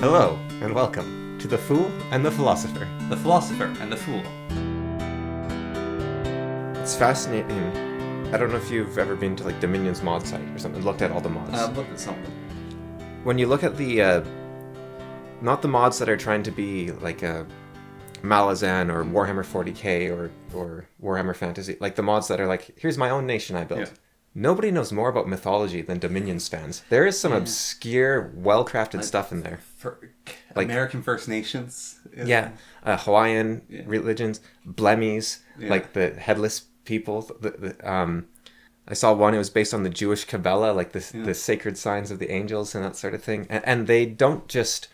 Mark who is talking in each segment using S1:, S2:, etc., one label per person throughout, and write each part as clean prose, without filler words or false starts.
S1: Hello, and welcome to The Fool and the Philosopher.
S2: The Philosopher and The Fool.
S1: It's fascinating. I don't know if you've ever been to like Dominion's mod site or something, looked at all the mods.
S2: I've looked at something.
S1: When you look at the, not the mods that are trying to be like a Malazan or Warhammer 40k or Warhammer Fantasy, like the mods that are like, here's my own nation I built.
S2: Yeah.
S1: Nobody knows more about mythology than Dominion's fans. There is some obscure, well-crafted stuff in there.
S2: Like American First Nations.
S1: Hawaiian religions, Blemmies, like the headless people. I saw one, it was based on the Jewish Kabbalah, like the sacred signs of the angels and that sort of thing. And they don't just,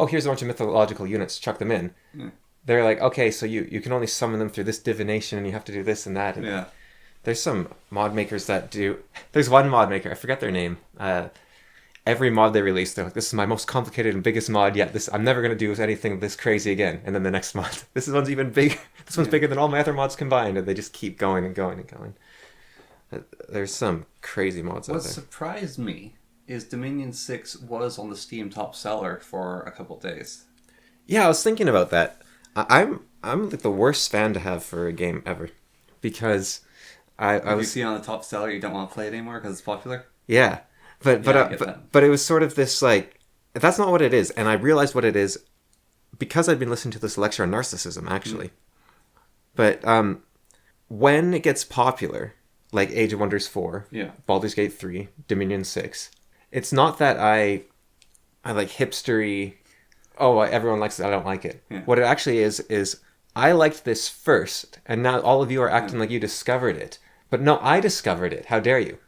S1: here's a bunch of mythological units, chuck them in. Yeah. They're like, okay, so you can only summon them through this divination and you have to do this and that. And there's some mod makers that do... There's one mod maker, I forget their name. Every mod they release, they're like, this is my most complicated and biggest mod yet. I'm never going to do anything this crazy again. And then the next mod, this one's even big. This one's bigger than all my other mods combined. And they just keep going and going and going. There's some crazy mods out there.
S2: What surprised me is Dominion 6 was on the Steam top seller for a couple of days.
S1: Yeah, I was thinking about that. I'm like the worst fan to have for a game ever. Because...
S2: you see it on the top seller, you don't want to play it anymore because it's popular?
S1: Yeah. But it was sort of this, like, that's not what it is. And I realized what it is because I've been listening to this lecture on narcissism, actually. But when it gets popular, like Age of Wonders 4, Baldur's Gate 3, Dominion 6, it's not that I like hipstery, everyone likes it, I don't like it. Yeah. What it actually is I liked this first, and now all of you are acting like you discovered it. But no, I discovered it. How dare you?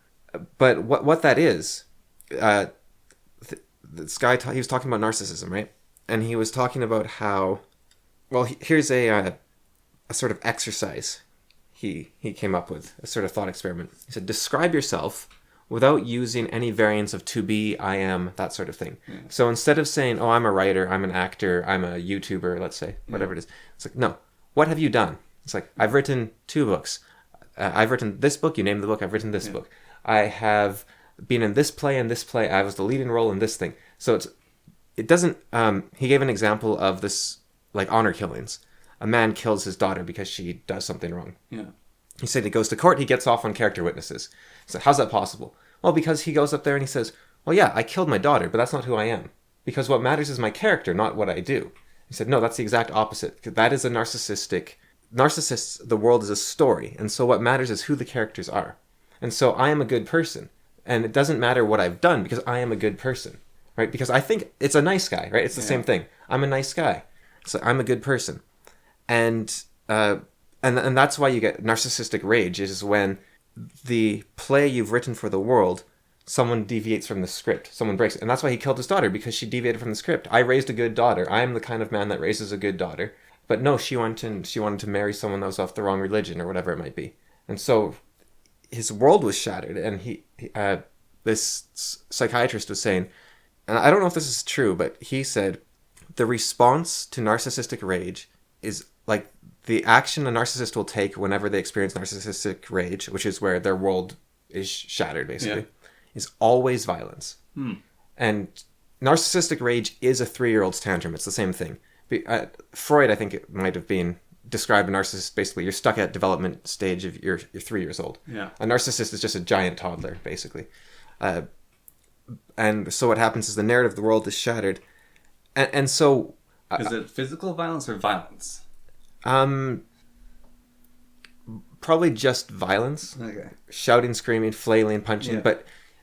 S1: But what that is, this guy, he was talking about narcissism, right? And he was talking about how, here's a sort of exercise he came up with, a sort of thought experiment. He said, describe yourself without using any variants of to be, I am, that sort of thing. Yeah. So instead of saying, I'm a writer, I'm an actor, I'm a YouTuber, let's say, whatever it is. It's like, no, what have you done? It's like, I've written 2 books. I've written this book, you name the book, I've written this book. I have been in this play and this play, I was the leading role in this thing. So it doesn't, he gave an example of this, like honor killings. A man kills his daughter because she does something wrong. Yeah. He said he goes to court, he gets off on character witnesses. So how's that possible? Well, because he goes up there and he says, I killed my daughter, but that's not who I am. Because what matters is my character, not what I do. He said, no, that's the exact opposite. That is a narcissists, the world is a story. And so what matters is who the characters are. And so I am a good person. And it doesn't matter what I've done because I am a good person, right? Because I think it's a nice guy, right? It's the same thing. I'm a nice guy. So I'm a good person. And that's why you get narcissistic rage is when the play you've written for the world, someone deviates from the script. Someone breaks it. And that's why he killed his daughter, because she deviated from the script. I raised a good daughter. I am the kind of man that raises a good daughter. But no, she wanted to marry someone that was off the wrong religion or whatever it might be. And so his world was shattered. And this psychiatrist was saying, and I don't know if this is true, but he said the response to narcissistic rage is like the action a narcissist will take whenever they experience narcissistic rage, which is where their world is shattered, basically, is always violence. And narcissistic rage is a 3-year-old's tantrum. It's the same thing. Freud, I think it might have been described a narcissist, basically, you're stuck at development stage of you're 3 years old. Yeah. A narcissist is just a giant toddler, basically. And so what happens is the narrative of the world is shattered. And so...
S2: is it physical violence or violence?
S1: Probably just violence. Okay. Shouting, screaming, flailing, punching. Yeah.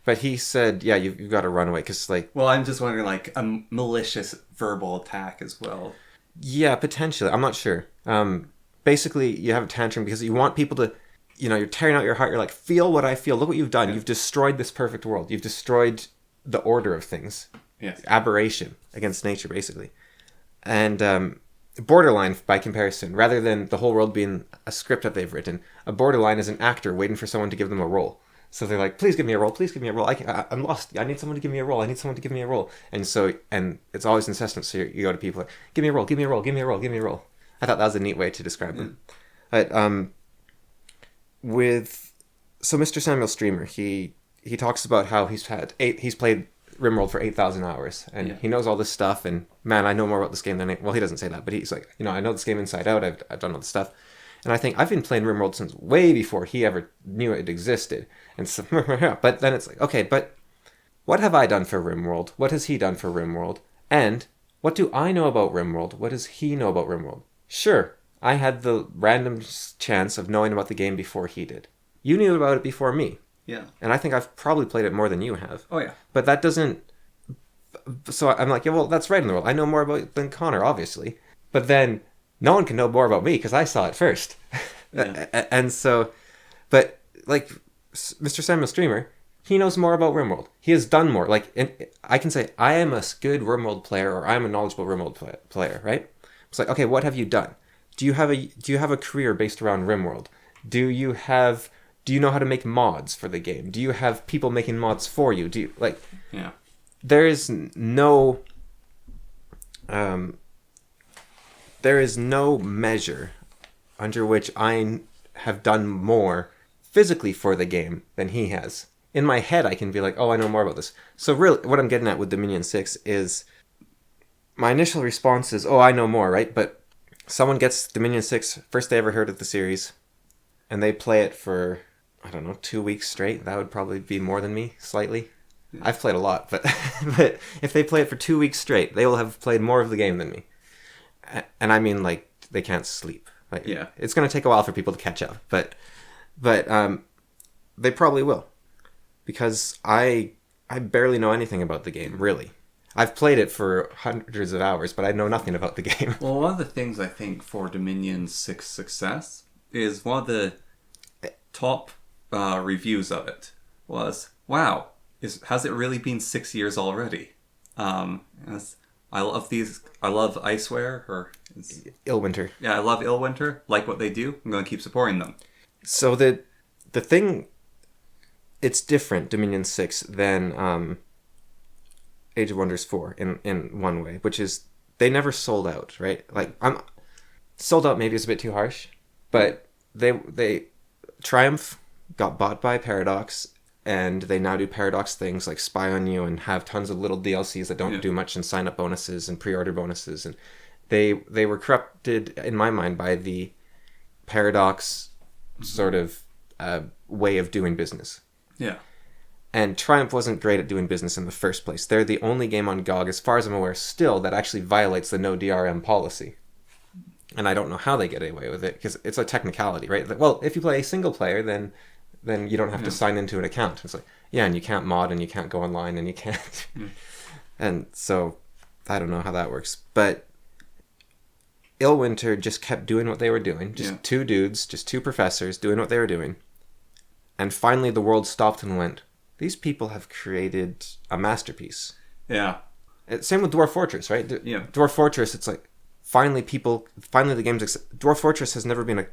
S1: But he said, you've got to run away because like.
S2: Well, I'm just wondering, like a malicious verbal attack as well.
S1: Yeah, potentially. I'm not sure. Basically, you have a tantrum because you want people to, you're tearing out your heart. You're like, feel what I feel. Look what you've done. Yeah. You've destroyed this perfect world. You've destroyed the order of things. Yes. Aberration against nature, basically. And borderline, by comparison, rather than the whole world being a script that they've written, a borderline is an actor waiting for someone to give them a role. So they're like, please give me a role, please give me a role. I'm lost. I need someone to give me a role. I need someone to give me a role. And so, and it's always incessant. So you go to people like, give me a role, give me a role, give me a role, give me a role. I thought that was a neat way to describe them. But so Mr. Samuel Streamer, he talks about how he's played RimWorld for 8,000 hours, and he knows all this stuff, and man, I know more about this game than he doesn't say that, but he's like, I know this game inside out, I've done all this stuff. And I think I've been playing RimWorld since way before he ever knew it existed. And so, but then it's like, okay, but what have I done for RimWorld? What has he done for RimWorld? And what do I know about RimWorld? What does he know about RimWorld? Sure, I had the random chance of knowing about the game before he did. You knew about it before me.
S2: Yeah.
S1: And I think I've probably played it more than you have.
S2: Oh, yeah.
S1: But that doesn't... So I'm like, yeah, well, that's right in the world. I know more about it than Connor, obviously. But then no one can know more about me because I saw it first. Yeah. And so... But, like, Mr. Samuel Streamer, he knows more about RimWorld. He has done more. Like, I can say, I am a good RimWorld player, or I'm a knowledgeable RimWorld player, right? It's like, okay, what have you done? Do you have a career based around RimWorld? Do you know how to make mods for the game? Do you have people making mods for you?
S2: Yeah.
S1: There is no measure under which I have done more physically for the game than he has. In my head, I can be like, oh, I know more about this. So really, what I'm getting at with Dominion 6 is my initial response is, oh, I know more, right? But someone gets Dominion 6, first they ever heard of the series, and they play it for, I don't know, 2 weeks straight. That would probably be more than me, slightly. Yeah. I've played a lot, but if they play it for 2 weeks straight, they will have played more of the game than me. And I mean, like, they can't sleep. Like, yeah. It's going to take a while for people to catch up, but they probably will. Because I barely know anything about the game, really. I've played it for hundreds of hours, but I know nothing about the game.
S2: Well, one of the things I think for Dominion 6 success is one of the top reviews of it was, wow, has it really been 6 years already? I love Iceware, or...
S1: Illwinter.
S2: Yeah, I love Illwinter. Like what they do. I'm going to keep supporting them.
S1: So the thing... It's different, Dominion 6, than Age of Wonders 4 in one way, which is they never sold out, right? Like, sold out maybe is a bit too harsh, but they Triumph got bought by Paradox, and they now do Paradox things like spy on you and have tons of little DLCs that don't do much, and sign-up bonuses and pre-order bonuses, and they were corrupted, in my mind, by the Paradox sort of way of doing business.
S2: Yeah.
S1: And Triumph wasn't great at doing business in the first place. They're the only game on GOG, as far as I'm aware, still, that actually violates the no DRM policy. And I don't know how they get away with it, because it's a technicality, right? Well, if you play a single player, then you don't have to sign into an account. It's like, yeah, and you can't mod, and you can't go online, and you can't... And so, I don't know how that works. But Illwinter just kept doing what they were doing. Just two dudes, just two professors doing what they were doing. And finally the world stopped and went, these people have created a masterpiece.
S2: Yeah.
S1: Same with Dwarf Fortress, right? Dwarf Fortress, it's like, finally the game's... Dwarf Fortress has never been a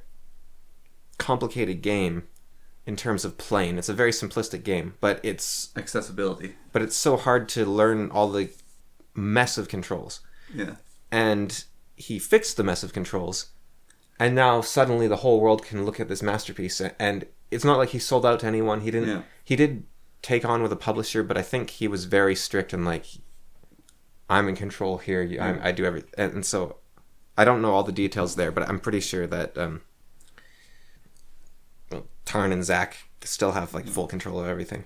S1: complicated game in terms of playing. It's a very simplistic game, but it's...
S2: accessibility. But
S1: it's so hard to learn all the mess of controls.
S2: Yeah.
S1: And he fixed the mess of controls, and now suddenly the whole world can look at this masterpiece, and it's not like he sold out to anyone. He didn't. Yeah. He did take on with a publisher, but I think he was very strict and like, I'm in control here. I do everything, and so I don't know all the details there, but I'm pretty sure that Tarn and Zach still have like full control of everything.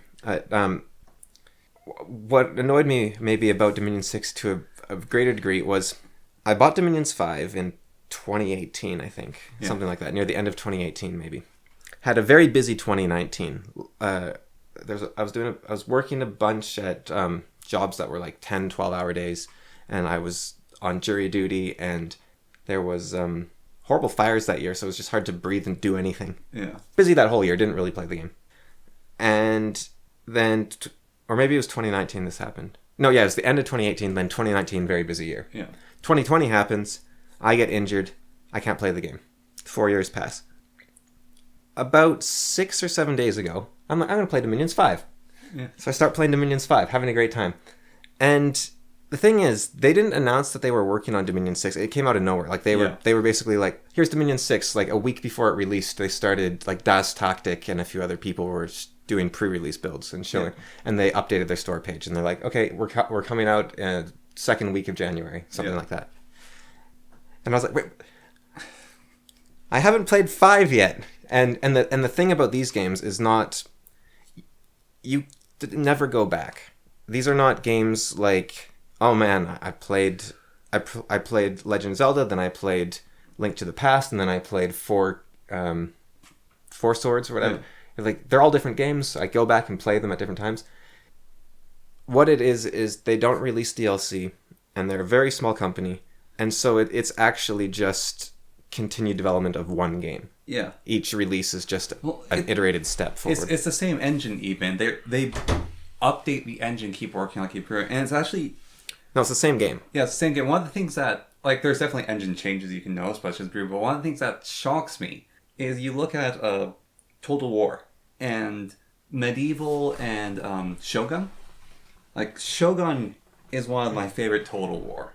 S1: What annoyed me maybe about Dominion 6 to a greater degree was I bought Dominions 5 in 2018, I think, something like that, near the end of 2018 maybe. Had a very busy 2019. I was working a bunch at jobs that were like 10, 12-hour days, and I was on jury duty, and there was horrible fires that year, so it was just hard to breathe and do anything.
S2: Yeah.
S1: Busy that whole year, didn't really play the game. And then, or maybe it was 2019 this happened. No, yeah, it was the end of 2018, then 2019, very busy year.
S2: Yeah.
S1: 2020 happens, I get injured, I can't play the game. 4 years pass. About 6 or 7 days ago, I'm like, I'm going to play Dominions 5.
S2: Yeah.
S1: So I start playing Dominions 5, having a great time. And the thing is, they didn't announce that they were working on Dominion 6. It came out of nowhere. Like they were basically like, here's Dominion 6. Like a week before it released, they started like Das Tactic and a few other people were doing pre-release builds and showing, and they updated their store page, and they're like, okay, we're coming out second week of January, something like that. And I was like, wait, I haven't played 5 yet. And the thing about these games is not, you never go back. These are not games like, oh man, I played Legend of Zelda, then I played Link to the Past, and then I played Four Swords or whatever. Like, they're all different games. I go back and play them at different times. What it is they don't release DLC, and they're a very small company, and so it's actually just continued development of one game.
S2: Yeah.
S1: Each release is just an iterated step forward.
S2: It's the same engine even. They update the engine, keep working on, keep improving, and it's actually...
S1: No, it's the same game.
S2: Yeah, it's the same game. One of the things that, like, there's definitely engine changes you can notice, but one of the things that shocks me is you look at Total War and Medieval and Shogun. Like, Shogun is one of my favorite Total War.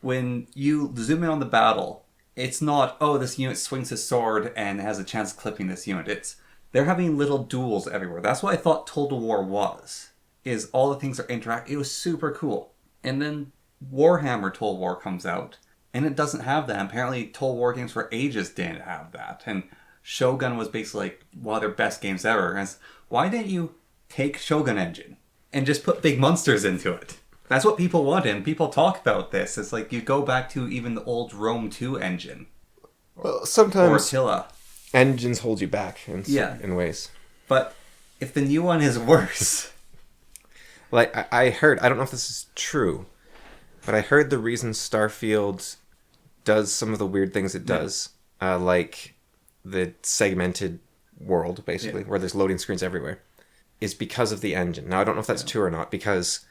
S2: When you zoom in on the battle, it's not, oh, this unit swings his sword and has a chance of clipping this unit. They're having little duels everywhere. That's what I thought Total War was, is all the things are interact. It was super cool. And then Warhammer Total War comes out, and it doesn't have that. Apparently, Total War games for ages didn't have that. And Shogun was basically like one of their best games ever. And it's, why didn't you take Shogun engine and just put big monsters into it? That's what people wanted, and people talk about this. It's like you go back to even the old Rome 2 engine.
S1: Well, sometimes
S2: or Attila.
S1: Engines hold you back in ways.
S2: But if the new one is worse...
S1: Like, I heard, I don't know if this is true, but I heard the reason Starfield does some of the weird things it does, like the segmented world, basically, where there's loading screens everywhere, is because of the engine. Now, I don't know if that's true or not, because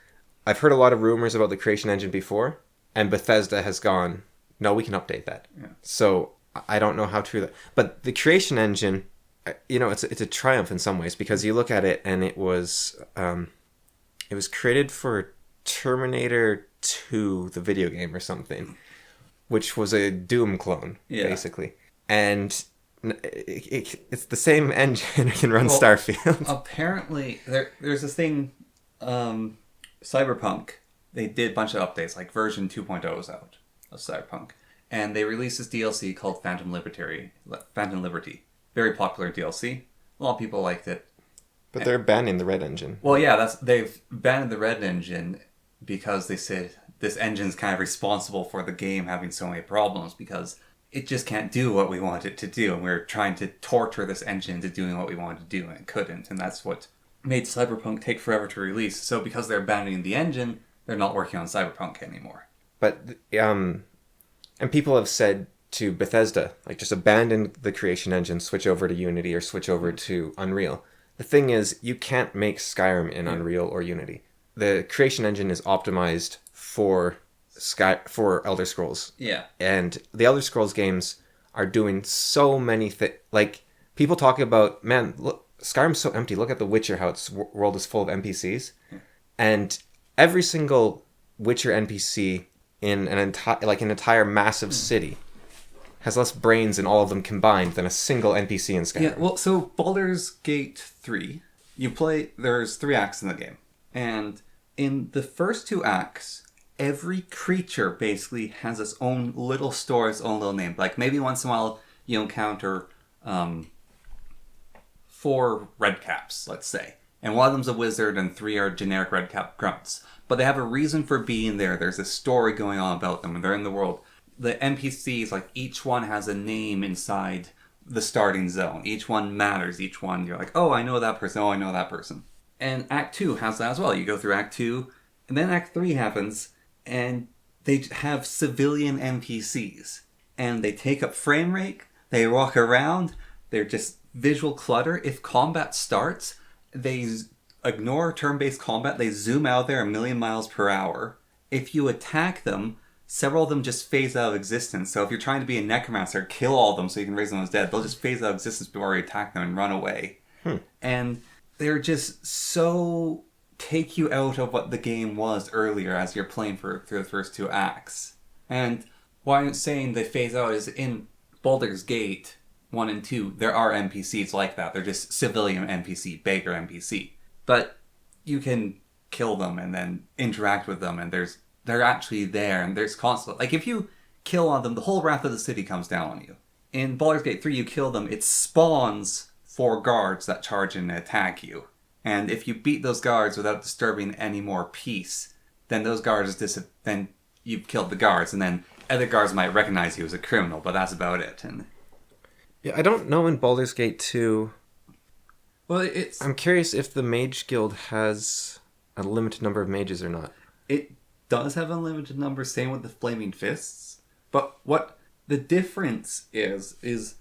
S1: I've heard a lot of rumors about the creation engine before, and Bethesda has gone, no, we can update that. Yeah. So, I don't know how true that... But the creation engine, you know, it's a triumph in some ways, because you look at it, and it was created for Terminator 2, the video game or something, which was a Doom clone, basically. And it's the same engine that can run Starfield.
S2: Apparently, there's this thing, Cyberpunk, they did a bunch of updates, like version 2.0 is out of Cyberpunk. And they released this DLC called Phantom Liberty. Very popular DLC. A lot of people liked it.
S1: But they're banning the Red Engine.
S2: Well, yeah, they've banned the Red Engine because they said this engine's kind of responsible for the game having so many problems because it just can't do what we want it to do. And we're trying to torture this engine into doing what we wanted to do, and it couldn't. And that's what made Cyberpunk take forever to release. So because they're banning the engine, they're not working on Cyberpunk anymore.
S1: But, and people have said to Bethesda, like, just abandon the creation engine, switch over to Unity or switch over to Unreal. The thing is, you can't make Skyrim in Unreal or Unity. The creation engine is optimized for Elder Scrolls. Yeah. And the Elder Scrolls games are doing so many things. Like, people talk about, man, look, Skyrim's so empty. Look at The Witcher, how its world is full of NPCs. Yeah. And every single Witcher NPC in an entire massive city has less brains in all of them combined than a single NPC in Skyrim.
S2: Yeah, well, so Baldur's Gate 3, there's 3 acts in the game. And in the first 2 acts, every creature basically has its own little story, its own little name. Like, maybe once in a while you encounter 4 redcaps, let's say. And one of them's a wizard and 3 are generic redcap grunts. But they have a reason for being there. There's a story going on about them, and they're in the world. The NPCs, like, each one has a name inside the starting zone. Each one matters. Each one, you're like, oh, I know that person. Oh, I know that person. And Act 2 has that as well. You go through Act 2, and then Act 3 happens, and they have civilian NPCs. And they take up frame rate. They walk around. They're just visual clutter. If combat starts, they ignore turn-based combat. They zoom out there 1,000,000 miles per hour. If you attack them, several of them just phase out of existence. So if you're trying to be a necromancer, kill all of them so you can raise them as dead. They'll just phase out of existence before you attack them and run away. And they're just so take you out of what the game was earlier as you're playing through the first 2 acts. And why I'm saying they phase out is in Baldur's Gate, 1 and 2, there are NPCs like that. They're just civilian NPC, beggar NPC. But you can kill them and then interact with them, and they're actually there, and there's constant... Like, if you kill on them, the whole wrath of the city comes down on you. In Baldur's Gate 3, you kill them, it spawns 4 guards that charge in and attack you. And if you beat those guards without disturbing any more peace, then those guards then you've killed the guards, and then other guards might recognize you as a criminal, but that's about it. And
S1: yeah, I don't know in Baldur's Gate 2.
S2: well,
S1: I'm curious if the Mage Guild has a limited number of mages or not.
S2: it does have a limited number, same with the Flaming Fists. But what the difference is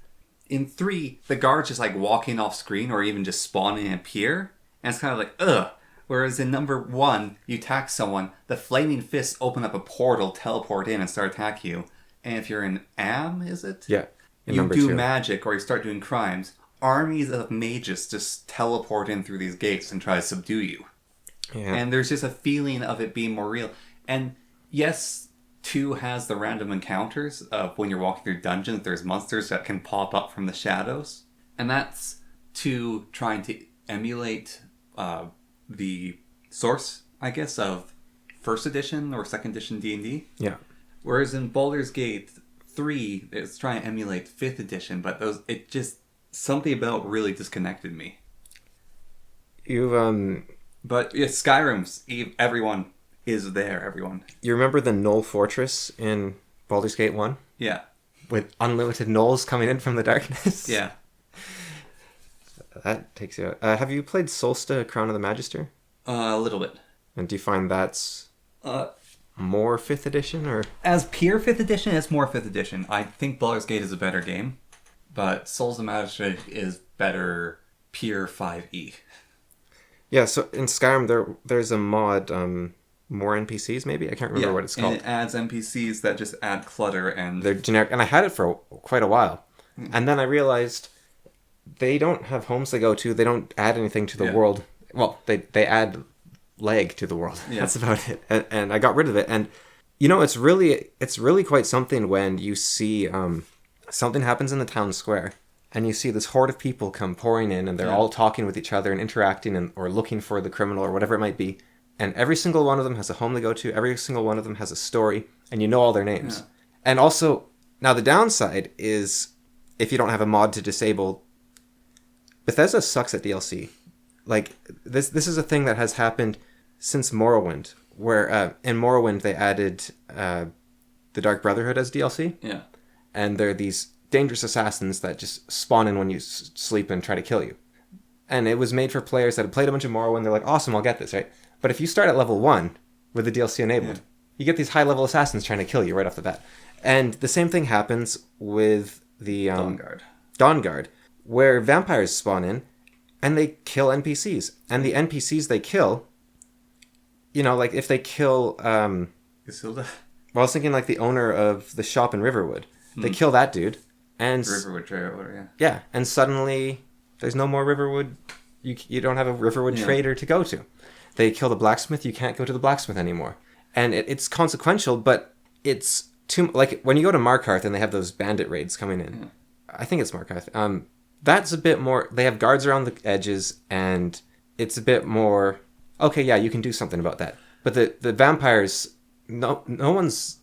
S2: in 3, the guards just like walking off screen or even just spawning and appear, and it's kind of like, ugh. Whereas in number 1, you attack someone, the Flaming Fists open up a portal, teleport in, and start attacking you. And if you're in Am, is it?
S1: Yeah.
S2: You do magic or you start doing crimes, armies of mages just teleport in through these gates and try to subdue you.
S1: Yeah.
S2: And there's just a feeling of it being more real. And yes, 2 has the random encounters of when you're walking through dungeons, there's monsters that can pop up from the shadows. And that's 2 trying to emulate the source, I guess, of 1st edition or 2nd edition D&D.
S1: Yeah.
S2: Whereas in Baldur's Gate 3, it's trying to emulate 5th edition, but something about really disconnected me. But yeah, Skyrim's, everyone is there, everyone.
S1: You remember the Knoll Fortress in Baldur's Gate 1?
S2: Yeah.
S1: With unlimited gnolls coming in from the darkness?
S2: Yeah.
S1: That takes you out. Have you played Solsta, Crown of the Magister?
S2: A little bit.
S1: And do you find that's more 5th edition, or...?
S2: As pure 5th edition, it's more 5th edition. I think Baldur's Gate is a better game, but Souls of Magistrate is better pure 5e.
S1: Yeah, so in Skyrim, there's a mod, More NPCs, maybe? I can't remember what it's called.
S2: And it adds NPCs that just add clutter, and...
S1: They're generic, and I had it for quite a while. And then I realized they don't have homes they go to, they don't add anything to the world. Well, they add leg to the world. Yeah. That's about it. And I got rid of it. And, you know, it's really quite something when you see something happens in the town square, and you see this horde of people come pouring in, and they're all talking with each other and interacting or looking for the criminal or whatever it might be. And every single one of them has a home they go to. Every single one of them has a story, and you know all their names. Yeah. And also, now the downside is if you don't have a mod to disable, Bethesda sucks at DLC. Like, this is a thing that has happened since Morrowind, where in Morrowind they added the Dark Brotherhood as DLC.
S2: Yeah.
S1: And they're these dangerous assassins that just spawn in when you sleep and try to kill you. And it was made for players that had played a bunch of Morrowind. They're like, awesome, I'll get this, right? But if you start at level 1 with the DLC enabled, you get these high-level assassins trying to kill you right off the bat. And the same thing happens with the Dawnguard, where vampires spawn in, and they kill NPCs. And the NPCs they kill, you know, like if they kill...
S2: Isilda?
S1: Well, I was thinking like the owner of the shop in Riverwood. They kill that dude, and...
S2: Riverwood Trader, yeah.
S1: Yeah, and suddenly there's no more Riverwood... You don't have a Riverwood trader to go to. They kill the blacksmith, you can't go to the blacksmith anymore. And it's consequential, but it's too... Like, when you go to Markarth and they have those bandit raids coming in, I think it's Markarth, that's a bit more... They have guards around the edges, and it's a bit more... Okay, yeah, you can do something about that. But the vampires, no one's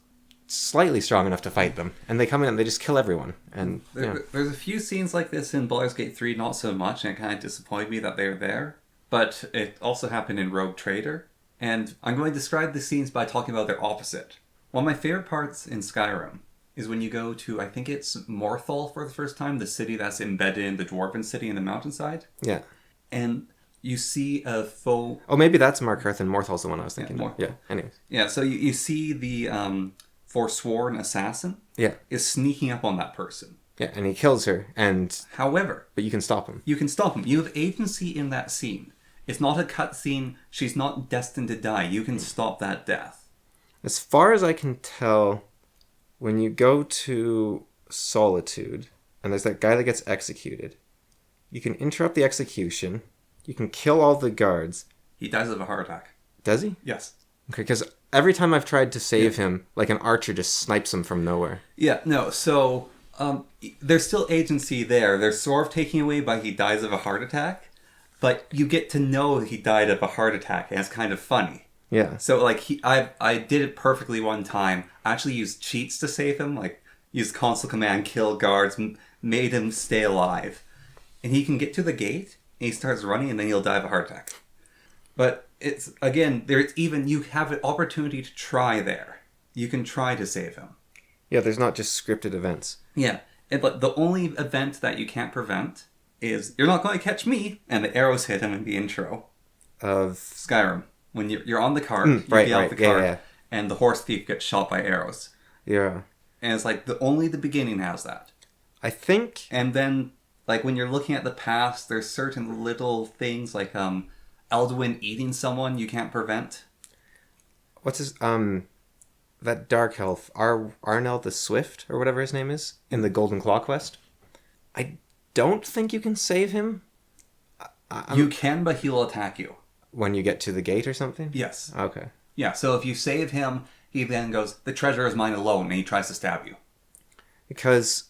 S1: slightly strong enough to fight them. And they come in and they just kill everyone. And
S2: There's a few scenes like this in Baldur's Gate 3, not so much, and it kind of disappointed me that they were there. But it also happened in Rogue Trader. And I'm going to describe the scenes by talking about their opposite. One of my favorite parts in Skyrim is when you go to, I think it's Morthal for the first time, the city that's embedded in the Dwarven city in the mountainside. Yeah. And you see a faux...
S1: Oh, maybe that's Markarth and Morthal's the one I was thinking of. Yeah, anyways.
S2: Yeah, so you see the forsworn assassin is sneaking up on that person.
S1: Yeah, and he kills her, and...
S2: However...
S1: But you can stop him.
S2: You can stop him. You have agency in that scene. It's not a cutscene. She's not destined to die. You can stop that death.
S1: As far as I can tell, when you go to Solitude, and there's that guy that gets executed, you can interrupt the execution, you can kill all the guards.
S2: He dies of a heart attack.
S1: Does he?
S2: Yes.
S1: Okay, because every time I've tried to save him, like an archer just snipes him from nowhere.
S2: Yeah, no, so There's still agency there. They're sort of taking away by he dies of a heart attack, but you get to know he died of a heart attack, and it's kind of funny.
S1: Yeah.
S2: So like I did it perfectly one time. I actually used cheats to save him, like used console command, kill guards, made him stay alive, and he can get to the gate and he starts running, and then he'll die of a heart attack. But it's again, you have an opportunity to try there. You can try to save him.
S1: Yeah, there's not just scripted events.
S2: Yeah, but the only event that you can't prevent is you're not going to catch me, and the arrows hit him in the intro
S1: Of
S2: Skyrim. When you're on the cart, you get out the cart, and the horse thief gets shot by arrows.
S1: Yeah.
S2: And it's like only the beginning has that.
S1: I think...
S2: And then, like, when you're looking at the past, there's certain little things, like Elduin eating someone you can't prevent.
S1: What's his... That dark elf, Arnel the Swift, or whatever his name is, in the Golden Claw quest. I don't think you can save him.
S2: You can, but he'll attack you.
S1: When you get to the gate or something?
S2: Yes.
S1: Okay.
S2: Yeah, so if you save him, he then goes, the treasure is mine alone, and he tries to stab you.
S1: Because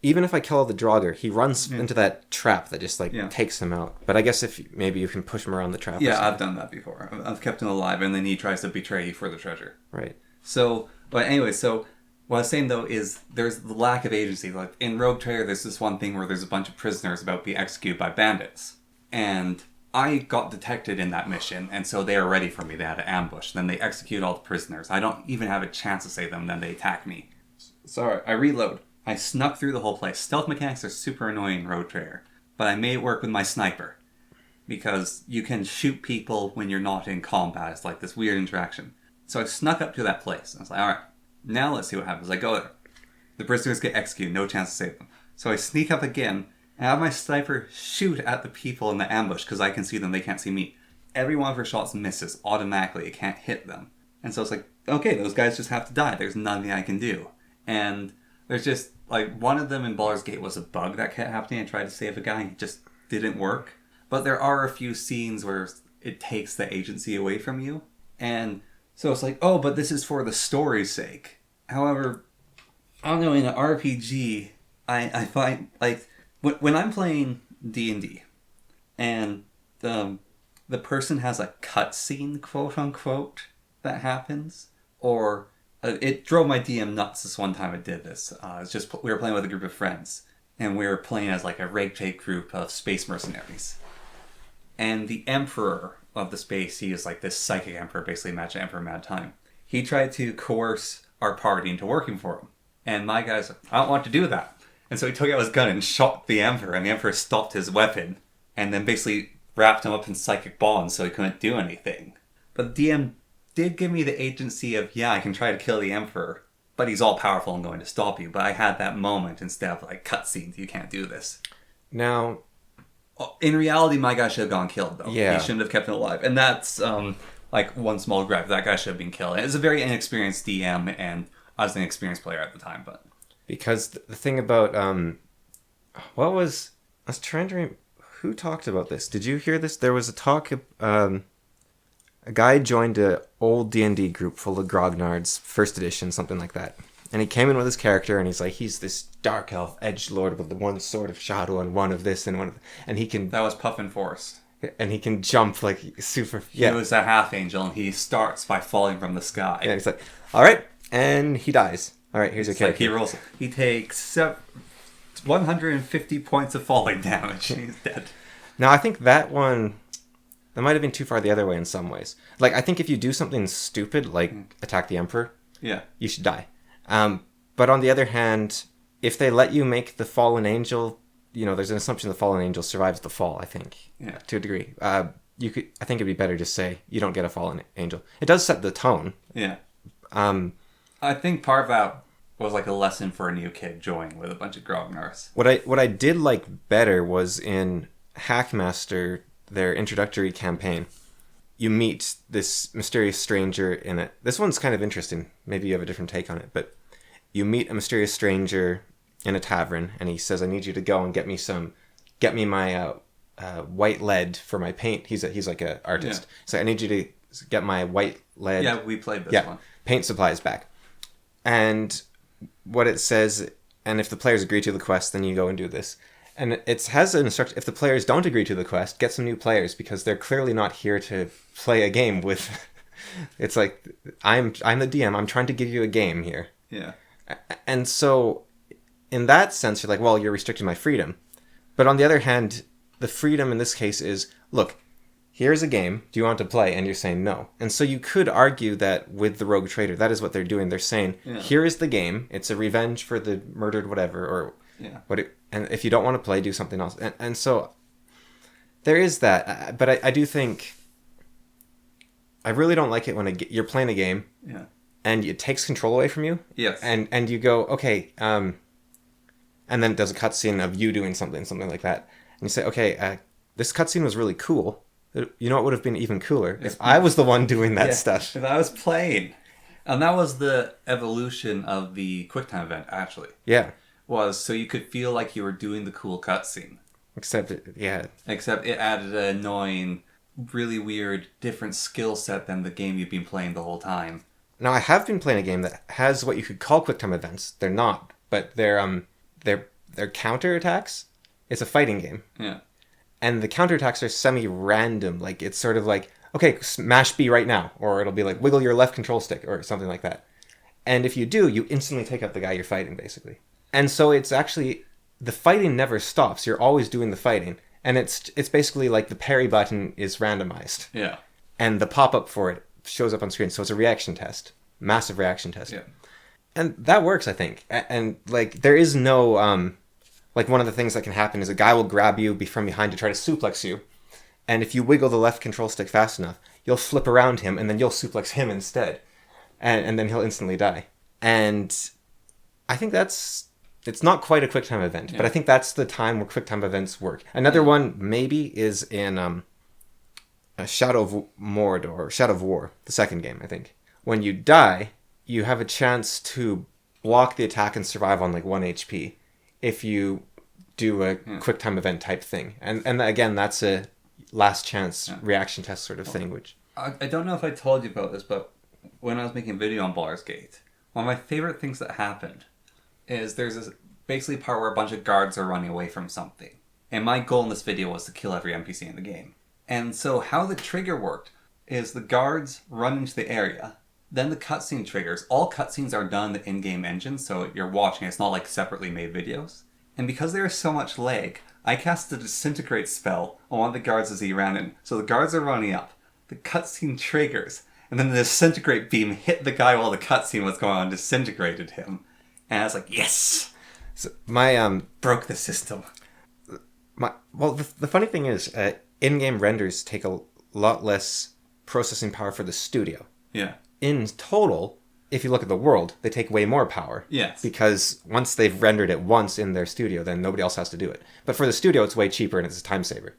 S1: even if I kill the Draugr, he runs into that trap that just, takes him out. But I guess maybe you can push him around the trap.
S2: Yeah, I've done that before. I've kept him alive, and then he tries to betray you for the treasure.
S1: Right.
S2: So, but anyway, so what I was saying though is there's the lack of agency. Like in Rogue Trader, there's this one thing where there's a bunch of prisoners about to be executed by bandits. And I got detected in that mission, and so they are ready for me. They had an ambush. Then they execute all the prisoners. I don't even have a chance to save them, then they attack me. Sorry, I reload. I snuck through the whole place. Stealth mechanics are super annoying in Rogue Trader, but I made it work with my sniper. Because you can shoot people when you're not in combat. It's like this weird interaction. So I snuck up to that place. I was like, alright, now let's see what happens. I go there. The prisoners get executed, no chance to save them. So I sneak up again, and have my sniper shoot at the people in the ambush, because I can see them, they can't see me. Every one of her shots misses automatically, it can't hit them. And so it's like, okay, those guys just have to die, there's nothing I can do. And there's just, like, one of them in Baldur's Gate was a bug that kept happening. I tried to save a guy, and it just didn't work. But there are a few scenes where it takes the agency away from you, and so it's like, oh, but this is for the story's sake. However, I don't know, in an RPG, I find, like, when I'm playing D&D, and the person has a cutscene, quote-unquote, that happens, or it drove my DM nuts this one time I did this. It's just, we were playing with a group of friends, and we were playing as, like, a ragtag group of space mercenaries. And the Emperor of the space, he is like this psychic emperor, basically imagine Emperor Mad Time. He tried to coerce our party into working for him. And my guy's like, I don't want to do that. And so he took out his gun and shot the Emperor, and the Emperor stopped his weapon, and then basically wrapped him up in psychic bonds so he couldn't do anything. But the DM did give me the agency of, yeah, I can try to kill the Emperor, but he's all powerful and going to stop you. But I had that moment instead of like cutscenes, you can't do this.
S1: Now,
S2: in reality, my guy should have gone killed, though.
S1: Yeah.
S2: He shouldn't have kept him alive. And that's, like, one small gripe. That guy should have been killed. It's a very inexperienced DM, and I was an experienced player at the time, but...
S1: Because the thing about, I was trying to remember, who talked about this? Did you hear this? There was a talk, a guy joined an old D&D group full of grognards, first edition, something like that. And he came in with his character, and he's like, he's this dark elf edgelord with the one sword of shadow and one of this and one of... And he can...
S2: That was Puffin Forest.
S1: And he can jump, like, super...
S2: He was a half-angel, and he starts by falling from the sky.
S1: And he's like, all right, and he dies. All right, here's your character.
S2: Like he rolls... He takes 150 points of falling damage, and he's dead.
S1: Now, I think that one... That might have been too far the other way in some ways. Like, I think if you do something stupid, like attack the Emperor, you should die. But on the other hand, if they let you make the fallen angel, there's an assumption the fallen angel survives the fall, I think, to a degree. I think it'd be better just say you don't get a fallen angel. It does set the tone.
S2: Yeah. I think part of that was like a lesson for a new kid joining with a bunch of grognards.
S1: What I did like better was in Hackmaster, their introductory campaign. You meet this mysterious stranger in it. This one's kind of interesting. Maybe you have a different take on it, but you meet a mysterious stranger in a tavern, and he says, "I need you to go and get me my white lead for my paint." He's like an artist, so I need you to get my white lead.
S2: Yeah, we played this one.
S1: Paint supplies back. And what it says and if the players agree to the quest, then you go and do this. And it has an instruction: if the players don't agree to the quest, get some new players, because they're clearly not here to play a game with. It's like I'm the DM. I'm trying to give you a game here.
S2: Yeah.
S1: And so, in that sense, you're like, well, you're restricting my freedom. But on the other hand, the freedom in this case is, look, here's a game. Do you want to play? And you're saying no. And so you could argue that with the Rogue Trader, that is what they're doing. They're saying, here is the game. It's a revenge for the murdered whatever, or and if you don't want to play, do something else. And so there is that. But I do think, I really don't like it when you're playing a game and it takes control away from you.
S2: Yes.
S1: And you go, okay, and then there's a cutscene of you doing something like that. And you say, okay, this cutscene was really cool. You know what would have been even cooler? If I was the one doing that stuff.
S2: If I was playing. And that was the evolution of the QuickTime event, actually.
S1: Yeah.
S2: Was so you could feel like you were doing the cool cutscene.
S1: Except it
S2: added an annoying, really weird, different skill set than the game you've been playing the whole time.
S1: Now, I have been playing a game that has what you could call QuickTime events. They're not, but they're counterattacks. It's a fighting game.
S2: Yeah.
S1: And the counterattacks are semi-random. Like, it's sort of like, okay, smash B right now. Or it'll be like, wiggle your left control stick, or something like that. And if you do, you instantly take out the guy you're fighting, basically. And so it's actually, the fighting never stops. You're always doing the fighting. And it's basically like the parry button is randomized.
S2: Yeah.
S1: And the pop-up for it shows up on screen. So it's a reaction test. Massive reaction test.
S2: Yeah.
S1: And that works, I think. And, like, there is no... like, one of the things that can happen is a guy will grab you from behind to try to suplex you. And if you wiggle the left control stick fast enough, you'll flip around him, and then you'll suplex him instead. And then he'll instantly die. And I think it's not quite a QuickTime event, but I think that's the time where QuickTime events work. Another one, maybe, is in Shadow of Mordor, or Shadow of War, the second game, I think. When you die, you have a chance to block the attack and survive on, like, 1 HP. If you do a QuickTime event type thing. And again, that's a last chance reaction test sort of thing. Which
S2: I don't know if I told you about this, but when I was making a video on Baldur's Gate, one of my favorite things that happened is there's this basically part where a bunch of guards are running away from something. And my goal in this video was to kill every NPC in the game. And so how the trigger worked is the guards run into the area, then the cutscene triggers. All cutscenes are done in the in-game engine, so you're watching. It's not like separately made videos. And because there is so much lag, I cast the Disintegrate spell on one of the guards as he ran in. So the guards are running up. The cutscene triggers, and then the Disintegrate beam hit the guy while the cutscene was going on, disintegrated him. And I was like, yes!
S1: So my
S2: broke the system.
S1: The funny thing is, in-game renders take a lot less processing power for the studio.
S2: Yeah.
S1: In total, if you look at the world, they take way more power.
S2: Yes.
S1: Because once they've rendered it once in their studio, then nobody else has to do it. But for the studio, it's way cheaper and it's a time saver.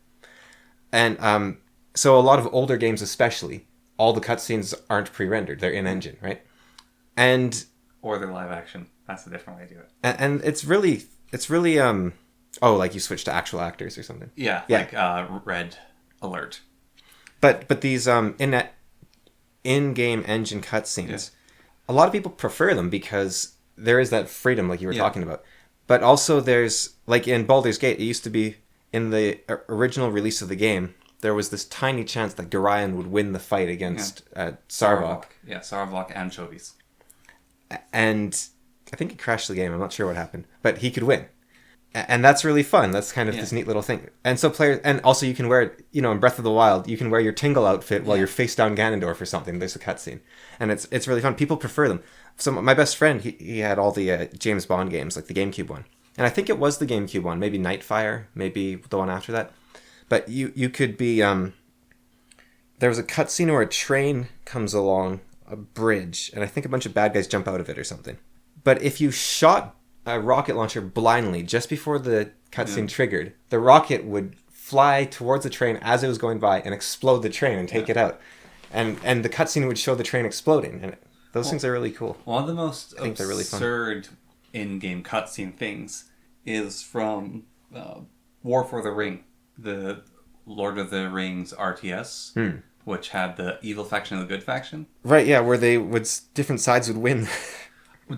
S1: And so a lot of older games especially, all the cutscenes aren't pre-rendered. They're in-engine, right?
S2: Or they're live action. That's a different way to do it.
S1: And it's really like you switch to actual actors or something.
S2: Yeah. Like Red Alert.
S1: But these in-game engine cutscenes, a lot of people prefer them because there is that freedom like you were talking about. But also there's, like in Baldur's Gate, it used to be in the original release of the game, there was this tiny chance that Gorion would win the fight against Sarvok.
S2: Yeah, Sarvok anchovies.
S1: And I think he crashed the game. I'm not sure what happened. But he could win. And that's really fun. That's kind of this neat little thing. And so players, and also you can wear, in Breath of the Wild, you can wear your Tingle outfit while you're face down Ganondorf or something. There's a cutscene. And it's really fun. People prefer them. So my best friend, he had all the James Bond games, like the GameCube one. And I think it was the GameCube one, maybe Nightfire, maybe the one after that. But you could be, there was a cutscene where a train comes along a bridge, and I think a bunch of bad guys jump out of it or something. But if you shot a rocket launcher blindly just before the cutscene triggered, the rocket would fly towards the train as it was going by and explode the train and take it out. And the cutscene would show the train exploding. And those things are really cool.
S2: One of the most
S1: absurd
S2: really in-game cutscene things is from War for the Ring, the Lord of the Rings RTS, which had the evil faction and the good faction.
S1: Right, yeah, where different sides would win.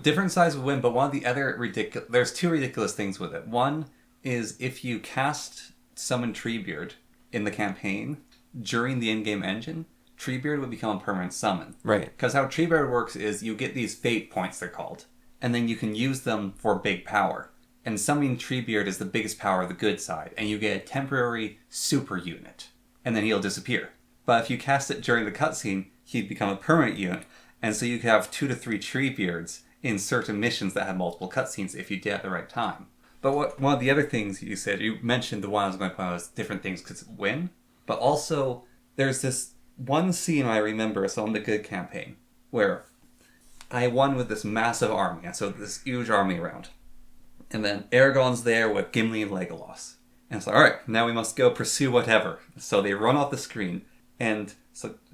S2: Different size would win, but one of the other ridiculous... There's two ridiculous things with it. One is if you cast Summon Treebeard in the campaign during the in-game engine, Treebeard would become a permanent summon.
S1: Right.
S2: Because how Treebeard works is you get these fate points, they're called, and then you can use them for big power. And summoning Treebeard is the biggest power of the good side, and you get a temporary super unit, and then he'll disappear. But if you cast it during the cutscene, he'd become a permanent unit, and so you could have 2 to 3 Treebeards in certain missions that have multiple cutscenes if you did at the right time. But one of the other things you said, you mentioned the one I was going to point out was different things could win, but also there's this one scene I remember, so on the good campaign, where I won with this massive army, and so this huge army around. And then Aragorn's there with Gimli and Legolas. And it's like, alright, now we must go pursue whatever. So they run off the screen, and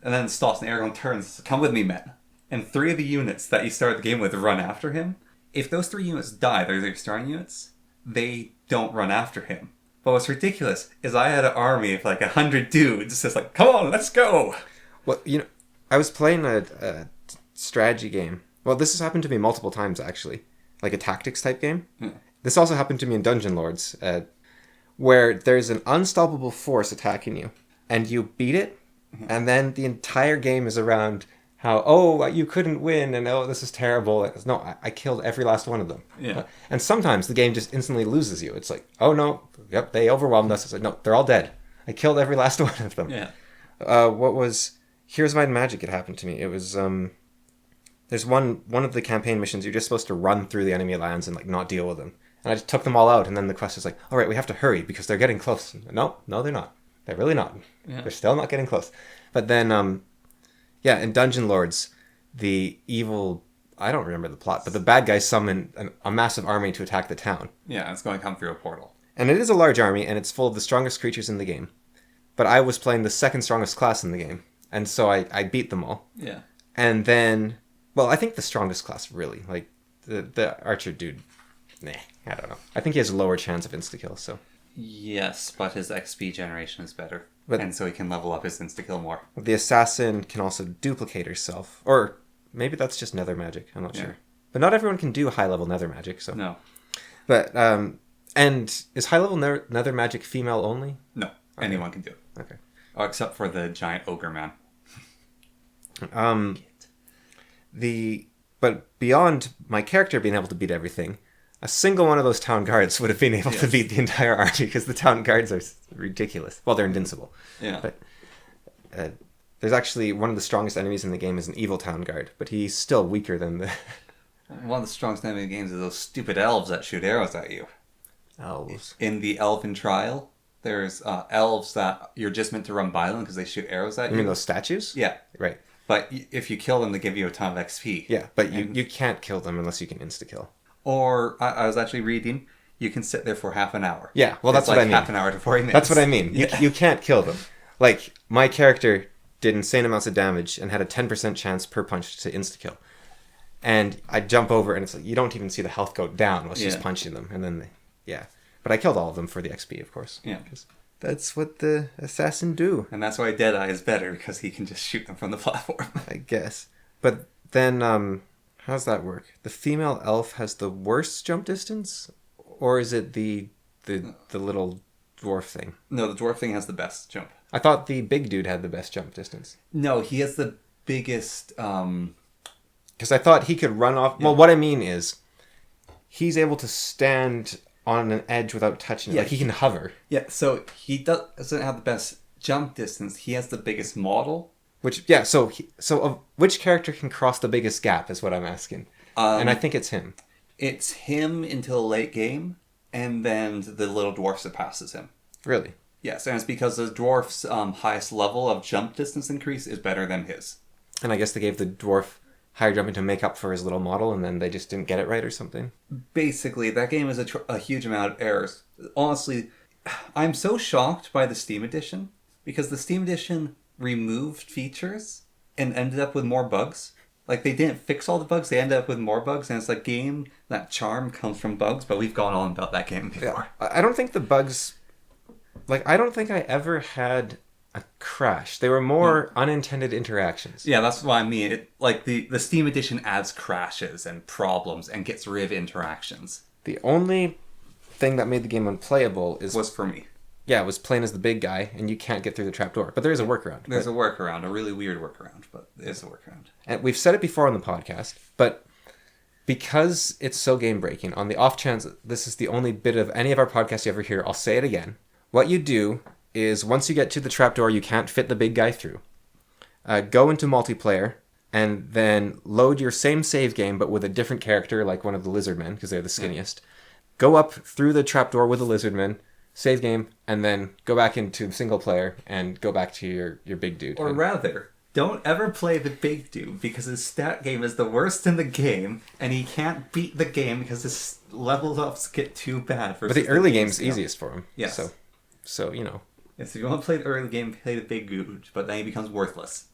S2: then it stops, and Aragorn turns, so come with me, men. And 3 of the units that you started the game with run after him. If those 3 units die, they're their starting units, they don't run after him. But what's ridiculous is I had an army of like 100 dudes. It's like, come on, let's go!
S1: Well, I was playing a strategy game. Well, this has happened to me multiple times, actually. Like a tactics type game.
S2: Yeah.
S1: This also happened to me in Dungeon Lords, where there's an unstoppable force attacking you, and you beat it, and then the entire game is around how, oh, you couldn't win, and oh, this is terrible. No, I killed every last one of them.
S2: Yeah.
S1: And sometimes the game just instantly loses you. It's like, oh no, yep, they overwhelmed us. It's like, no, they're all dead. I killed every last one of them.
S2: Yeah.
S1: Here's Might and Magic, it happened to me. It was, there's one of the campaign missions, you're just supposed to run through the enemy lands and like not deal with them. And I just took them all out, and then the quest is like, all right, we have to hurry because they're getting close. No, they're not. They're really not.
S2: Yeah.
S1: They're still not getting close. But then, in Dungeon Lords, the evil, I don't remember the plot, but the bad guys summon a massive army to attack the town.
S2: Yeah, it's going to come through a portal.
S1: And it is a large army, and it's full of the strongest creatures in the game. But I was playing the second strongest class in the game, and so I beat them all.
S2: Yeah.
S1: And then, well, I think the strongest class, really. Like, the archer dude, I don't know. I think he has a lower chance of insta-kill, so.
S2: Yes, but his XP generation is better.
S1: But,
S2: and so he can level up his insta-kill more.
S1: The assassin can also duplicate herself. Or maybe that's just nether magic. I'm not sure. But not everyone can do high-level nether magic, so.
S2: No.
S1: But, and is high-level nether magic female only?
S2: No. Okay. Anyone can do it.
S1: Okay.
S2: Oh, except for the giant ogre man.
S1: But beyond my character being able to beat everything, a single one of those town guards would have been able to beat the entire army because the town guards are ridiculous. Well, they're invincible.
S2: Yeah.
S1: But there's actually one of the strongest enemies in the game is an evil town guard, but he's still weaker than the...
S2: One of the strongest enemies in the games is those stupid elves that shoot arrows at you.
S1: Elves.
S2: In the Elven Trial, there's elves that you're just meant to run by them because they shoot arrows at you.
S1: You mean those statues?
S2: Yeah.
S1: Right.
S2: But if you kill them, they give you a ton of XP.
S1: Yeah, but you can't kill them unless you can insta-kill.
S2: Or, I was actually reading, you can sit there for half an hour.
S1: Yeah, well, that's what I mean.
S2: Half an hour to 40 minutes.
S1: That's what I mean. You can't kill them. Like, my character did insane amounts of damage and had a 10% chance per punch to insta-kill. And I jump over, and it's like, you don't even see the health go down while she's punching them. And then, But I killed all of them for the XP, of course.
S2: Yeah.
S1: That's what the assassin do.
S2: And that's why Deadeye is better, because he can just shoot them from the platform.
S1: I guess. But then, how does that work? The female elf has the worst jump distance? Or is it the little dwarf thing?
S2: No, the dwarf thing has the best jump.
S1: I thought the big dude had the best jump distance.
S2: No, he has the biggest...
S1: Because I thought he could run off... Yeah. Well, what I mean is, he's able to stand on an edge without touching it. Like, he can hover.
S2: Yeah, so he doesn't have the best jump distance. He has the biggest model.
S1: Which which character can cross the biggest gap is what I'm asking. And I think it's him.
S2: It's him until late game, and then the little dwarf surpasses him.
S1: Really?
S2: Yes, and it's because the dwarf's highest level of jump distance increase is better than his.
S1: And I guess they gave the dwarf higher jumping to make up for his little model, and then they just didn't get it right or something?
S2: Basically, that game is a huge amount of errors. Honestly, I'm so shocked by the Steam Edition, because the Steam Edition removed features and ended up with more bugs. Like, they didn't fix all the bugs, they ended up with more bugs, and it's like game, that charm comes from bugs, but we've gone on about that game before.
S1: Yeah. I don't think the bugs... Like, I don't think I ever had a crash. They were more unintended interactions.
S2: Yeah, that's what I mean. Like the Steam Edition adds crashes and problems and gets rid of interactions.
S1: The only thing that made the game unplayable
S2: was for me.
S1: Yeah, it was playing as the big guy, and you can't get through the trapdoor. But there is a workaround.
S2: There's a workaround, a really weird workaround, but there's a workaround.
S1: And we've said it before on the podcast, but because it's so game-breaking, on the off chance this is the only bit of any of our podcasts you ever hear, I'll say it again. What you do is, once you get to the trapdoor you can't fit the big guy through, go into multiplayer, and then load your same save game, but with a different character, like one of the lizard men, because they're the skinniest. Yeah. Go up through the trapdoor with the lizard men, save game, and then go back into single player and go back to your big dude.
S2: Or rather, don't ever play the big dude because his stat game is the worst in the game, and he can't beat the game because his level ups get too bad.
S1: But the early game's easiest for him.
S2: Yes.
S1: So you know.
S2: Yes, if you want to play the early game, play the big dude, but then he becomes worthless.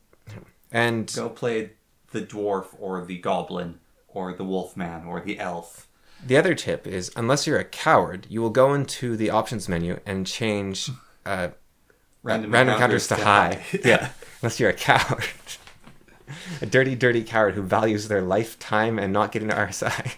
S1: And
S2: go play the dwarf or the goblin or the wolfman or the elf.
S1: The other tip is, unless you're a coward, you will go into the options menu and change random encounters to high. Yeah, unless you're a coward. A dirty, dirty coward who values their lifetime and not getting to RSI.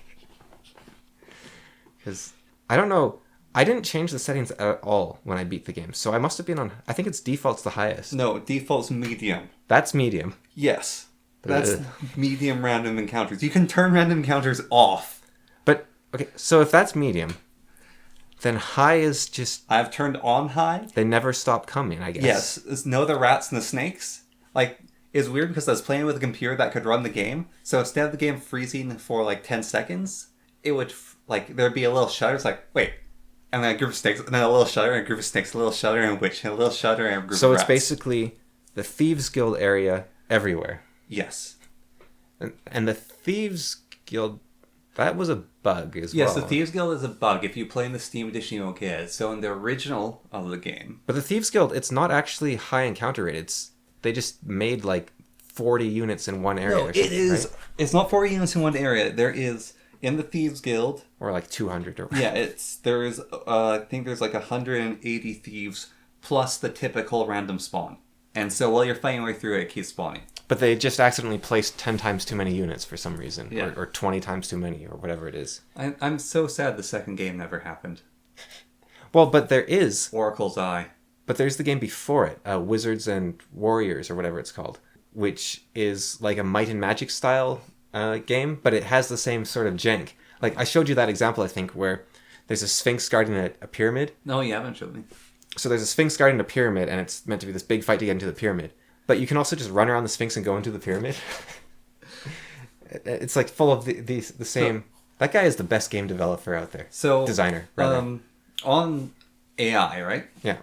S1: Because, I don't know, I didn't change the settings at all when I beat the game, so I must have been on, I think it's default's the highest.
S2: No, default's medium.
S1: That's medium.
S2: Yes. That's medium random encounters. You can turn random encounters off.
S1: But, okay, so if that's medium, then high is just...
S2: I've turned on high.
S1: They never stop coming, I guess.
S2: Yes. No, the rats and the snakes. Like, it's weird because I was playing with a computer that could run the game. So instead of the game freezing for like 10 seconds, it would, like, there'd be a little shudder. It's like, wait. And then a group of snakes, and then a little shudder, and a group of snakes, a little shudder, and a witch, and a little shudder, and a group of rats.
S1: So it's basically the Thieves Guild area everywhere.
S2: Yes.
S1: And the Thieves Guild, that was a bug as well.
S2: Yes, the Thieves Guild is a bug. If you play in the Steam Edition, you won't get it. So in the original of the game...
S1: But the Thieves Guild, it's not actually high encounter rate. They just made like 40 units in one area.
S2: No, it is. Right? It's not 40 units in one area. There is, in the Thieves Guild...
S1: Or like 200. Or
S2: yeah, I think there's like 180 thieves plus the typical random spawn. And so while you're fighting your way through it keeps spawning.
S1: But they just accidentally placed 10 times too many units for some reason.
S2: Yeah.
S1: Or 20 times too many, or whatever it is.
S2: I'm so sad the second game never happened.
S1: Well, but there is...
S2: Oracle's Eye.
S1: But there's the game before it, Wizards and Warriors, or whatever it's called, which is like a Might and Magic style game, but it has the same sort of jank. Like, I showed you that example, I think, where there's a Sphinx guarding a pyramid.
S2: No, you haven't showed me.
S1: So there's a Sphinx guarding a pyramid, and it's meant to be this big fight to get into the pyramid. But you can also just run around the Sphinx and go into the pyramid. It's like full of the same... That guy is the best game developer out there.
S2: So,
S1: designer, rather.
S2: On AI, right?
S1: Yeah.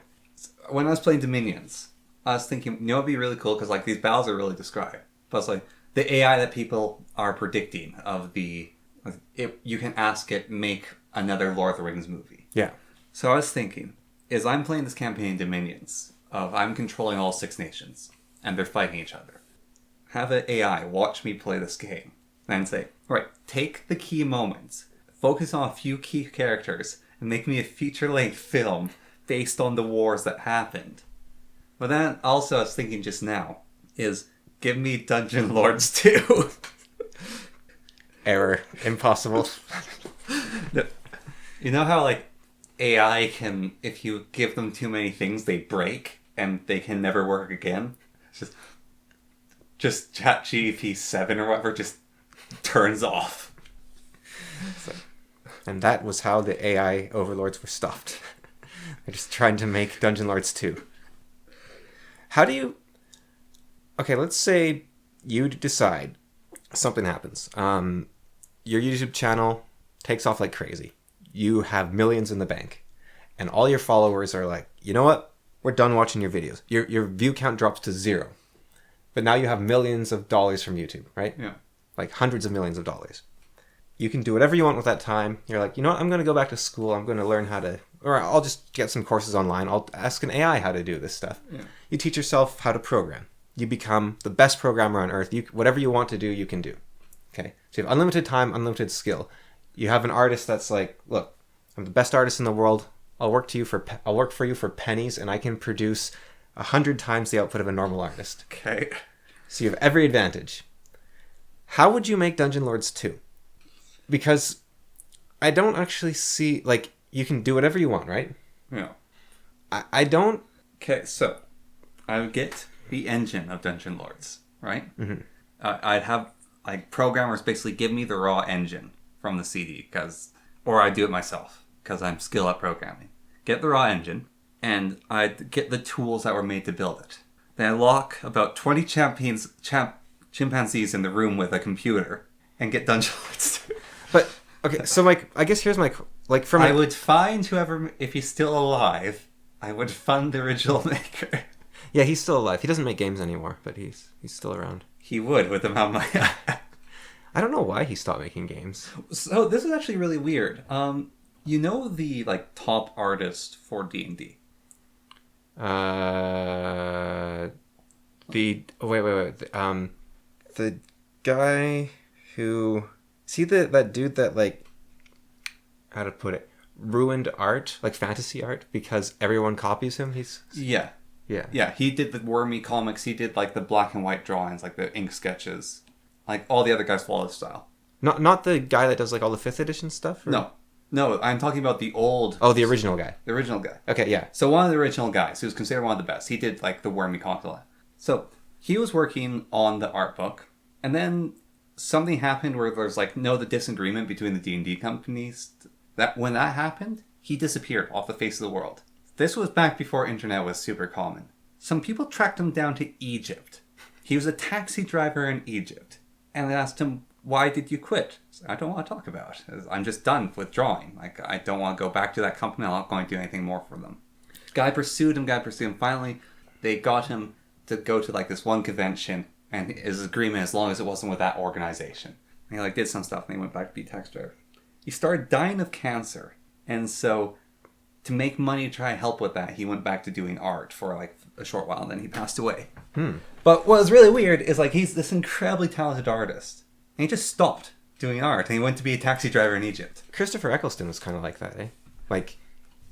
S2: When I was playing Dominions, I was thinking, you know, it'd be really cool because like these battles are really described. Plus, like the AI that people are predicting of you can ask it make another Lord of the Rings movie.
S1: Yeah.
S2: So I was thinking, as I'm playing this campaign in Dominions, I'm controlling all 6 nations, and they're fighting each other. Have an AI watch me play this game, and say, all right, take the key moments, focus on a few key characters, and make me a feature-length film based on the wars that happened. But then also I was thinking just now, is give me Dungeon Lords 2.
S1: Error. Impossible.
S2: You know how like AI can, if you give them too many things, they break and they can never work again? Just ChatGPT 7 or whatever just turns off.
S1: And that was how the AI overlords were stopped. They're just trying to make Dungeon Lords 2. How do you... Okay, let's say you decide something happens. Your YouTube channel takes off like crazy. You have millions in the bank. And all your followers are like, you know what? We're done watching your videos. Your view count drops to 0. But now you have millions of dollars from YouTube, right?
S2: Yeah.
S1: Like hundreds of millions of dollars. You can do whatever you want with that time. You're like, you know what? I'm going to go back to school. I'm going to learn how to... Or I'll just get some courses online. I'll ask an AI how to do this stuff.
S2: Yeah.
S1: You teach yourself how to program. You become the best programmer on earth. Whatever you want to do, you can do. Okay? So you have unlimited time, unlimited skill. You have an artist that's like, look, I'm the best artist in the world. I'll work for you for pennies, and I can produce 100 times the output of a normal artist.
S2: Okay.
S1: So you have every advantage. How would you make Dungeon Lords 2? Because I don't actually see, like, you can do whatever you want, right?
S2: Yeah.
S1: I don't...
S2: Okay, so I would get the engine of Dungeon Lords, right?
S1: Mm-hmm.
S2: I'd have like programmers basically give me the raw engine from the CD, or I do it myself because I'm skilled at programming. Get the raw engine, and I'd get the tools that were made to build it. Then I lock about 20 chimpanzees in the room with a computer and get Dungeon Lords.
S1: But, okay, so, I guess here's my...
S2: I would find whoever, if he's still alive, I would fund the original maker.
S1: Yeah, he's still alive. He doesn't make games anymore, but he's still around.
S2: He would, with the amount of money.
S1: I don't know why he stopped making games.
S2: So this is actually really weird. You know the top artist for D&D?
S1: Wait. The guy who... See that dude that, how to put it, ruined art, fantasy art, because everyone copies him?
S2: Yeah. Yeah, he did the wormy comics, he did, the black and white drawings, the ink sketches. All the other guys follow his style.
S1: Not the guy that does, all the 5th edition stuff? Or?
S2: No, I'm talking about the old...
S1: Oh, the original guy.
S2: The original guy.
S1: Okay, yeah.
S2: So one of the original guys, who's considered one of the best, he did, the wormy comics. So, he was working on the art book, and then something happened where there's, the disagreement between the D&D companies. When that happened, he disappeared off the face of the world. This was back before internet was super common. Some people tracked him down to Egypt. He was a taxi driver in Egypt. And they asked him, why did you quit? I don't want to talk about it. I'm just done with drawing. I don't want to go back to that company. I'm not going to do anything more for them. Guy pursued him. Finally, they got him to go to this one convention. And his agreement, as long as it wasn't with that organization. And he did some stuff and he went back to be a taxi driver. He started dying of cancer. And so... to make money to try and help with that, he went back to doing art for a short while, and then he passed away. But what was really weird is he's this incredibly talented artist, and he just stopped doing art, and he went to be a taxi driver in Egypt.
S1: Christopher Eccleston was kind of like that, eh?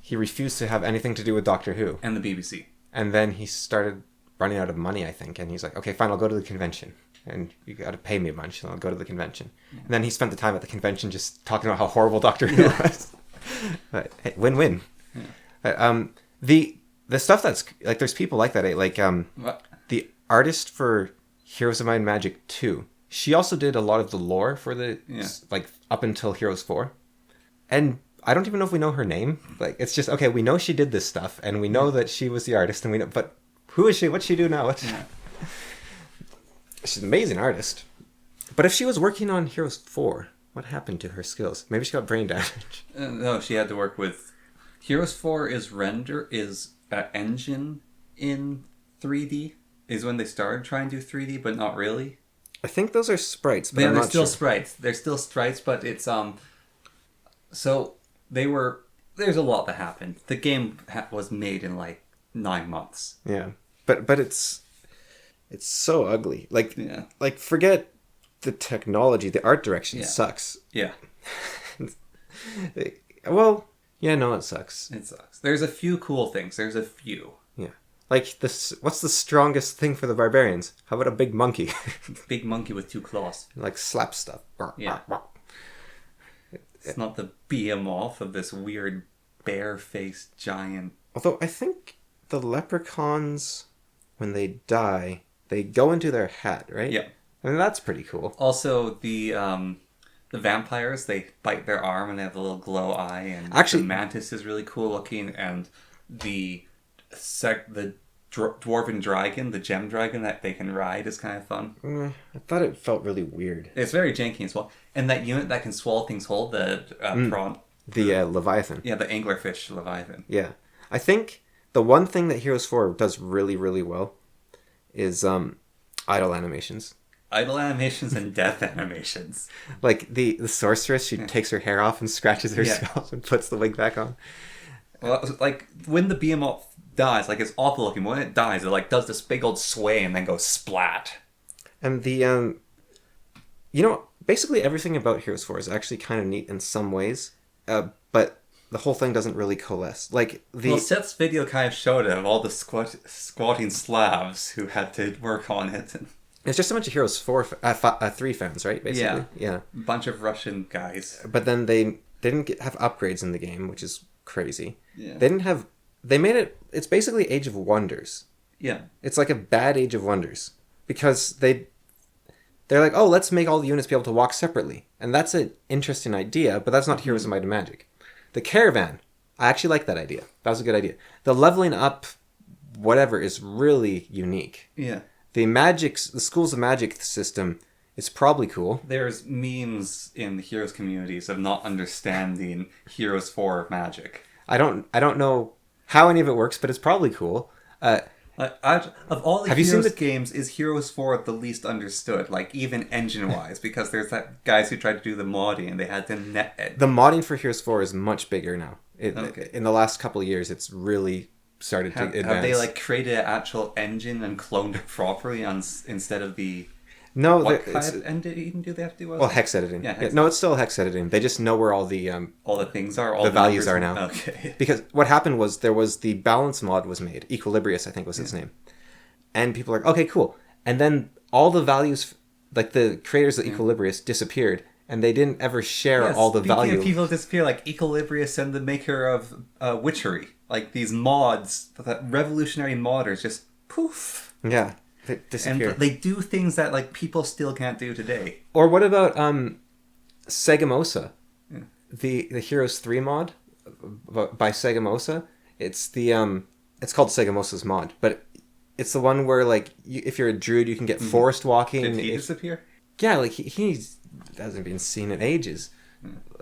S1: He refused to have anything to do with Doctor Who.
S2: And the BBC.
S1: And then he started running out of money, I think, and he's like, okay, fine, I'll go to the convention. And you got to pay me a bunch, and I'll go to the convention. Yeah. And then he spent the time at the convention just talking about how horrible Doctor Who was. But, hey, win-win. Yeah. The stuff that's there's people like that. The artist for Heroes of Might and Magic 2, she also did a lot of the lore for the up until Heroes 4, and I don't even know if we know her name. It's just okay. We know she did this stuff, and we know that she was the artist, and we know. But who is she? What's she do now? She's an amazing artist. But if she was working on Heroes 4, what happened to her skills? Maybe she got brain damage.
S2: No, she had to work with. Heroes 4 is engine in 3D. Is when they started trying to do 3D, but not really.
S1: I think those are sprites, but
S2: they're still sprites. They're still sprites, but it's So there's a lot that happened. The game was made in 9 months.
S1: Yeah, but it's so ugly. Forget the technology. The art direction sucks.
S2: Yeah.
S1: Well, yeah, no, it sucks.
S2: It sucks. There's a few cool things. There's a few.
S1: Yeah. What's the strongest thing for the barbarians? How about a big monkey?
S2: Big monkey with 2 claws.
S1: Slap stuff.
S2: Yeah. It's not the behemoth of this weird bare-faced giant.
S1: Although I think the leprechauns, when they die, they go into their hat, right?
S2: Yeah.
S1: I mean, that's pretty cool.
S2: Also, the vampires, they bite their arm and they have a little glow eye, and
S1: actually,
S2: the mantis is really cool looking, and the dwarven dragon, the gem dragon that they can ride is kind of fun.
S1: I thought it felt really weird.
S2: It's very janky as well. And that unit that can swallow things whole, the prawn.
S1: The Leviathan.
S2: Yeah, the anglerfish Leviathan.
S1: Yeah. I think the one thing that Heroes 4 does really, really well is idle animations.
S2: Idle animations and death animations.
S1: The sorceress, she takes her hair off and scratches her scalp and puts the wig back on.
S2: Well, when the behemoth dies, it's awful looking. When it dies, it does this big old sway and then goes splat.
S1: And basically everything about Heroes 4 is actually kind of neat in some ways. But the whole thing doesn't really coalesce. Like
S2: Well, Seth's video kind of showed it of all the squatting Slavs who had to work on it.
S1: it's just a bunch of Heroes 3 fans, right? Basically, yeah.
S2: A bunch of Russian guys.
S1: But then they didn't have upgrades in the game, which is crazy.
S2: Yeah.
S1: They didn't have. They made it. It's basically Age of Wonders.
S2: Yeah.
S1: It's like a bad Age of Wonders because they're like, oh, let's make all the units be able to walk separately, and that's an interesting idea. But that's not Heroes of Might and Magic. The Caravan, I actually like that idea. That was a good idea. The leveling up, whatever, is really unique.
S2: Yeah.
S1: The Schools of Magic system is probably cool.
S2: There's memes in the Heroes communities of not understanding Heroes 4 magic.
S1: I don't know how any of it works, but it's probably cool.
S2: Of all the
S1: Have you seen
S2: Heroes
S1: the-
S2: games, is Heroes 4 the least understood? Like, even engine-wise, because there's that guys who tried to do the modding and they had to net it.
S1: The modding for Heroes 4 is much bigger now.
S2: Okay.
S1: In the last couple of years, it's really started to advance.
S2: Have they like created an actual engine and cloned it properly instead of the...
S1: No,
S2: What kind of engine do they have to do?
S1: well, hex editing.
S2: Yeah, hex
S1: No, it's still hex editing. They just know where all the
S2: all the things are? All
S1: the values
S2: numbers
S1: are now.
S2: Okay.
S1: Because what happened was there was the balance mod was made. Equilibrius, I think was its name. And people are like, okay, cool. And then all the values, like the creators of Equilibrius disappeared, and they didn't ever share all the value.
S2: Speaking of people disappear, like Equilibrius and the maker of Witchery, like these mods, that revolutionary modders just poof.
S1: Yeah, they
S2: And
S1: disappeared.
S2: they do things that like people still can't do today.
S1: Or what about Segamosa? The Heroes 3 mod by Segamosa. It's the it's called Segamosa's mod, but it's the one where like if you're a druid, you can get forest walking.
S2: Did he disappear?
S1: Yeah, like he hasn't been seen in ages.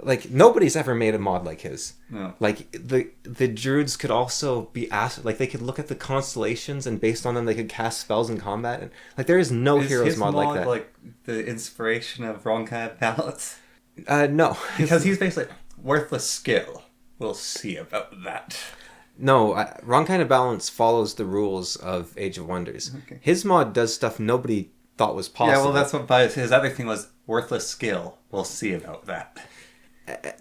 S1: Like nobody's ever made a mod like his.
S2: No.
S1: Like the druids could also be asked, like they could look at the constellations and based on them they could cast spells in combat. And like there is no
S2: Is
S1: Heroes
S2: his
S1: mod like that.
S2: like the inspiration of wrong kind of balance?
S1: No,
S2: Because he's basically worthless skill. We'll see about that.
S1: no. Wrong Kind of Balance follows the rules of Age of Wonders.
S2: Okay.
S1: His mod does stuff nobody thought was possible.
S2: Yeah, well, that's what. But his other thing was worthless skill. We'll see about that.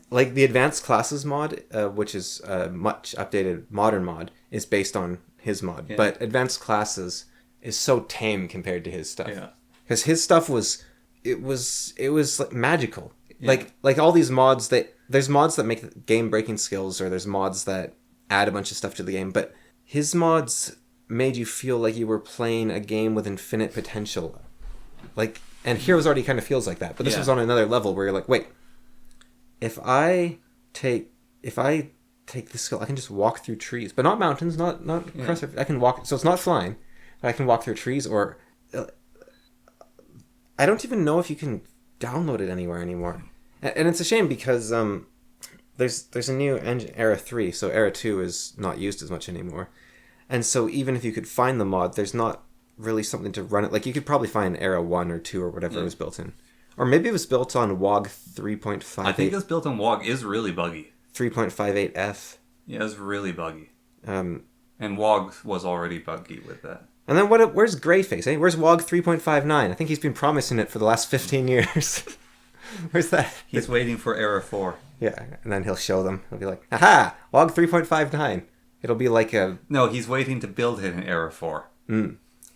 S1: Like the Advanced Classes mod, which is a much updated modern mod, is based on his mod.
S2: Yeah.
S1: But Advanced Classes is so tame compared to his stuff.
S2: Yeah.
S1: Because his stuff was like magical. Yeah. Like all these mods there's mods that make game breaking skills, or there's mods that add a bunch of stuff to the game. But his mods made you feel like you were playing a game with infinite potential. Like, and Heroes already kind of feels like that. But this was on another level where you're like, wait. If I take this skill, I can just walk through trees, but not mountains, not across. I can walk, so it's not flying, but I can walk through trees. Or I don't even know if you can download it anywhere anymore, and it's a shame because there's a new engine, Era 3, so Era 2 is not used as much anymore, and so even if you could find the mod, there's not really something to run it. Like you could probably find Era 1 or 2 or whatever it was built in. Or maybe it was built on WOG 3.58.
S2: I think it's built on WOG is really buggy.
S1: 3.58F.
S2: Yeah, it's really buggy.
S1: And
S2: WOG was already buggy with that.
S1: And then where's Greyface? Eh? Where's WOG 3.59? I think he's been promising it for the last 15 years. Where's that?
S2: He's waiting for Era 4.
S1: Yeah, and then he'll show them. He'll be like, aha! WOG 3.59. It'll be like a...
S2: No, he's waiting to build it in Era 4.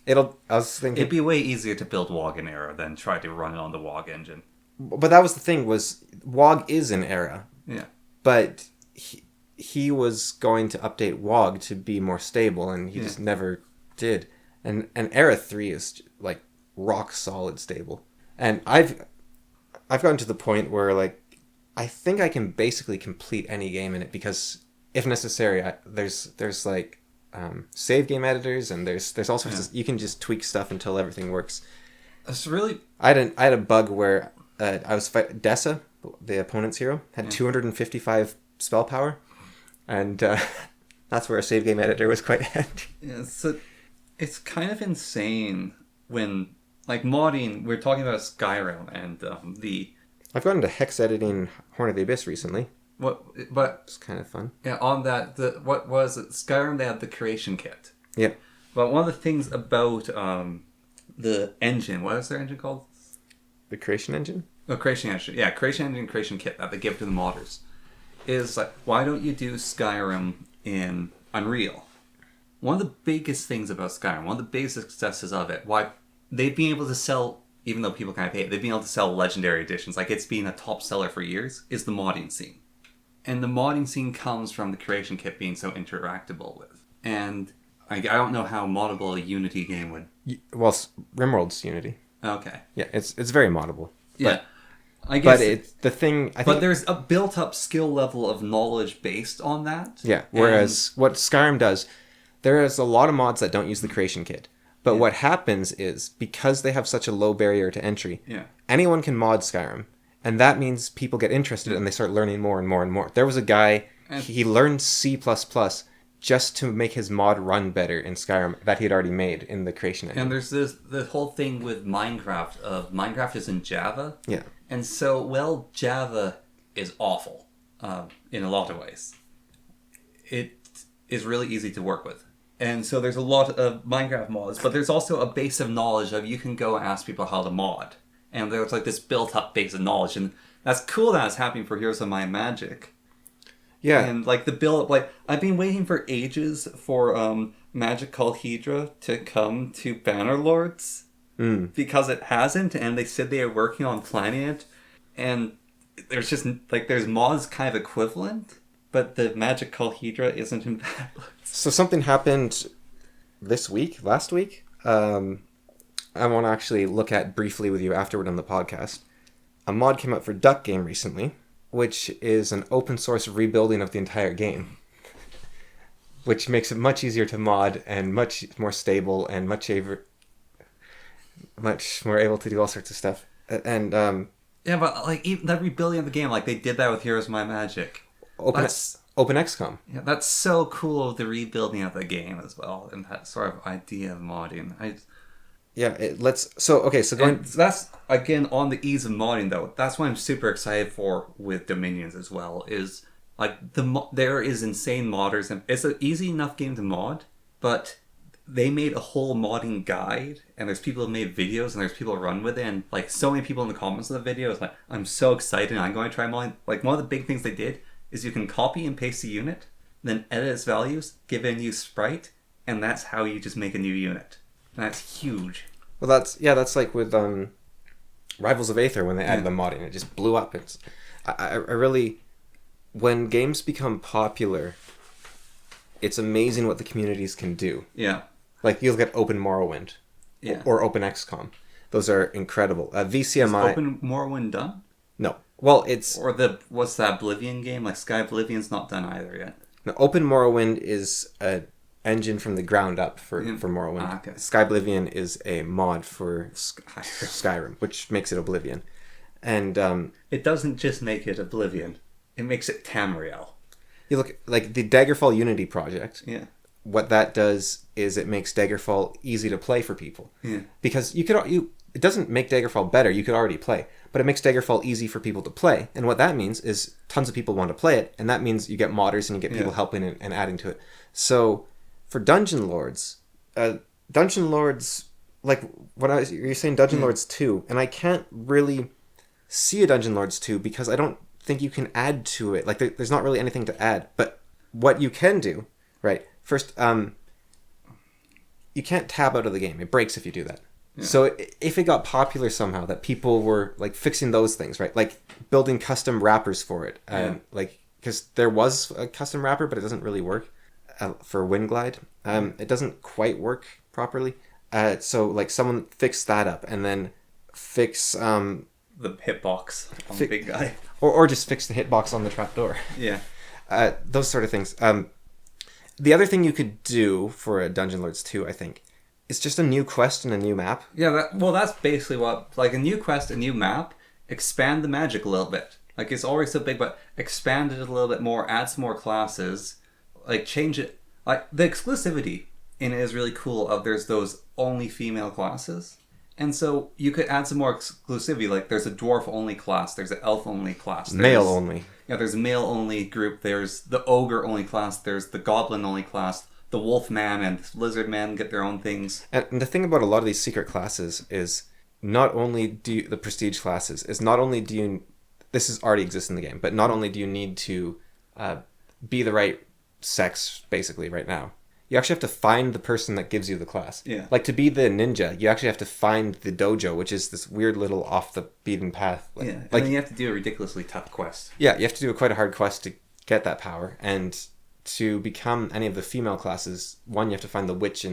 S1: I was thinking...
S2: It'd be way easier to build WOG in Era than try to run it on the WOG engine.
S1: But that was the thing, was WOG is an Era.
S2: Yeah.
S1: But he was going to update WOG to be more stable, and he just never did. And Era 3 is like rock solid stable. And I've gotten to the point where like I think I can basically complete any game in it, because if necessary, there's like save game editors, and there's all sorts of, you can just tweak stuff until everything works.
S2: It's really...
S1: I had a bug where I was fighting Dessa, the opponent's hero, had 255 spell power, and that's where a save game editor was quite handy.
S2: Yeah, so it's kind of insane when, like, modding, we're talking about Skyrim and
S1: I've gotten into hex editing Horn of the Abyss recently.
S2: But
S1: It's kind of fun.
S2: yeah, on that, what was it? Skyrim, they had the creation kit.
S1: Yeah.
S2: But one of the things about the engine, what is their engine called?
S1: The creation engine?
S2: Oh, creation engine. Yeah, creation engine, creation kit that they give to the modders is like, why don't you do Skyrim in Unreal? One of the biggest things about Skyrim, one of the biggest successes of it, why they've been able to sell, even though people kind of hate it, they've been able to sell legendary editions, like it's been a top seller for years, is the modding scene. And the modding scene comes from the creation kit being so interactable with. And I don't know how moddable a Unity game would...
S1: Well, RimWorld's Unity.
S2: Okay.
S1: Yeah, it's very moddable.
S2: Yeah. I guess...
S1: But it's the thing...
S2: But there's a built-up skill level of knowledge based on that.
S1: Yeah, whereas what Skyrim does, there is a lot of mods that don't use the creation kit. But what happens is, because they have such a low barrier to entry, anyone can mod Skyrim. And that means people get interested and they start learning more and more and more. There was a guy, he learned C++ just to make his mod run better in Skyrim that he had already made in the creation engine.
S2: And there's the whole thing with Minecraft, Minecraft is in Java.
S1: Yeah.
S2: And so, Java is awful in a lot of ways. It is really easy to work with. And so there's a lot of Minecraft mods, but there's also a base of knowledge of you can go and ask people how to mod. And there's like this built-up base of knowledge, and that's cool that it's happening for Heroes of Might and Magic.
S1: Yeah.
S2: And like the build-up, like I've been waiting for ages for Magic Called Hydra to come to Bannerlords because it hasn't, and they said they are working on planning it, and there's just like there's mods kind of equivalent, but the Magic Called Hydra isn't in Bannerlords.
S1: So something happened last week. I want to actually look at briefly with you afterward on the podcast. A mod came out for Duck Game recently, which is an open source rebuilding of the entire game, which makes it much easier to mod and much more stable and much more able to do all sorts of stuff. And
S2: yeah, but like even that rebuilding of the game, like they did that with Heroes of Might and Magic.
S1: Open XCOM.
S2: Yeah, that's so cool. The rebuilding of the game as well, and that sort of idea of modding.
S1: So
S2: that's again on the ease of modding though. That's what I'm super excited for with Dominions as well. Is like there is insane modders, and it's an easy enough game to mod, but they made a whole modding guide, and there's people who made videos, and there's people who run with it, and like so many people in the comments of the videos like, I'm so excited, I'm going to try modding. Like one of the big things they did is you can copy and paste a unit, then edit its values, give it a new sprite, and that's how you just make a new unit. And that's huge.
S1: Well, that's like with Rivals of Aether when they added the modding, it just blew up. I really, when games become popular, it's amazing what the communities can do. Yeah. Like you look at Open Morrowind, or Open XCOM. Those are incredible. VCMI.
S2: Is Open Morrowind done?
S1: No. Well, it's
S2: what's that Oblivion game? Like Sky Oblivion's not done either yet.
S1: No, Open Morrowind is a engine from the ground up for Morrowind. Okay. Sky Oblivion is a mod for Skyrim, which makes it Oblivion. And
S2: it doesn't just make it Oblivion, it makes it Tamriel.
S1: You look like the Daggerfall Unity project. Yeah. What that does is it makes Daggerfall easy to play for people. Yeah. Because it doesn't make Daggerfall better, you could already play, but it makes Daggerfall easy for people to play. And what that means is tons of people want to play it, and that means you get modders and you get people helping and adding to it. So for Dungeon Lords, like you're saying Dungeon Lords 2, and I can't really see a Dungeon Lords 2 because I don't think you can add to it. Like there's not really anything to add. But what you can do, right? First, you can't tab out of the game. It breaks if you do that. Yeah. So if it got popular somehow, that people were like fixing those things, right? Like building custom wrappers for it, like because there was a custom wrapper, but it doesn't really work for Windglide. It doesn't quite work properly. So like someone fixed that up, and then fix
S2: the hitbox on the big guy,
S1: or just fix the hitbox on the trapdoor. Yeah, those sort of things. The other thing you could do for a Dungeon Lords 2, I think, is just a new quest and a new map.
S2: Yeah, that's basically what, like a new quest, a new map, expand the magic a little bit. Like it's already so big, but expand it a little bit more, add some more classes, like change it. Like the exclusivity in it is really cool there's those only female classes. And so you could add some more exclusivity, like there's a dwarf only class, there's an elf only class.
S1: Male only.
S2: Yeah, there's a male only group, there's the ogre only class, there's the goblin only class, the wolf man and lizard man get their own things.
S1: And the thing about a lot of these secret classes is not only the prestige classes, is not only this is already exists in the game, but not only do you need to be the right sex basically right now. You actually have to find the person that gives you the class.
S2: Yeah.
S1: Like to be the ninja, you actually have to find the dojo, which is this weird little off the beaten path.
S2: Yeah. And
S1: Like
S2: then you have to do a ridiculously tough quest.
S1: yeah, you have to do quite a hard quest to get that power, and to become any of the female classes, one you have to find the witch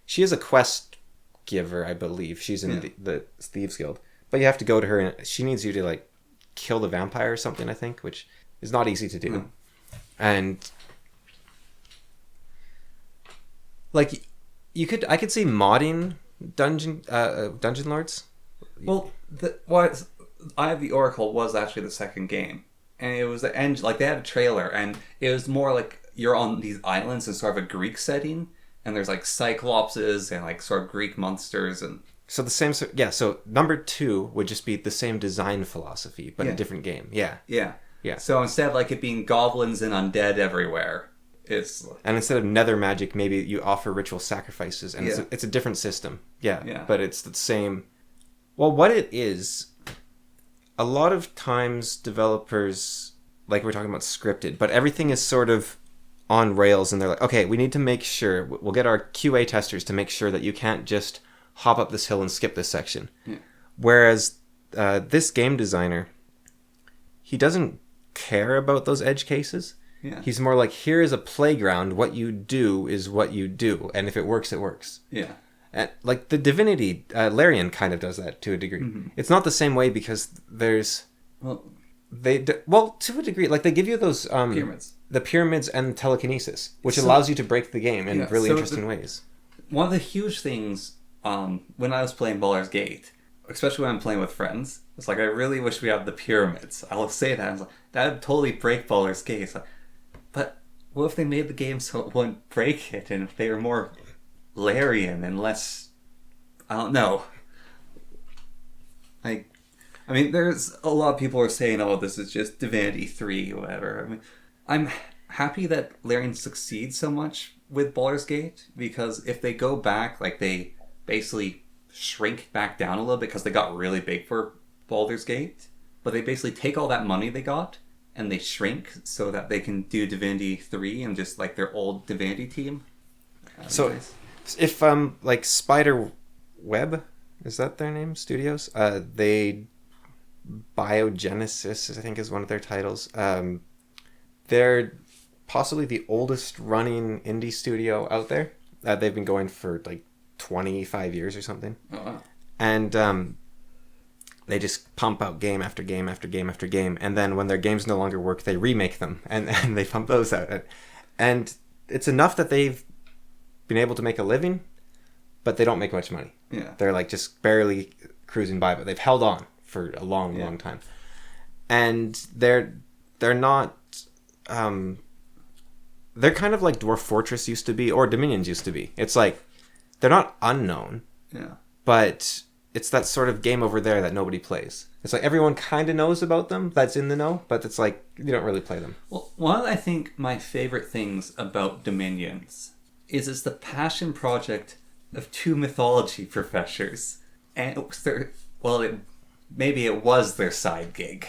S1: she is a quest giver, I believe. She's in the Thieves Guild, but you have to go to her, and she needs you to like kill the vampire or something, I think, which is not easy to do.
S2: No.
S1: And like I could see modding Dungeon Lords.
S2: Well, Eye of the Oracle was actually the second game, and it was the end. Like they had a trailer, and it was more like you're on these islands in sort of a Greek setting, and there's like cyclopses and like sort of Greek monsters, and
S1: so the same. So number 2 would just be the same design philosophy, but a different game. Yeah.
S2: yeah. So instead of like it being goblins and undead everywhere,
S1: and instead of nether magic, maybe you offer ritual sacrifices, and it's a different system. Yeah. But it's the same. Well, what it is, a lot of times developers, like we're talking about scripted, but everything is sort of on rails, and they're like, okay, we need to make sure, we'll get our QA testers to make sure that you can't just hop up this hill and skip this section.
S2: Yeah.
S1: Whereas this game designer, he doesn't care about those edge cases.
S2: Yeah.
S1: He's more like, here is a playground. What you do is what you do. And if it works, it works.
S2: Yeah.
S1: And like the Divinity, Larian kind of does that to a degree. Mm-hmm. It's not the same way because there's...
S2: Well,
S1: to a degree, like they give you those...
S2: pyramids.
S1: The pyramids and telekinesis, which allows you to break the game in really interesting ways.
S2: One of the huge things when I was playing Baldur's Gate, especially when I'm playing with friends, it's like, I really wish we had the pyramids. I'll say that. I was like, that would totally break Baldur's Gate. It's like, but what if they made the game so it wouldn't break it, and if they were more Larian and less... I don't know. Like, I mean, there's a lot of people are saying, oh, this is just Divinity 3 or whatever. I mean, I'm happy that Larian succeeds so much with Baldur's Gate, because if they go back, like they basically shrink back down a little bit because they got really big for Baldur's Gate, but they basically take all that money they got and they shrink so that they can do Divinity 3 and just like their old Divinity team.
S1: So nice. If like Spider Web, is that their name? Studios? They Biogenesis, I think, is one of their titles. They're possibly the oldest running indie studio out there. They've been going for like 25 years or something.
S2: Oh, wow.
S1: And they just pump out game after game after game after game. And then when their games no longer work, they remake them and they pump those out. And it's enough that they've been able to make a living, but they don't make much money.
S2: Yeah.
S1: They're like just barely cruising by, but they've held on for a long, long time. And they're not... they're kind of like Dwarf Fortress used to be, or Dominions used to be. It's like, they're not unknown, but it's that sort of game over there that nobody plays. It's like everyone kind of knows about them that's in the know, but it's like you don't really play them.
S2: Well, one of, I think, my favorite things about Dominions is it's the passion project of two mythology professors. And it was maybe it was their side gig.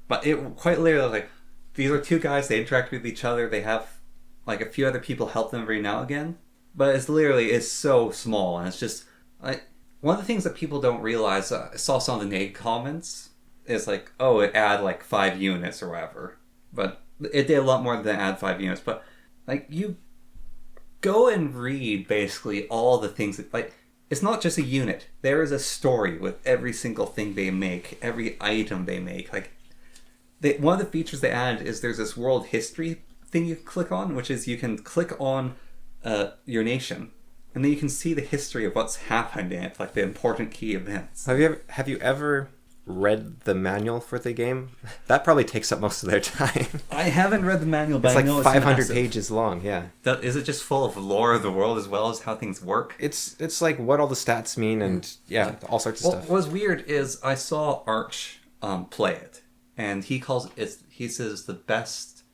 S2: But it quite literally, like, these are two guys, they interact with each other, they have like a few other people help them every now and again. But it's so small, and it's just like one of the things that people don't realize. I saw some of the negative comments. Is like, oh, it add like 5 units or whatever, but it did a lot more than add 5 units. But like, you go and read basically all the things that, like, it's not just a unit. There is a story with every single thing they make, every item they make. Like, one of the features they added is there's this world history thing you can click on, which is you can click on your nation, and then you can see the history of what's happened in it, like the important key events.
S1: Have you ever read the manual for the game? That probably takes up most of their time.
S2: I haven't read the manual, but
S1: it's like
S2: I know
S1: 500
S2: it's
S1: pages long. Yeah.
S2: Is it just full of lore of the world as well as how things work?
S1: It's like what all the stats mean, and all sorts of stuff.
S2: What was weird is I saw Arch play it, and he says the best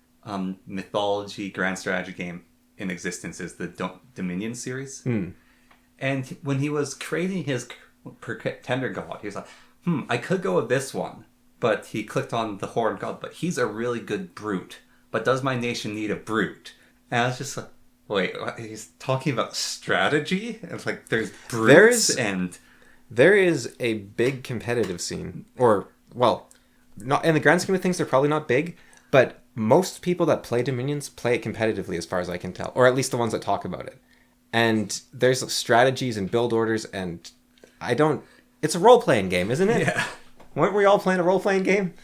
S2: mythology grand strategy game in existence is the Dominion series. And when he was creating his Pretender God, he was like, I could go with this one. But he clicked on the Horde God, but he's a really good brute. but does my nation need a brute? And I was just like, wait, what? He's talking about strategy? It's like there's brutes and...
S1: There is a big competitive scene. Or, well, not in the grand scheme of things, they're probably not big, but most people that play Dominions play it competitively as far as I can tell. Or at least the ones that talk about it. And there's strategies and build orders, and it's a role-playing game, isn't it?
S2: Yeah.
S1: Weren't we all playing a role-playing game?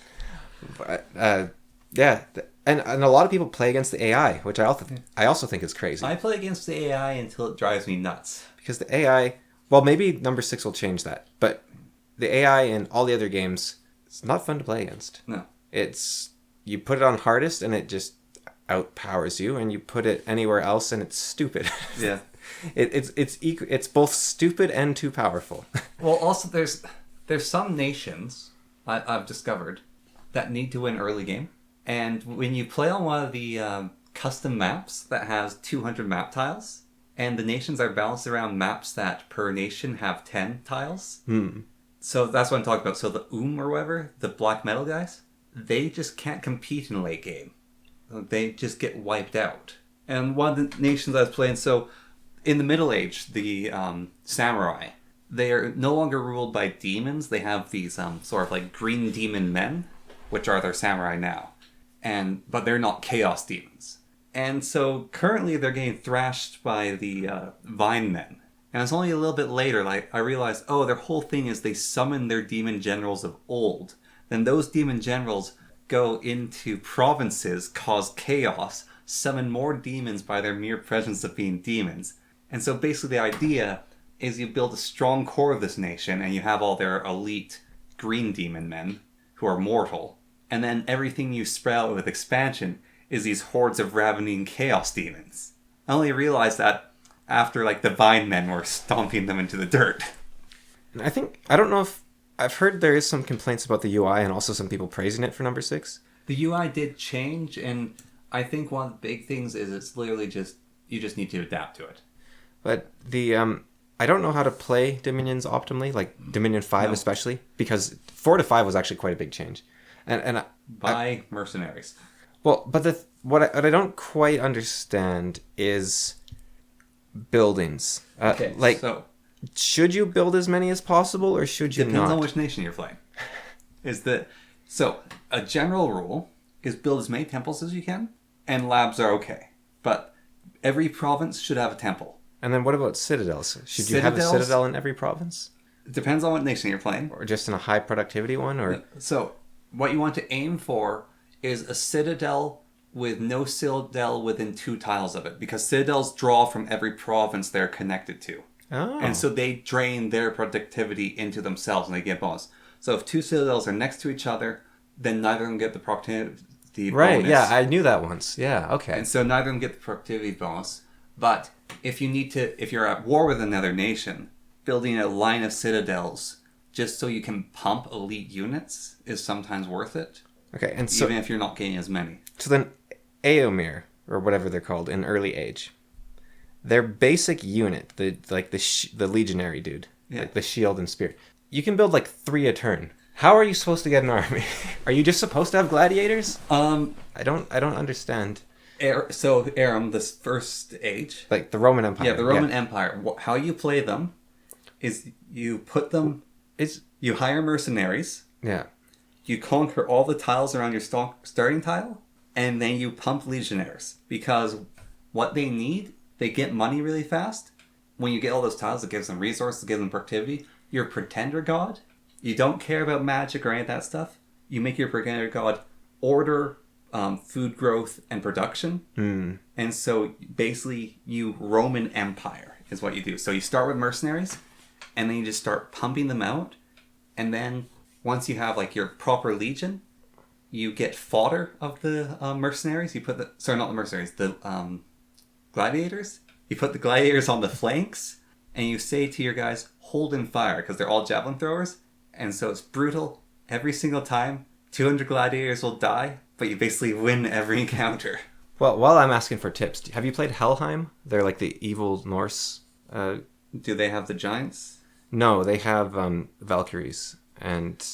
S1: Yeah. And a lot of people play against the AI, which I also think is crazy.
S2: I play against the AI until it drives me nuts.
S1: Because the AI... Well, maybe number 6 will change that. But the AI in all the other games, it's not fun to play against.
S2: No.
S1: It's... You put it on hardest, and it just outpowers you, and you put it anywhere else, and it's stupid.
S2: Yeah.
S1: It's both stupid and too powerful.
S2: Well, also, there's some nations, I've discovered, that need to win early game. And when you play on one of the custom maps that has 200 map tiles, and the nations are balanced around maps that per nation have 10 tiles. So that's what I'm talking about. So the or whatever, the black metal guys, they just can't compete in late game. They just get wiped out. And one of the nations I was playing, so in the Middle Age, the samurai, they are no longer ruled by demons. They have these sort of like green demon men, which are their samurai now. But they're not chaos demons. And so currently they're getting thrashed by the Vine Men. And it's only a little bit later, like I realized, oh, their whole thing is they summon their demon generals of old. Then those demon generals go into provinces, cause chaos, summon more demons by their mere presence of being demons. And so basically the idea is you build a strong core of this nation and you have all their elite green demon men who are mortal. And then everything you spread out with expansion is these hordes of ravening chaos demons. I only realized that after like the Vine Men were stomping them into the dirt.
S1: I don't know if I've heard there is some complaints about the UI and also some people praising it for number 6.
S2: The UI did change, and I think one of the big things is it's literally just you just need to adapt to it.
S1: But the I don't know how to play Dominions optimally, like Dominion 5 especially, because 4 to 5 was actually quite a big change. And
S2: By mercenaries.
S1: Well, but what I don't quite understand is buildings. So should you build as many as possible, or should you not?
S2: Depends on which nation you're playing. So a general rule is build as many temples as you can, and labs are okay. But every province should have a temple.
S1: And then what about citadels? Should you have a citadel in every province?
S2: It depends on what nation you're playing.
S1: Or just in a high productivity one? Or
S2: So what you want to aim for is a citadel with no citadel within 2 tiles of it, because citadels draw from every province they're connected to.
S1: Oh.
S2: And so they drain their productivity into themselves and they get bonus. So if 2 citadels are next to each other, then neither of them get the productivity
S1: right,
S2: bonus.
S1: Yeah, I knew that once. Yeah, okay.
S2: And so neither of them get the productivity bonus. But if you're at war with another nation, building a line of citadels just so you can pump elite units is sometimes worth it.
S1: Okay, and so
S2: even if you're not getting as many.
S1: So then, Aomir, or whatever they're called in early age, their basic unit, the legionary dude, like the shield and spear, you can build like 3 a turn. How are you supposed to get an army? Are you just supposed to have gladiators? I don't understand.
S2: So Aram, this first age,
S1: like the Roman Empire.
S2: Yeah, the Roman Empire. How you play them is you put them. You hire mercenaries.
S1: Yeah.
S2: You conquer all the tiles around your starting tile, and then you pump legionnaires. Because what they need, they get money really fast. When you get all those tiles, it gives them resources, it gives them productivity. Your pretender god, you don't care about magic or any of that stuff. You make your pretender god order food growth and production. And so basically you Roman Empire is what you do. So you start with mercenaries, and then you just start pumping them out, and then once you have like your proper legion, you get fodder of the mercenaries. You put the gladiators. You put the gladiators on the flanks, and you say to your guys, hold and fire, because they're all javelin throwers. And so it's brutal. Every single time, 200 gladiators will die, but you basically win every encounter.
S1: Well, while I'm asking for tips, have you played Helheim? They're like the evil Norse.
S2: Do they have the giants?
S1: No, they have Valkyries and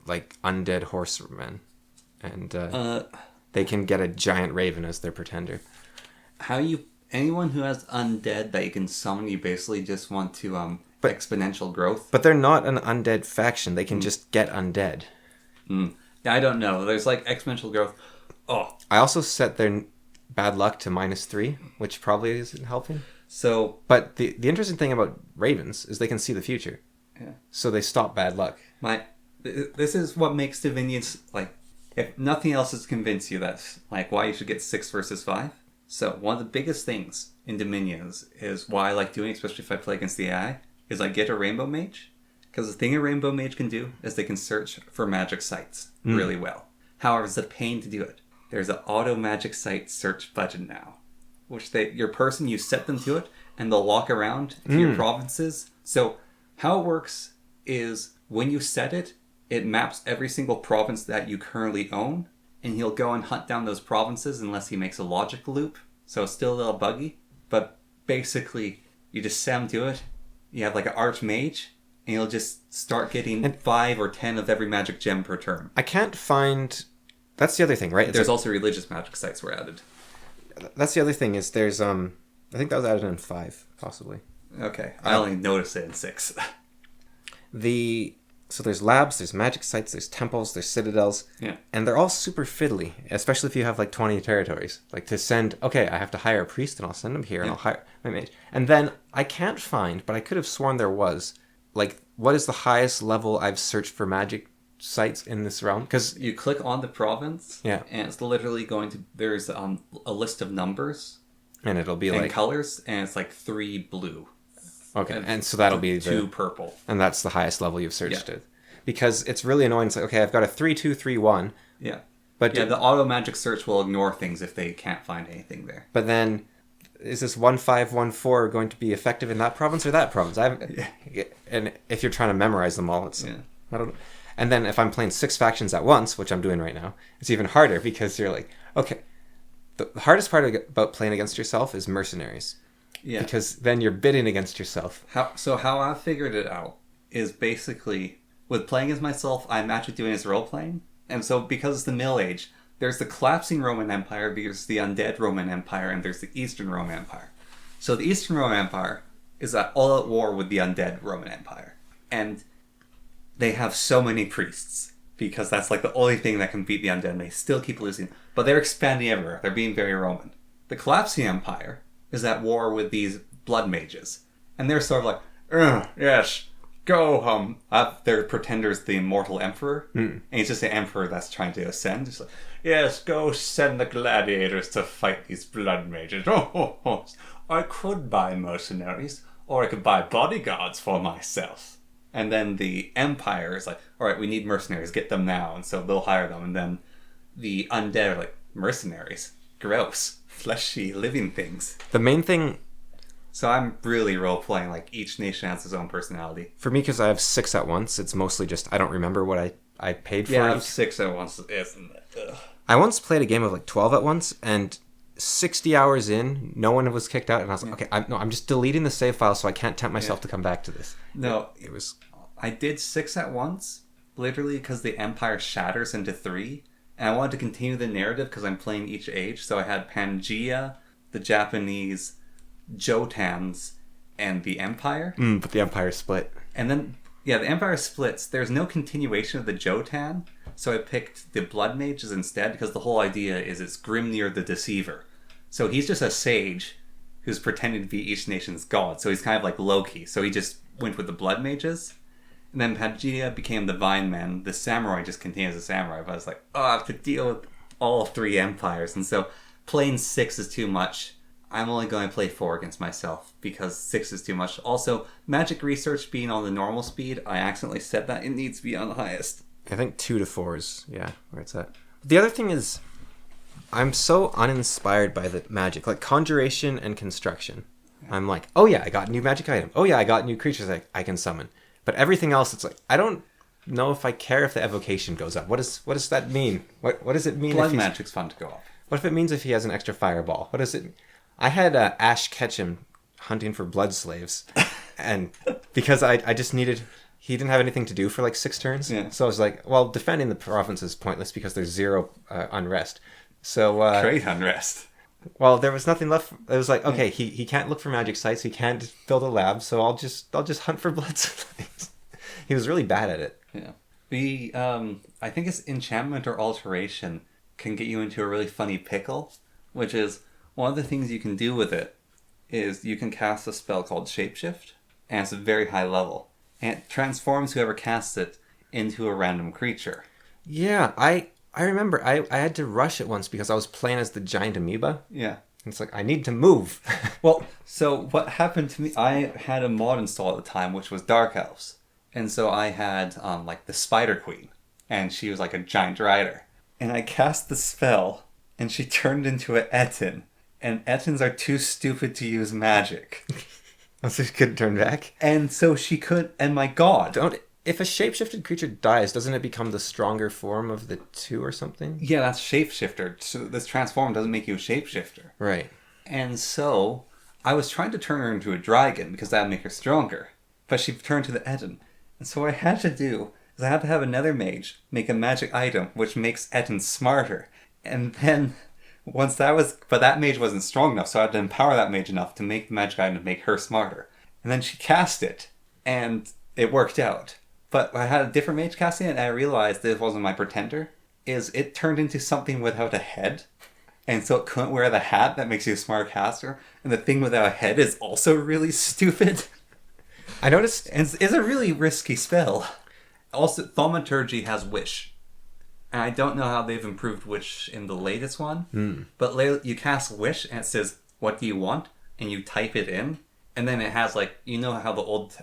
S1: like undead horsemen. And they can get a giant raven as their pretender.
S2: Anyone who has undead that you can summon, you basically just want to exponential growth.
S1: But they're not an undead faction. They can just get undead.
S2: I don't know. There's like exponential growth. Oh,
S1: I also set their bad luck to -3, which probably isn't helping.
S2: so
S1: But the interesting thing about ravens is they can see the future.
S2: Yeah.
S1: So they stop bad luck.
S2: This is what makes Dominions, like, if nothing else has convinced you that's like why you should get 6 versus 5. So one of the biggest things in Dominions is why I like doing, especially if I play against the AI, is I get a Rainbow Mage. Because the thing a Rainbow Mage can do is they can search for magic sites really well. However, it's a pain to do it. There's an auto magic site search button now, which you set them to it, and they'll walk around to your provinces. So how it works is when you set it, it maps every single province that you currently own, and he'll go and hunt down those provinces unless he makes a logic loop. So it's still a little buggy, but basically you just set him to it. You have like an archmage, and you'll just start getting 5 or 10 of every magic gem per turn.
S1: I can't find... That's the other thing, right?
S2: There's also religious magic sites were added.
S1: That's the other thing is there's... I think that was added in 5, possibly.
S2: Okay. I only noticed it in 6.
S1: So there's labs, there's magic sites, there's temples, there's citadels.
S2: Yeah.
S1: And they're all super fiddly, especially if you have like 20 territories. Like to send, okay, I have to hire a priest and I'll send him here and I'll hire my mage. And then I can't find, but I could have sworn there was, like, what is the highest level I've searched for magic sites in this realm? Because
S2: you click on the province,
S1: yeah,
S2: and it's literally going to, there's a list of numbers.
S1: And it'll be
S2: and
S1: like...
S2: colors, and it's like 3 blue.
S1: Okay, and so that'll be
S2: 2 purple.
S1: And that's the highest level you've searched it. Because it's really annoying. It's like, okay, I've got a 3-2-3-1.
S2: Yeah.
S1: But
S2: the auto magic search will ignore things if they can't find anything there.
S1: But then, is this 1-5-1-4 going to be effective in that province or that province? And if you're trying to memorize them all, it's... I don't know. And then if I'm playing 6 factions at once, which I'm doing right now, it's even harder because you're like, okay, the hardest part about playing against yourself is mercenaries. Yeah. Because then you're bidding against yourself.
S2: How I figured it out is basically, with playing as myself, I'm actually doing as role-playing. And so because it's the Middle Age, there's the collapsing Roman Empire, there's the undead Roman Empire, and there's the Eastern Roman Empire. So the Eastern Roman Empire is all at war with the undead Roman Empire. And they have so many priests, because that's like the only thing that can beat the undead, and they still keep losing. But they're expanding everywhere. They're being very Roman. The collapsing Empire is at war with these blood mages. And they're sort of like, yes, go, their pretender's the immortal emperor. And he's just an emperor that's trying to ascend. It's like, yes, go send the gladiators to fight these blood mages. Oh, I could buy mercenaries, or I could buy bodyguards for myself. And then the empire is like, all right, we need mercenaries, get them now. And so they'll hire them. And then the undead are like, mercenaries? Gross. Fleshy, living things.
S1: The main thing...
S2: So I'm really role-playing, like, each nation has its own personality.
S1: For me, because I have 6 at once, it's mostly just, I don't remember what I paid for
S2: Yeah, I
S1: each.
S2: have 6 at once, isn't it? Ugh.
S1: I once played a game of like 12 at once, and 60 hours in, no one was kicked out, and I was like, okay, I'm just deleting the save file so I can't tempt myself to come back to this.
S2: No,
S1: it was...
S2: I did 6 at once, literally because the empire shatters into 3, and I wanted to continue the narrative because I'm playing each age, so I had Pangaea, the Japanese, Jotans, and the Empire.
S1: But the Empire split.
S2: And then, yeah, the Empire splits. There's no continuation of the Jotan, so I picked the Blood Mages instead, because the whole idea is it's Grimnir the Deceiver. So he's just a sage who's pretending to be each nation's god, so he's kind of like Loki, so he just went with the Blood Mages. And then Pangaea became the Vine Men. The Samurai just continues as a Samurai, but I was like, oh, I have to deal with all 3 empires. And so playing 6 is too much. I'm only going to play 4 against myself because 6 is too much. Also, magic research being on the normal speed, I accidentally set that it needs to be on the highest.
S1: I think 2 to 4 is, yeah, where it's at. The other thing is, I'm so uninspired by the magic, like conjuration and construction. I'm like, oh yeah, I got a new magic item. Oh yeah, I got new creatures I can summon. But everything else, it's like, I don't know if I care if the evocation goes up. What does that mean? What does it mean?
S2: Blood magic's fun to go up.
S1: What if it means if he has an extra fireball? What does it mean? I had Ash Ketchum hunting for blood slaves, and because I just needed... He didn't have anything to do for like 6 turns.
S2: Yeah.
S1: So I was like, well, defending the province is pointless because there's 0 unrest. So,
S2: Great unrest.
S1: well, there was nothing left. It was like, okay, he can't look for magic sites. He can't build a lab. So I'll just hunt for blood signs. He was really bad at it.
S2: Yeah. I think it's enchantment or alteration can get you into a really funny pickle, which is one of the things you can do with it is you can cast a spell called Shapeshift, and it's a very high level. And it transforms whoever casts it into a random creature.
S1: Yeah, I remember I had to rush it once because I was playing as the giant amoeba.
S2: Yeah.
S1: It's like, I need to move.
S2: Well, so what happened to me, I had a mod installed at the time, which was Dark Elves. And so I had, like, the Spider Queen, and she was like a giant rider. And I cast the spell, and she turned into an Etin. And Ettins are too stupid to use magic.
S1: So she couldn't turn back.
S2: And so she could, and my god.
S1: If a shapeshifted creature dies, doesn't it become the stronger form of the two or something?
S2: Yeah, that's shapeshifter. So this transform doesn't make you a shapeshifter.
S1: Right.
S2: And so I was trying to turn her into a dragon because that would make her stronger. But she turned to the Etin. And so what I had to do is I had to have another mage make a magic item which makes Etin smarter. And then once that was... But that mage wasn't strong enough, so I had to empower that mage enough to make the magic item to make her smarter. And then she cast it, and it worked out. But I had a different mage casting it, and I realized that it wasn't my pretender. It turned into something without a head. And so it couldn't wear the hat that makes you a smart caster. And the thing without a head is also really stupid.
S1: I noticed...
S2: And it's a really risky spell. Also, Thaumaturgy has Wish. And I don't know how they've improved Wish in the latest one. But you cast Wish, and it says, what do you want? And you type it in. And then it has, like, you know how the old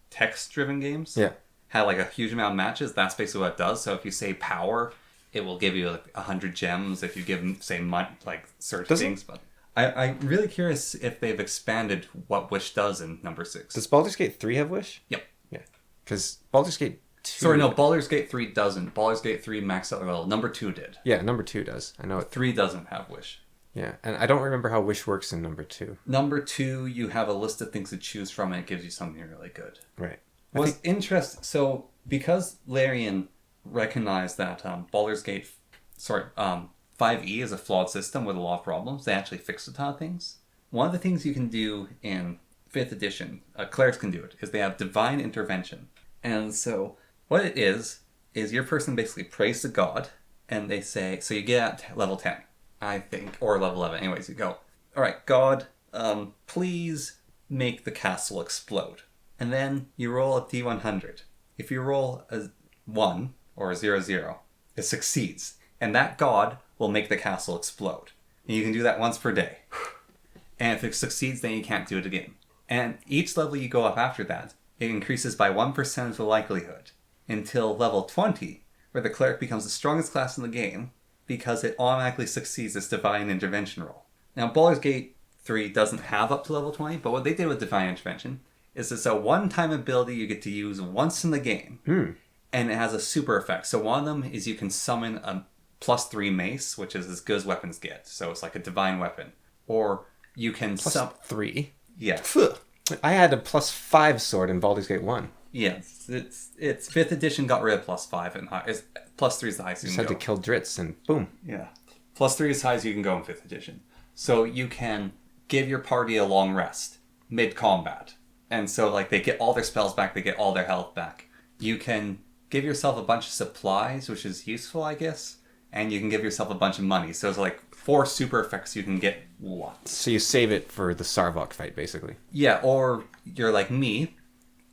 S2: text-driven games?
S1: Yeah.
S2: Had like a huge amount of matches. That's basically what it does. So if you say power, it will give you like 100 gems. If you give them, say, like certain things. But I'm really curious if they've expanded what Wish does in number 6.
S1: Does Baldur's Gate 3 have Wish?
S2: Yep.
S1: Yeah. Because Baldur's Gate 2...
S2: Sorry, no, Baldur's Gate 3 doesn't. Baldur's Gate 3 maxed out level. Number 2 did.
S1: Yeah, number 2 does. I know it.
S2: 3 doesn't have Wish.
S1: Yeah, and I don't remember how Wish works in number 2.
S2: Number 2, you have a list of things to choose from, and it gives you something really good.
S1: Right.
S2: Was interesting. So because Larian recognized that Baldur's Gate, 5e is a flawed system with a lot of problems, they actually fixed a ton of things. One of the things you can do in 5th edition, clerics can do it, is they have divine intervention. And so what it is your person basically prays to God, and they say, so you get at level 10, I think, or level 11. Anyways, you go, all right, God, please make the castle explode. And then you roll a d100. If you roll a 1 or a 00, it succeeds. And that god will make the castle explode. And you can do that once per day. And if it succeeds, then you can't do it again. And each level you go up after that, it increases by 1% of the likelihood. Until level 20, where the cleric becomes the strongest class in the game, because it automatically succeeds its divine intervention roll. Now, Baldur's Gate 3 doesn't have up to level 20, but what they did with divine intervention is it's a one-time ability you get to use once in the game. And it has a super effect. So one of them is you can summon a +3 mace, which is as good as weapons get. So it's like a divine weapon. Or you can...
S1: +3?
S2: Yeah.
S1: I had a +5 sword in Baldur's Gate 1.
S2: Yeah, it's 5th edition got rid of +5 and +3 is the highest you
S1: Just
S2: can
S1: had
S2: go.
S1: to kill Dritz and boom.
S2: Yeah. +3 is as high as you can go in 5th edition. So you can give your party a long rest mid-combat. And so like they get all their spells back, they get all their health back. You can give yourself a bunch of supplies, which is useful, I guess. And you can give yourself a bunch of money. So it's like 4 super effects you can get lots.
S1: So you save it for the Sarvok fight, basically.
S2: Yeah, or you're like me.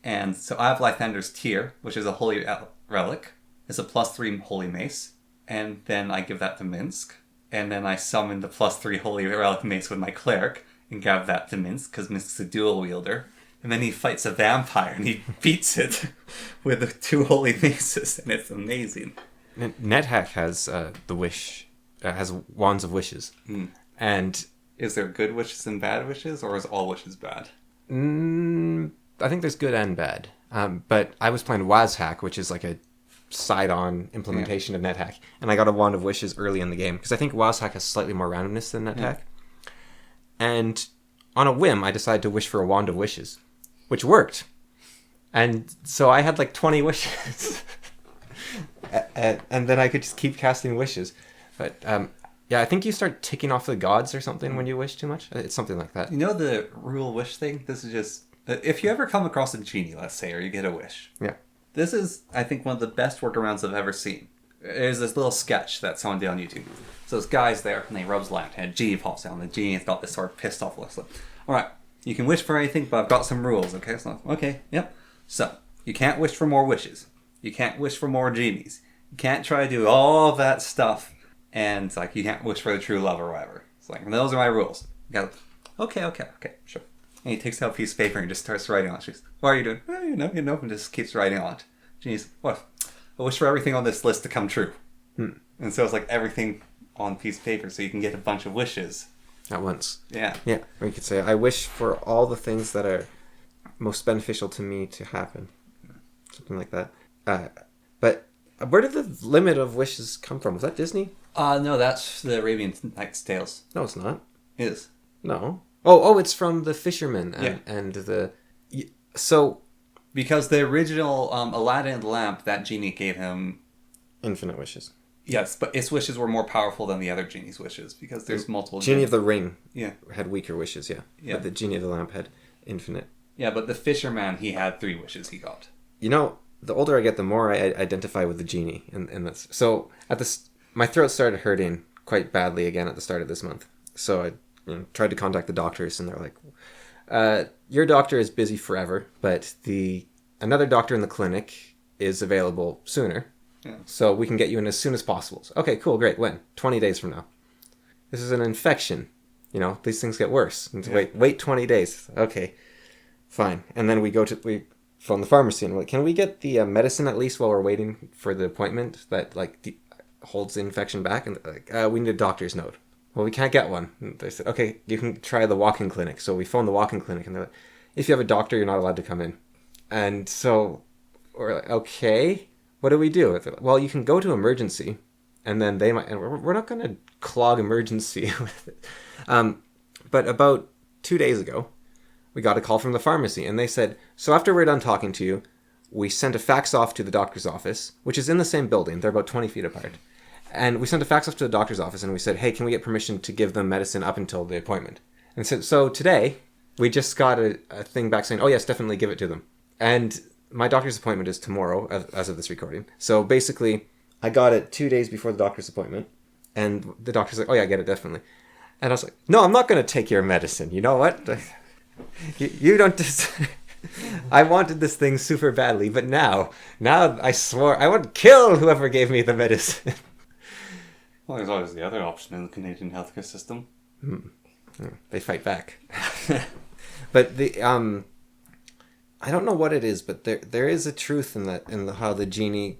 S2: And so I have Lythander's Tear, which is a holy relic. It's a +3 holy mace. And then I give that to Minsk. And then I summon the +3 holy relic mace with my cleric and give that to Minsk, because Minsk's a dual wielder. And then he fights a vampire and he beats it with the 2 holy maces, and it's amazing.
S1: NetHack has the Wish, has Wands of Wishes. And
S2: is there good wishes and bad wishes, or is all wishes bad?
S1: I think there's good and bad. But I was playing WazHack, which is like a side-on implementation of NetHack, and I got a Wand of Wishes early in the game, because I think WazHack has slightly more randomness than NetHack. And on a whim, I decided to wish for a Wand of Wishes, which worked. And so I had like 20 wishes. And then I could just keep casting wishes. But Yeah, I think you start ticking off the gods or something when you wish too much. It's something like that.
S2: You know the rule wish thing? This is just... If you ever come across a genie, let's say, or you get a wish.
S1: Yeah.
S2: This is, I think, one of the best workarounds I've ever seen. There's this little sketch that someone did on YouTube. So this guy's there, and he rubs lamp, and a genie pops down. The genie's got this sort of pissed off look. Like, alright, you can wish for anything, but I've got some rules, okay? So, okay, yep. So, you can't wish for more wishes. You can't wish for more genies. You can't try to do all of that stuff. And, like, you can't wish for the true love or whatever. It's like, those are my rules. You gotta, okay, sure. And he takes out a piece of paper and just starts writing on it. She's, what are you doing? Oh, you know, and just keeps writing on it. Genie's, what? I wish for everything on this list to come true. And so it's like everything on a piece of paper, so you can get a bunch of wishes.
S1: At once.
S2: Yeah.
S1: Yeah, or you could say, I wish for all the things that are most beneficial to me to happen. Something like that. But where did the limit of wishes come from? Was that Disney?
S2: No, that's the Arabian Nights Tales.
S1: No, it's not.
S2: It is.
S1: No. Oh, it's from the fisherman and the... So...
S2: Because the original Aladdin lamp, that genie gave him...
S1: Infinite wishes.
S2: Yes, but its wishes were more powerful than the other genie's wishes, because there's multiple...
S1: Genie of the Ring
S2: yeah.
S1: had weaker wishes, yeah. But the Genie of the Lamp had infinite.
S2: Yeah, but the fisherman, he had 3 wishes he got.
S1: You know, the older I get, the more I identify with the genie. And that's, so, my throat started hurting quite badly again at the start of this month. So I tried to contact the doctors, and they're like, your doctor is busy forever, but another doctor in the clinic is available sooner. Yeah. So we can get you in as soon as possible. So, okay, cool, great. When? 20 days from now. This is an infection. You know, these things get worse. Wait 20 days. Okay, fine. And then we phone the pharmacy and we're like, can we get the medicine at least while we're waiting for the appointment that holds the infection back? And like, we need a doctor's note. Well, we can't get one. And they said, okay, you can try the walk-in clinic. So we phoned the walk-in clinic, and they're like, if you have a doctor, you're not allowed to come in. And so we're like, okay, what do we do? Like, well, you can go to emergency, and then they might, and we're not going to clog emergency with it. But about 2 days ago, we got a call from the pharmacy, and they said, so after we're done talking to you, we sent a fax off to the doctor's office, which is in the same building. They're about 20 feet apart. And we sent a fax off to the doctor's office, and we said, hey, can we get permission to give them medicine up until the appointment? And so today, we just got a thing back saying, oh, yes, definitely give it to them. And my doctor's appointment is tomorrow, as of this recording. So basically, I got it 2 days before the doctor's appointment, and the doctor's like, oh, yeah, I get it, definitely. And I was like, no, I'm not going to take your medicine. You know what? You don't just... I wanted this thing super badly, but now I swore I would kill whoever gave me the medicine.
S2: Well, there's always the other option in the Canadian healthcare system.
S1: They fight back. But I don't know what it is, but there is a truth in that, how the genie,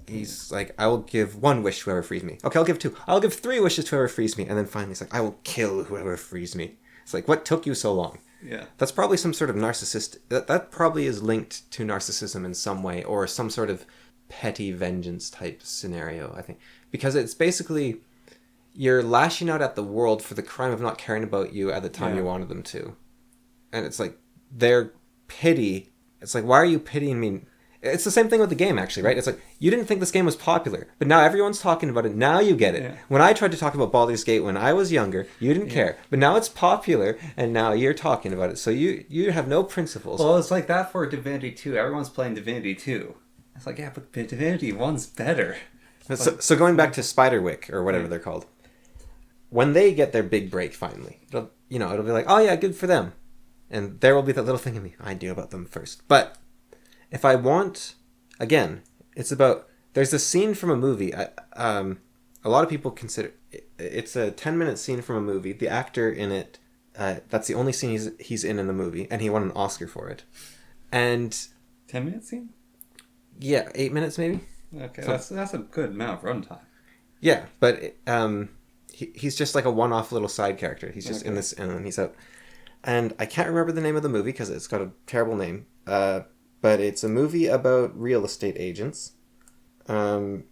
S1: he's like, I will give 1 wish to whoever frees me. Okay, I'll give 2. I'll give 3 wishes to whoever frees me. And then finally he's like, I will kill whoever frees me. It's like, what took you so long?
S2: Yeah.
S1: That's probably some sort of that probably is linked to narcissism in some way, or some sort of petty vengeance type scenario, I think. Because it's basically, you're lashing out at the world for the crime of not caring about you at the time you wanted them to. And it's like, their pity, it's like, why are you pitying me? It's the same thing with the game, actually, right? It's like, you didn't think this game was popular, but now everyone's talking about it. Now you get it. Yeah. When I tried to talk about Baldur's Gate when I was younger, you didn't care. But now it's popular, and now you're talking about it. So you have no principles.
S2: Well, it's like that for Divinity 2. Everyone's playing Divinity 2. It's like, yeah, but Divinity 1's better.
S1: So going back to Spiderwick, or whatever they're called, when they get their big break finally, it'll be like, oh yeah, good for them. And there will be that little thing in me, I knew about them first. But if I want, again, it's about, there's a scene from a movie. A lot of people consider, it's a 10-minute scene from a movie. The actor in it, that's the only scene he's in the movie, and he won an Oscar for it. And
S2: 10-minute scene?
S1: Yeah, 8 minutes maybe.
S2: Okay, so that's a good amount of runtime. Yeah,
S1: but he's just like a one-off little side character. He's just in this, and then he's out. And I can't remember the name of the movie because it's got a terrible name. But it's a movie about real estate agents. And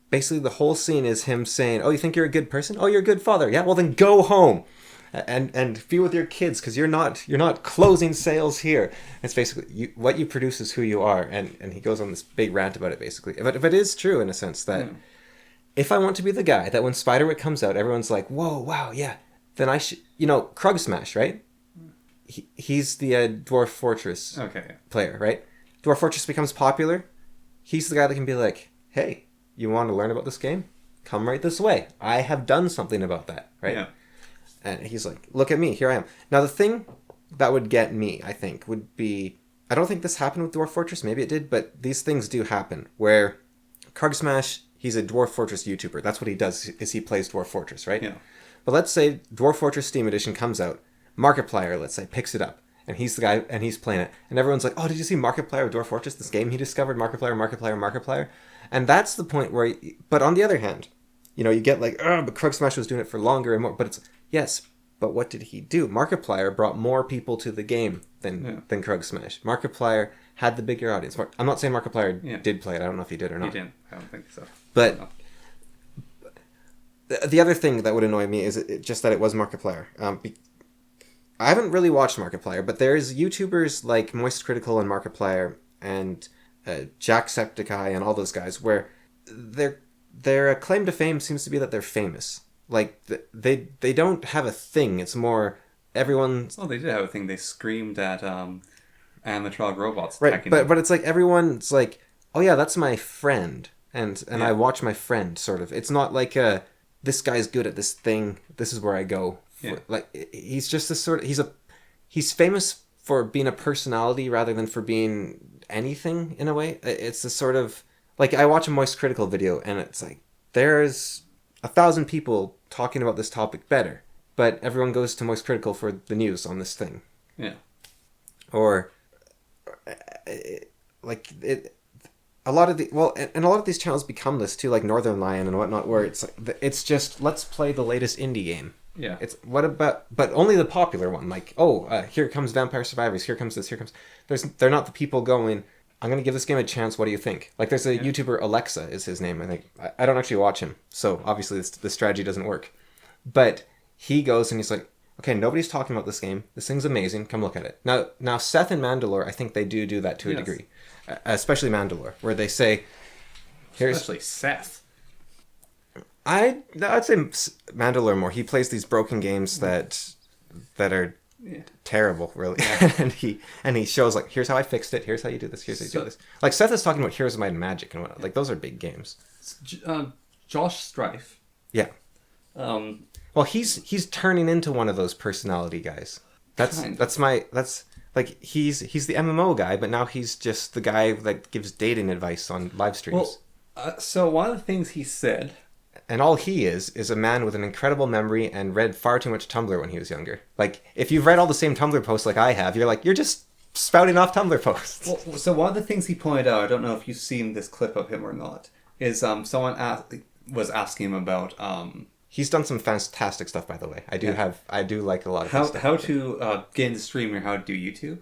S1: basically the whole scene is him saying, oh, you think you're a good person? Oh, you're a good father. Yeah, well then go home. And be with your kids, because you're not closing sales here. It's basically what you produce is who you are, and he goes on this big rant about it basically. But it is true in a sense that if I want to be the guy that when Spiderwick comes out, everyone's like, whoa, wow, yeah, then I should, Krug Smash, right? He's the Dwarf Fortress player, right? Dwarf Fortress becomes popular. He's the guy that can be like, hey, you want to learn about this game? Come right this way. I have done something about that, right?
S2: Yeah.
S1: And he's like, look at me, here I am. Now, the thing that would get me, I think, would be, I don't think this happened with Dwarf Fortress, maybe it did, but these things do happen, where Krug Smash, he's a Dwarf Fortress YouTuber. That's what he does, is he plays Dwarf Fortress, right?
S2: Yeah.
S1: But let's say Dwarf Fortress Steam Edition comes out, Markiplier, let's say, picks it up, and he's the guy, and he's playing it, and everyone's like, oh, did you see Markiplier with Dwarf Fortress, this game he discovered, Markiplier, and that's the point where, but on the other hand, you get like, oh, but Krug Smash was doing it for longer and more, but it's, yes, but what did he do? Markiplier brought more people to the game than Krug Smash. Markiplier had the bigger audience. I'm not saying Markiplier did play it, I don't know if he did or not.
S2: He didn't, I don't think so.
S1: But the other thing that would annoy me is just that it was Markiplier. I haven't really watched Markiplier, but there's YouTubers like Moist Critical and Markiplier and Jacksepticeye and all those guys where their claim to fame seems to be that they're famous. Like, they don't have a thing. It's more everyone's...
S2: Well, they did have a thing. They screamed at animatronic robots.
S1: Right, but it's like everyone's like, oh yeah, that's my friend. And I watch my friend, sort of. It's not like this guy's good at this thing. This is where I go.
S2: Yeah.
S1: Like, he's just this sort of... He's famous for being a personality rather than for being anything, in a way. It's a sort of... Like, I watch a Moist Critical video, and it's like, there's 1,000 people talking about this topic better, but everyone goes to Moist Critical for the news on this thing.
S2: Yeah.
S1: Or, like, a lot of these channels become this too, like Northern Lion and whatnot, where it's just, let's play the latest indie game.
S2: Yeah.
S1: It's, what about, but only the popular one, like, here comes Vampire Survivors, here comes this, they're not the people going, I'm going to give this game a chance, what do you think? Like, there's a YouTuber, Alexa is his name, I think. I don't actually watch him, so obviously this strategy doesn't work. But he goes and he's like, okay, nobody's talking about this game. This thing's amazing. Come look at it. Now Seth and Mandalore, I think they do that to a degree. Especially Mandalore, where they say...
S2: Especially Seth.
S1: I'd say Mandalore more. He plays these broken games that are... Yeah. Terrible, really. Yeah. and he shows, like, here's how I fixed it, here's how you do this, here's how you do this. Like, Seth is talking about Heroes of Might and Magic and whatnot. Like, those are big games.
S2: Josh Strife.
S1: Yeah. Well, he's turning into one of those personality guys. That's like, he's the MMO guy, but now he's just the guy that gives dating advice on live streams.
S2: Well, so one of the things he said...
S1: And all he is a man with an incredible memory and read far too much Tumblr when he was younger. Like, if you've read all the same Tumblr posts like I have, you're just spouting off Tumblr posts.
S2: Well, so one of the things he pointed out, I don't know if you've seen this clip of him or not, is someone was asking him about...
S1: He's done some fantastic stuff, by the way. I do like a lot of his stuff.
S2: How to get into streaming or how to do YouTube.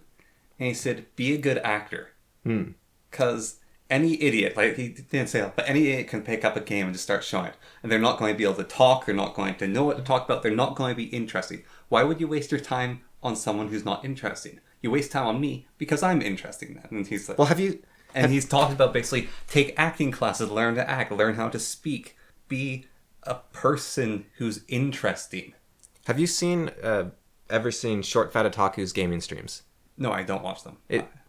S2: And he said, be a good actor. Because... Any idiot, like he didn't say that, but any idiot can pick up a game and just start showing it. And they're not going to be able to talk, they're not going to know what to talk about, they're not going to be interesting. Why would you waste your time on someone who's not interesting? You waste time on me because I'm interesting. And he's like...
S1: Well,
S2: he's talked about basically, take acting classes, learn to act, learn how to speak. Be a person who's interesting.
S1: Have you ever seen Short Fat Otaku's gaming streams?
S2: No, I don't watch them.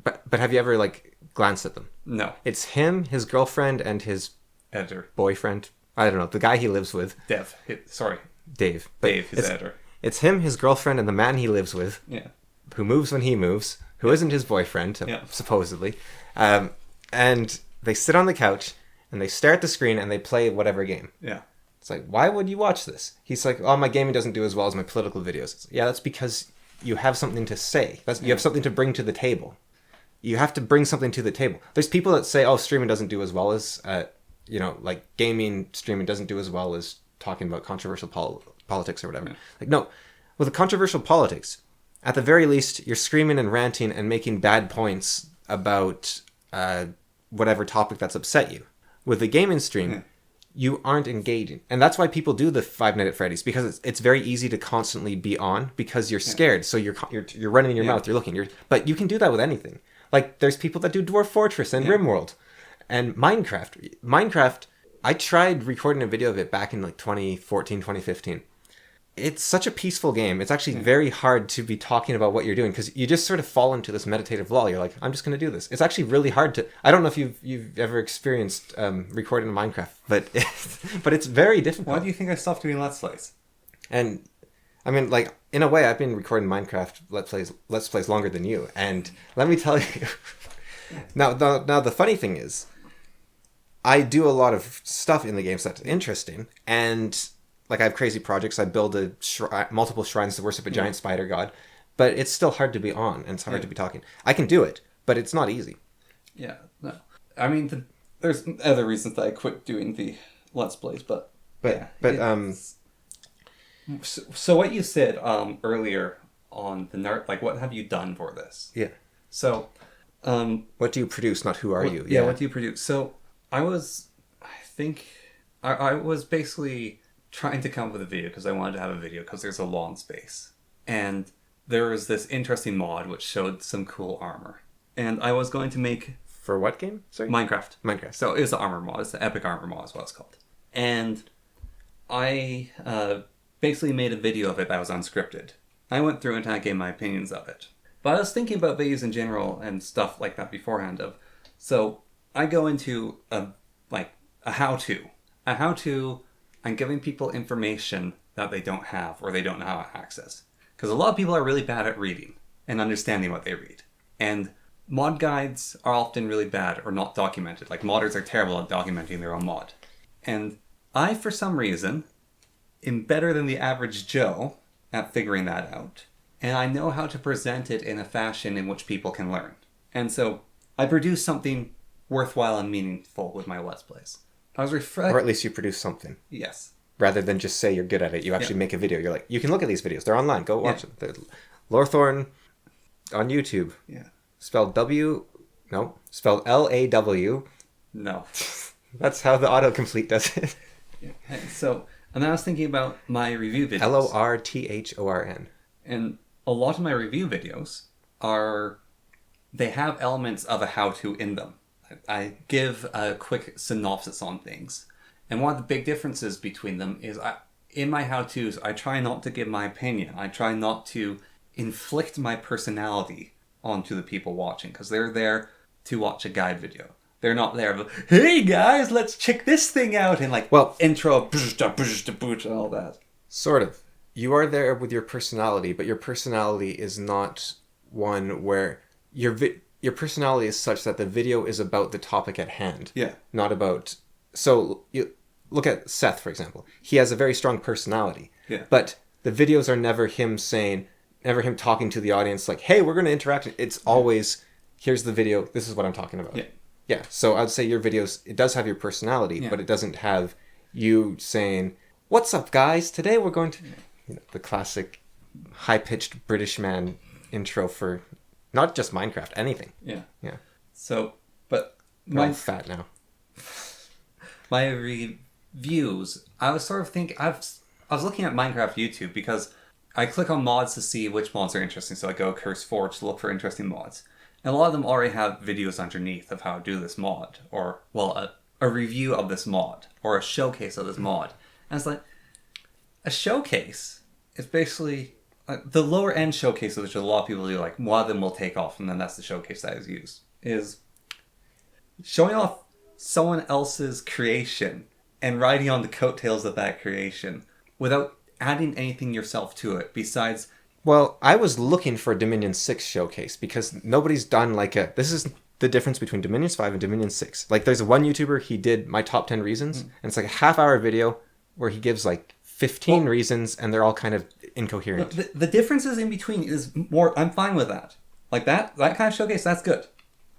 S1: But have you ever, like, glanced at them?
S2: No.
S1: It's him, his girlfriend, and his...
S2: editor.
S1: Boyfriend. I don't know. The guy he lives with.
S2: Dave, his editor.
S1: It's him, his girlfriend, and the man he lives with.
S2: Yeah.
S1: Who moves when he moves. Who isn't his boyfriend, supposedly. And they sit on the couch, and they stare at the screen, and they play whatever game.
S2: Yeah.
S1: It's like, why would you watch this? He's like, oh, my gaming doesn't do as well as my political videos. Yeah, that's because you have something to say. You have something to bring to the table. You have to bring something to the table. There's people that say, oh, streaming doesn't do as well as, like gaming streaming doesn't do as well as talking about controversial politics or whatever. Yeah. Like, no, with the controversial politics, at the very least, you're screaming and ranting and making bad points about whatever topic that's upset you. With the gaming stream, you aren't engaging. And that's why people do the Five Nights at Freddy's, because it's very easy to constantly be on because you're scared. So you're running in your mouth, you're looking. But you can do that with anything. Like, there's people that do Dwarf Fortress and RimWorld and Minecraft. Minecraft, I tried recording a video of it back in like 2014, 2015. It's such a peaceful game. It's actually very hard to be talking about what you're doing because you just sort of fall into this meditative lull. You're like, I'm just going to do this. It's actually really hard to... I don't know if you've ever experienced recording Minecraft, but it's very difficult.
S2: Why do you think I stopped doing Let's Plays?
S1: And I mean, like, in a way, I've been recording Minecraft Let's Plays longer than you. And let me tell you... Now, the funny thing is, I do a lot of stuff in the games that's interesting, and... Like, I have crazy projects. I build multiple shrines to worship a giant spider god. But it's still hard to be on, and it's hard to be talking. I can do it, but it's not easy.
S2: Yeah, no. I mean, there's other reasons that I quit doing the Let's Plays, but So what you said earlier on the like, what have you done for this?
S1: Yeah.
S2: So...
S1: what do you produce, not who are you?
S2: Yeah, what do you produce? So, I was basically... trying to come up with a video because I wanted to have a video because there's a lawn space. And there was this interesting mod which showed some cool armor. And I was going to make...
S1: For what game? Sorry?
S2: Minecraft. So it was the armor mod. It's the epic armor mod is what it's called. And I basically made a video of it that was unscripted. I went through and I gave my opinions of it. But I was thinking about videos in general and stuff like that beforehand of. So I go into a how-to. A how-to... I'm giving people information that they don't have or they don't know how to access. Because a lot of people are really bad at reading and understanding what they read. And mod guides are often really bad or not documented. Like, modders are terrible at documenting their own mod. And I, for some reason, am better than the average Joe at figuring that out. And I know how to present it in a fashion in which people can learn. And so I produce something worthwhile and meaningful with my Let's Plays. I was
S1: Or at least you produce something.
S2: Yes.
S1: Rather than just say you're good at it, you actually make a video. You're like, you can look at these videos. They're online. Go watch them. Lorthorn on YouTube.
S2: Yeah.
S1: Spelled spelled L-A-W.
S2: No.
S1: That's how the autocomplete does it.
S2: Yeah. And then I was thinking about my review videos.
S1: Lorthorn.
S2: And a lot of my review videos they have elements of a how-to in them. I give a quick synopsis on things. And one of the big differences between them is in my how-tos, I try not to give my opinion. I try not to inflict my personality onto the people watching, because they're there to watch a guide video. They're not there, but, hey guys, let's check this thing out, and intro, and all that.
S1: Sort of. You are there with your personality, but your personality is not one where your personality is such that the video is about the topic at hand.
S2: Yeah.
S1: Not about... So, you look at Seth, for example. He has a very strong personality.
S2: Yeah.
S1: But the videos are never him talking to the audience like, hey, we're going to interact. It's always, here's the video, this is what I'm talking about.
S2: Yeah.
S1: Yeah. So I'd say your videos, it does have your personality, but it doesn't have you saying, what's up, guys? Today we're going to... the classic high-pitched British man intro for... Not just Minecraft, anything.
S2: Yeah.
S1: Yeah.
S2: So, but...
S1: I'm fat now.
S2: My reviews, I was sort of thinking... I was looking at Minecraft YouTube because I click on mods to see which mods are interesting. So I go Curse Forge to look for interesting mods. And a lot of them already have videos underneath of how to do this mod. Or, a review of this mod. Or a showcase of this mod. And it's like... A showcase is basically... the lower end showcases, which a lot of people do, like one of them will take off, and then that's the showcase that is used, is showing off someone else's creation and riding on the coattails of that creation without adding anything yourself to it besides...
S1: Well, I was looking for a Dominion 6 showcase because nobody's done this is the difference between Dominion 5 and Dominion 6. Like, there's one YouTuber, he did my top 10 reasons, and it's like a half-hour video where he gives 15 reasons, and they're all kind of incoherent.
S2: The differences in between is more... I'm fine with that. Like, that kind of showcase, that's good.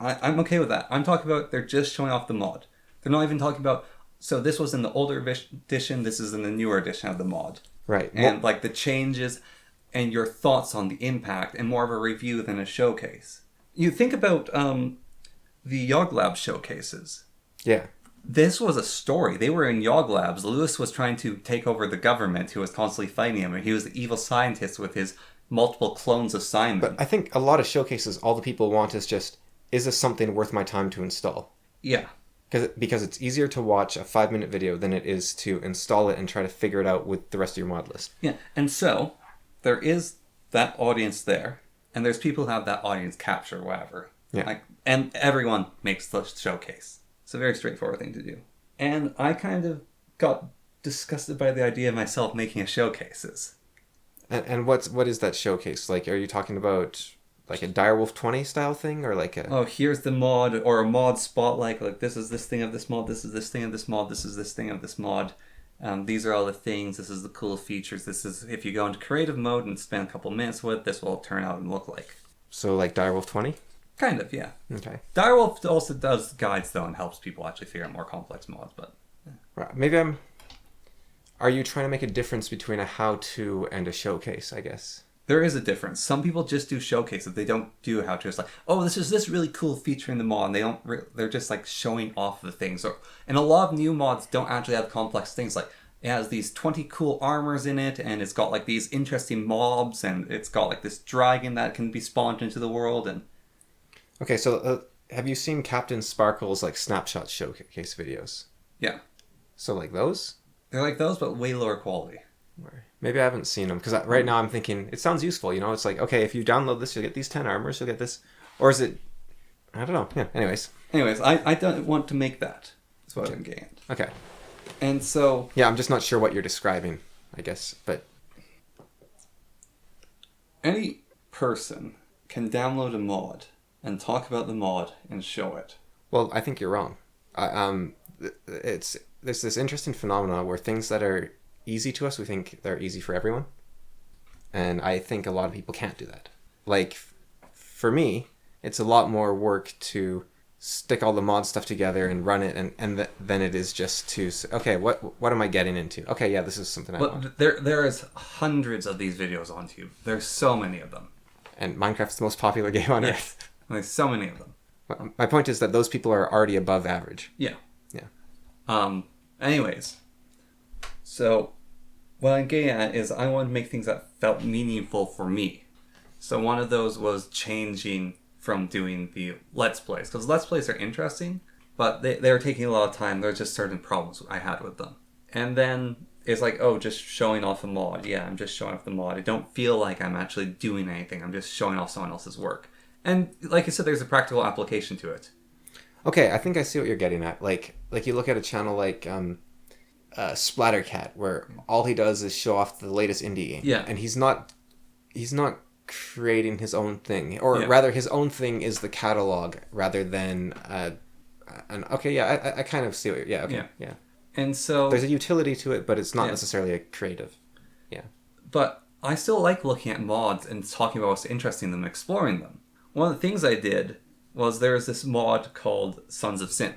S2: I'm okay with that. I'm talking about they're just showing off the mod. They're not even talking about, so this was in the older edition, this is in the newer edition of the mod.
S1: Right.
S2: And, the changes and your thoughts on the impact, and more of a review than a showcase. You think about the Yog Lab showcases.
S1: Yeah.
S2: This was a story. They were in Yog Labs. Lewis was trying to take over the government, who was constantly fighting him, and he was the evil scientist with his multiple clones of Simon.
S1: But I think a lot of showcases, all the people want is just, is this something worth my time to install?
S2: Yeah.
S1: Because it's easier to watch a 5-minute video than it is to install it and try to figure it out with the rest of your mod list.
S2: Yeah, and so there is that audience there, and there's people who have that audience capture, whatever.
S1: Yeah.
S2: And everyone makes the showcase. It's a very straightforward thing to do. And I kind of got disgusted by the idea of myself making a showcases.
S1: And what is that showcase? Like, are you talking about like a Direwolf 20 style thing, or like a...
S2: Oh, here's the mod, or a mod spotlight, like this is this thing of this mod, this is this thing of this mod, this is this thing of this mod. These are all the things, this is the cool features, this is, if you go into creative mode and spend a couple minutes with it, this will turn out and look like.
S1: So like Direwolf 20?
S2: Kind of, yeah.
S1: Okay.
S2: Direwolf also does guides, though, and helps people actually figure out more complex mods, but...
S1: Right. Maybe I'm... Are you trying to make a difference between a how-to and a showcase, I guess?
S2: There is a difference. Some people just do showcases. They don't do how-to. It's like, oh, this is this really cool feature in the mod, and they don't... They're just, like, showing off the things. And a lot of new mods don't actually have complex things, like, it has these 20 cool armors in it, and it's got, like, these interesting mobs, and it's got, like, this dragon that can be spawned into the world, and...
S1: Okay, so have you seen Captain Sparkle's like snapshot showcase videos?
S2: Yeah.
S1: So like those?
S2: They're like those, but way lower quality.
S1: Maybe I haven't seen them, because right now I'm thinking, it sounds useful, you know? It's like, okay, if you download this, you'll get these 10 armors, you'll get this... Or is it... I don't know. Yeah, anyways.
S2: I don't want to make that. That's what I'm getting at.
S1: Okay.
S2: And so...
S1: Yeah, I'm just not sure what you're describing, I guess, but...
S2: Any person can download a mod and talk about the mod and show it.
S1: Well, I think you're wrong. There's this interesting phenomenon where things that are easy to us, we think they're easy for everyone. And I think a lot of people can't do that. Like, for me, it's a lot more work to stick all the mod stuff together and run it, than it is just to, okay, what am I getting into? Okay, yeah, this is something I want.
S2: There is hundreds of these videos on YouTube. There's so many of them.
S1: And Minecraft's the most popular game on Earth.
S2: There's so many of them.
S1: My point is that those people are already above average.
S2: Yeah.
S1: Yeah.
S2: Anyways, so what I'm getting at is I wanted to make things that felt meaningful for me. So one of those was changing from doing the Let's Plays. Because Let's Plays are interesting, but they were taking a lot of time. There were just certain problems I had with them. And then it's like, oh, just showing off a mod. Yeah, I'm just showing off the mod. I don't feel like I'm actually doing anything. I'm just showing off someone else's work. And like I said, there's a practical application to it.
S1: Okay, I think I see what you're getting at. Like you look at a channel like Splattercat, where all he does is show off the latest indie game.
S2: Yeah.
S1: And he's not creating his own thing, or rather, his own thing is the catalog rather than okay, yeah, I kind of see what. Yeah, okay, yeah.
S2: And so
S1: there's a utility to it, but it's not necessarily a creative. Yeah.
S2: But I still like looking at mods and talking about what's interesting in them and exploring them. One of the things I did was there's this mod called Sons of Sin.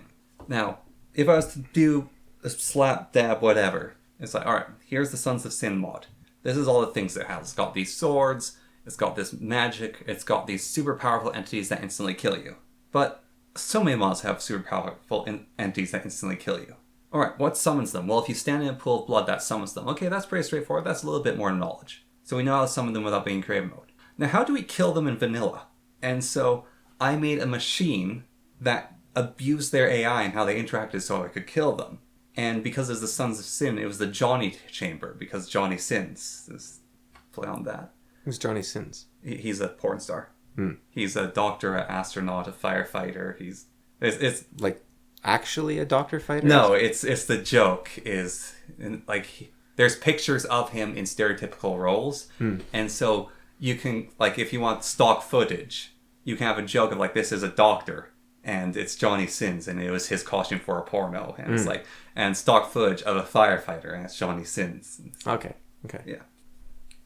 S2: Now, if I was to do a slap, dab, whatever, it's like, alright, here's the Sons of Sin mod. This is all the things it has. It's got these swords, it's got this magic, it's got these super powerful entities that instantly kill you. But so many mods have super powerful entities that instantly kill you. Alright, what summons them? Well, if you stand in a pool of blood, that summons them. Okay, that's pretty straightforward. That's a little bit more knowledge. So we know how to summon them without being in creative mode. Now, how do we kill them in vanilla? And so I made a machine that abused their AI and how they interacted so I could kill them. And because it's the Sons of Sin, it was the Johnny chamber, because Johnny sins. This play on that.
S1: Who's Johnny Sins?
S2: He's a porn star. He's a doctor, an astronaut, a firefighter. It's
S1: like actually a doctor fighter?
S2: No, it's the joke is like there's pictures of him in stereotypical roles, and so you can, like, if you want stock footage, you can have a joke of like, this is a doctor and it's Johnny Sins and it was his costume for a porno, and it's like, and stock footage of a firefighter and it's Johnny Sins.
S1: Okay.
S2: Yeah.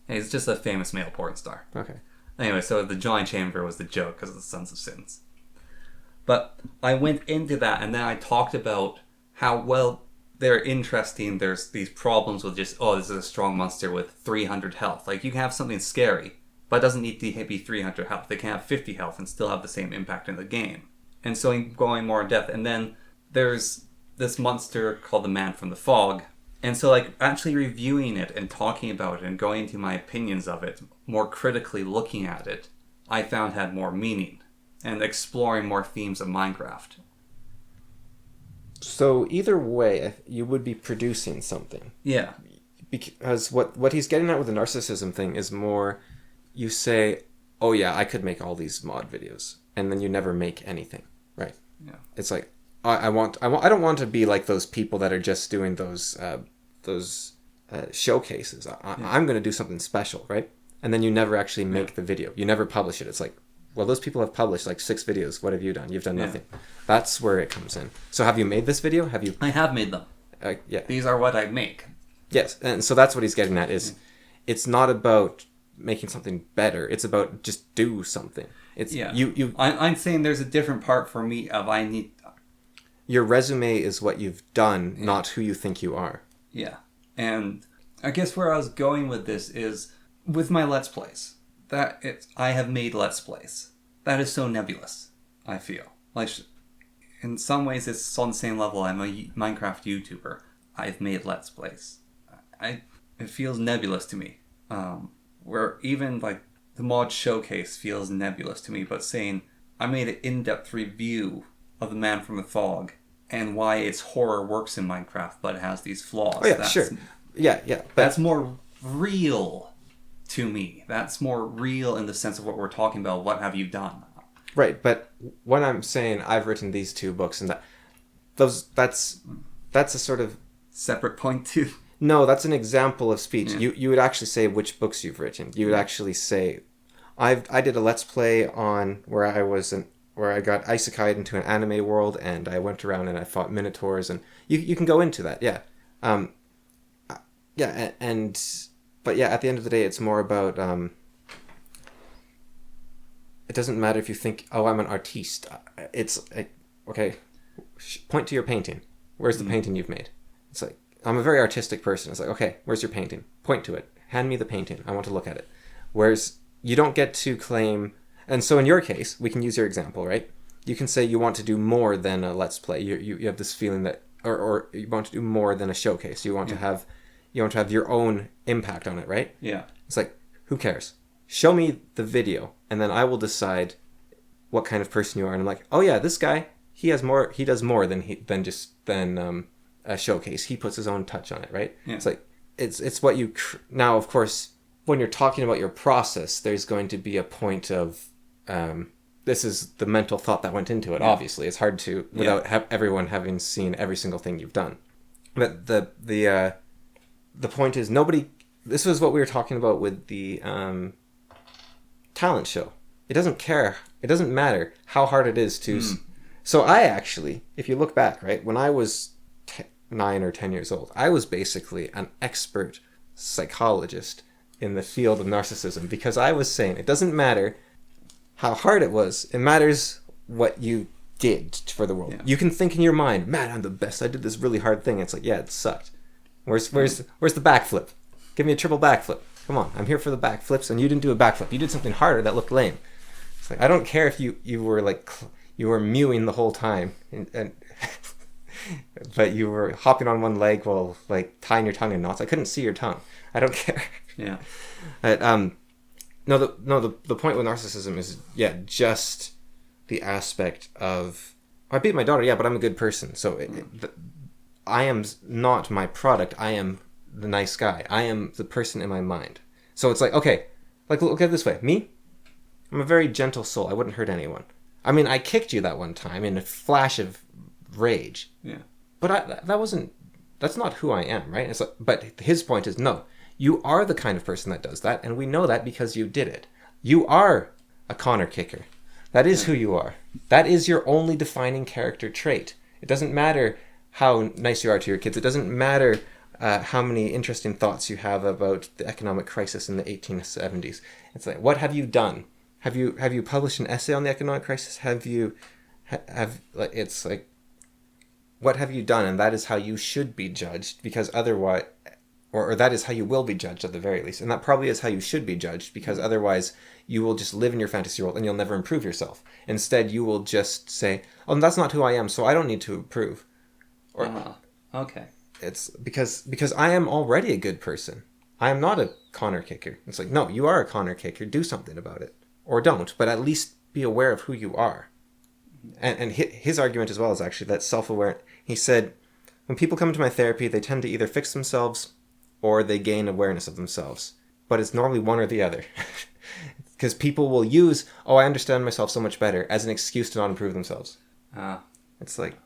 S2: And he's just a famous male porn star.
S1: Okay.
S2: Anyway, so the Johnny Chamber was the joke because of the Sons of Sins. But I went into that and then I talked about how, well, they're interesting. There's these problems with just, oh, this is a strong monster with 300 health. Like, you can have something scary, but it doesn't need to be 300 health. They can have 50 health and still have the same impact in the game. And so I'm going more in depth. And then there's this monster called the Man from the Fog. And so, like, actually reviewing it and talking about it and going into my opinions of it, more critically looking at it, I found had more meaning and exploring more themes of Minecraft.
S1: So either way, you would be producing something.
S2: Yeah.
S1: Because what he's getting at with the narcissism thing is more, you say, oh yeah, I could make all these mod videos, and then you never make anything, right?
S2: Yeah.
S1: It's like, I don't want to be like those people that are just doing those showcases. I'm going to do something special, right? And then you never actually make the video. You never publish it. It's like, well, those people have published like 6 videos. What have you done? You've done nothing. That's where it comes in. So have you made this video? Have you?
S2: I have made them.
S1: Yeah.
S2: These are what I make.
S1: Yes, and so that's what he's getting at is, it's not about making something better. It's about just do something. It's
S2: I'm saying there's a different part for me of
S1: your resume is what you've done, not who you think you are.
S2: Yeah. And I guess where I was going with this is with my Let's Plays. I have made Let's Plays. That is so nebulous, I feel. Like, in some ways it's on the same level. I'm a Minecraft YouTuber. I've made Let's Plays. It feels nebulous to me. Where even like the mod showcase feels nebulous to me, but saying I made an in-depth review of The Man from the Fog and why its horror works in Minecraft, but it has these flaws.
S1: Oh yeah, sure. Yeah.
S2: That's more real to me. That's more real in the sense of what we're talking about. What have you done?
S1: Right, but when I'm saying I've written these 2 books and that's a sort of
S2: separate point too.
S1: No, that's an example of speech.
S2: Yeah.
S1: You would actually say which books you've written. You would actually say, I did a Let's Play on where I got isekai'd into an anime world, and I went around and I fought minotaurs, and you can go into that, yeah. But yeah, at the end of the day, it's more about, it doesn't matter if you think, oh, I'm an artiste. Okay, point to your painting. Where's the painting you've made? It's like, I'm a very artistic person. It's like, okay, where's your painting? Point to it. Hand me the painting. I want to look at it. Whereas you don't get to claim... And so in your case, we can use your example, right? You can say you want to do more than a Let's Play. You have this feeling that... Or you want to do more than a showcase. You want to have your own impact on it, right?
S2: Yeah.
S1: It's like, who cares? Show me the video, and then I will decide what kind of person you are. And I'm like, oh yeah, this guy, he does more than a showcase. He puts his own touch on it, right?
S2: Yeah.
S1: It's like it's what you now. Of course, when you're talking about your process, there's going to be a point of this is the mental thought that went into it. Yeah. Obviously, it's hard to without everyone having seen every single thing you've done. But the point is nobody. This was what we were talking about with the talent show. It doesn't care. It doesn't matter how hard it is to. So I actually, if you look back, right, when I was 9 or 10 years old, I was basically an expert psychologist in the field of narcissism, because I was saying it doesn't matter how hard it was, it matters what you did for the world. Yeah. You can think in your mind, man, I'm the best, I did this really hard thing. It's like, yeah, it sucked. Where's the backflip? Give me a triple backflip. Come on, I'm here for the backflips, and you didn't do a backflip. You did something harder that looked lame. It's like, I don't care if you were like, you were mewing the whole time, and but you were hopping on one leg while like tying your tongue in knots. I couldn't see your tongue. I don't care.
S2: Yeah.
S1: But the point with narcissism is just the aspect of, I beat my daughter, but I'm a good person. So I am not my product. I am the nice guy. I am the person in my mind. So it's like, okay, like look at it this way. Me, I'm a very gentle soul. I wouldn't hurt anyone. I mean, I kicked you that one time in a flash of rage.
S2: Yeah.
S1: But that's not who I am, right? It's like, but his point is, no, you are the kind of person that does that, and we know that because you did it. You are a Connor kicker. That is who you are. That is your only defining character trait. It doesn't matter how nice you are to your kids. It doesn't matter how many interesting thoughts you have about the economic crisis in the 1870s. It's like, what have you done? Have you published an essay on the economic crisis? It's like, what have you done? And that is how you should be judged, because otherwise, or that is how you will be judged at the very least. And that probably is how you should be judged, because otherwise you will just live in your fantasy world and you'll never improve yourself. Instead, you will just say, oh, that's not who I am, so I don't need to improve. Or,
S2: okay.
S1: It's because I am already a good person. I am not a Connor kicker. It's like, no, you are a Connor kicker. Do something about it. Or don't, but at least be aware of who you are. And his argument as well is actually that self-aware. He said, when people come to my therapy, they tend to either fix themselves or they gain awareness of themselves. But it's normally one or the other. Because people will use, oh, I understand myself so much better, as an excuse to not improve themselves. It's like,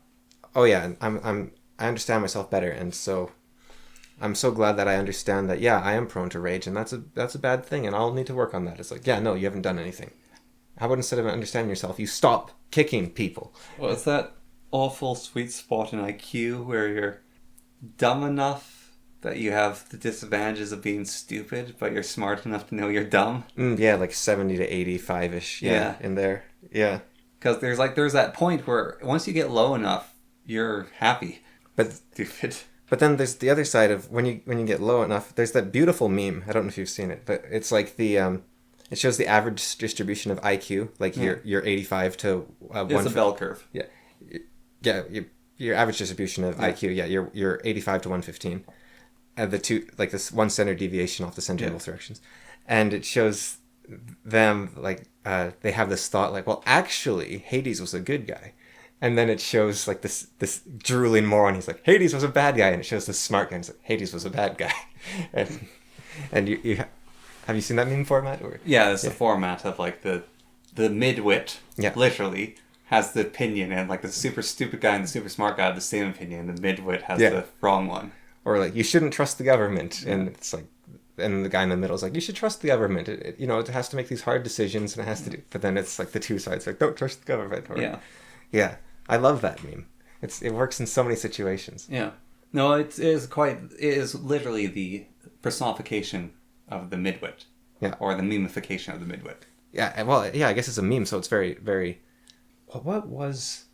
S1: oh yeah, I understand myself better, and so I'm so glad that I understand that, yeah, I am prone to rage, and that's a bad thing, and I'll need to work on that. It's like, yeah, no, you haven't done anything. How about instead of understanding yourself, you stop kicking people?
S2: Well, it's that awful sweet spot in IQ where you're dumb enough that you have the disadvantages of being stupid, but you're smart enough to know you're dumb.
S1: Yeah, like 70 to 85-ish, in there. Yeah.
S2: Because there's that point where once you get low enough, you're happy.
S1: But
S2: Stupid.
S1: But then there's the other side of when you get low enough. There's that beautiful meme. I don't know if you've seen it, but it's like it shows the average distribution of IQ. Like you're 85 to
S2: It's a bell curve.
S1: Yeah. Your average distribution of IQ. Yeah, you're 85 to 115. The two, like this one standard deviation off the center in both directions, and it shows them like they have this thought like, well, actually Hades was a good guy. And then it shows like this drooling moron. He's like, Hades was a bad guy, and it shows this smart guy. And it's like, Hades was a bad guy. and you have you seen that meme format? Or?
S2: Yeah, it's the format of like the midwit.
S1: Yeah.
S2: Literally has the opinion, and like the super stupid guy and the super smart guy have the same opinion. The midwit has the wrong one.
S1: Or like, you shouldn't trust the government, and it's like, and the guy in the middle is like, you should trust the government. It has to make these hard decisions, and it has to do. But then it's like the two sides like, don't trust the government. Or, yeah. I love that meme. It works in so many situations.
S2: Yeah. No, it is literally the personification of the midwit.
S1: Yeah.
S2: Or the memification of the midwit.
S1: Yeah, well, yeah, I guess it's a meme, so it's very, very... Well, what was...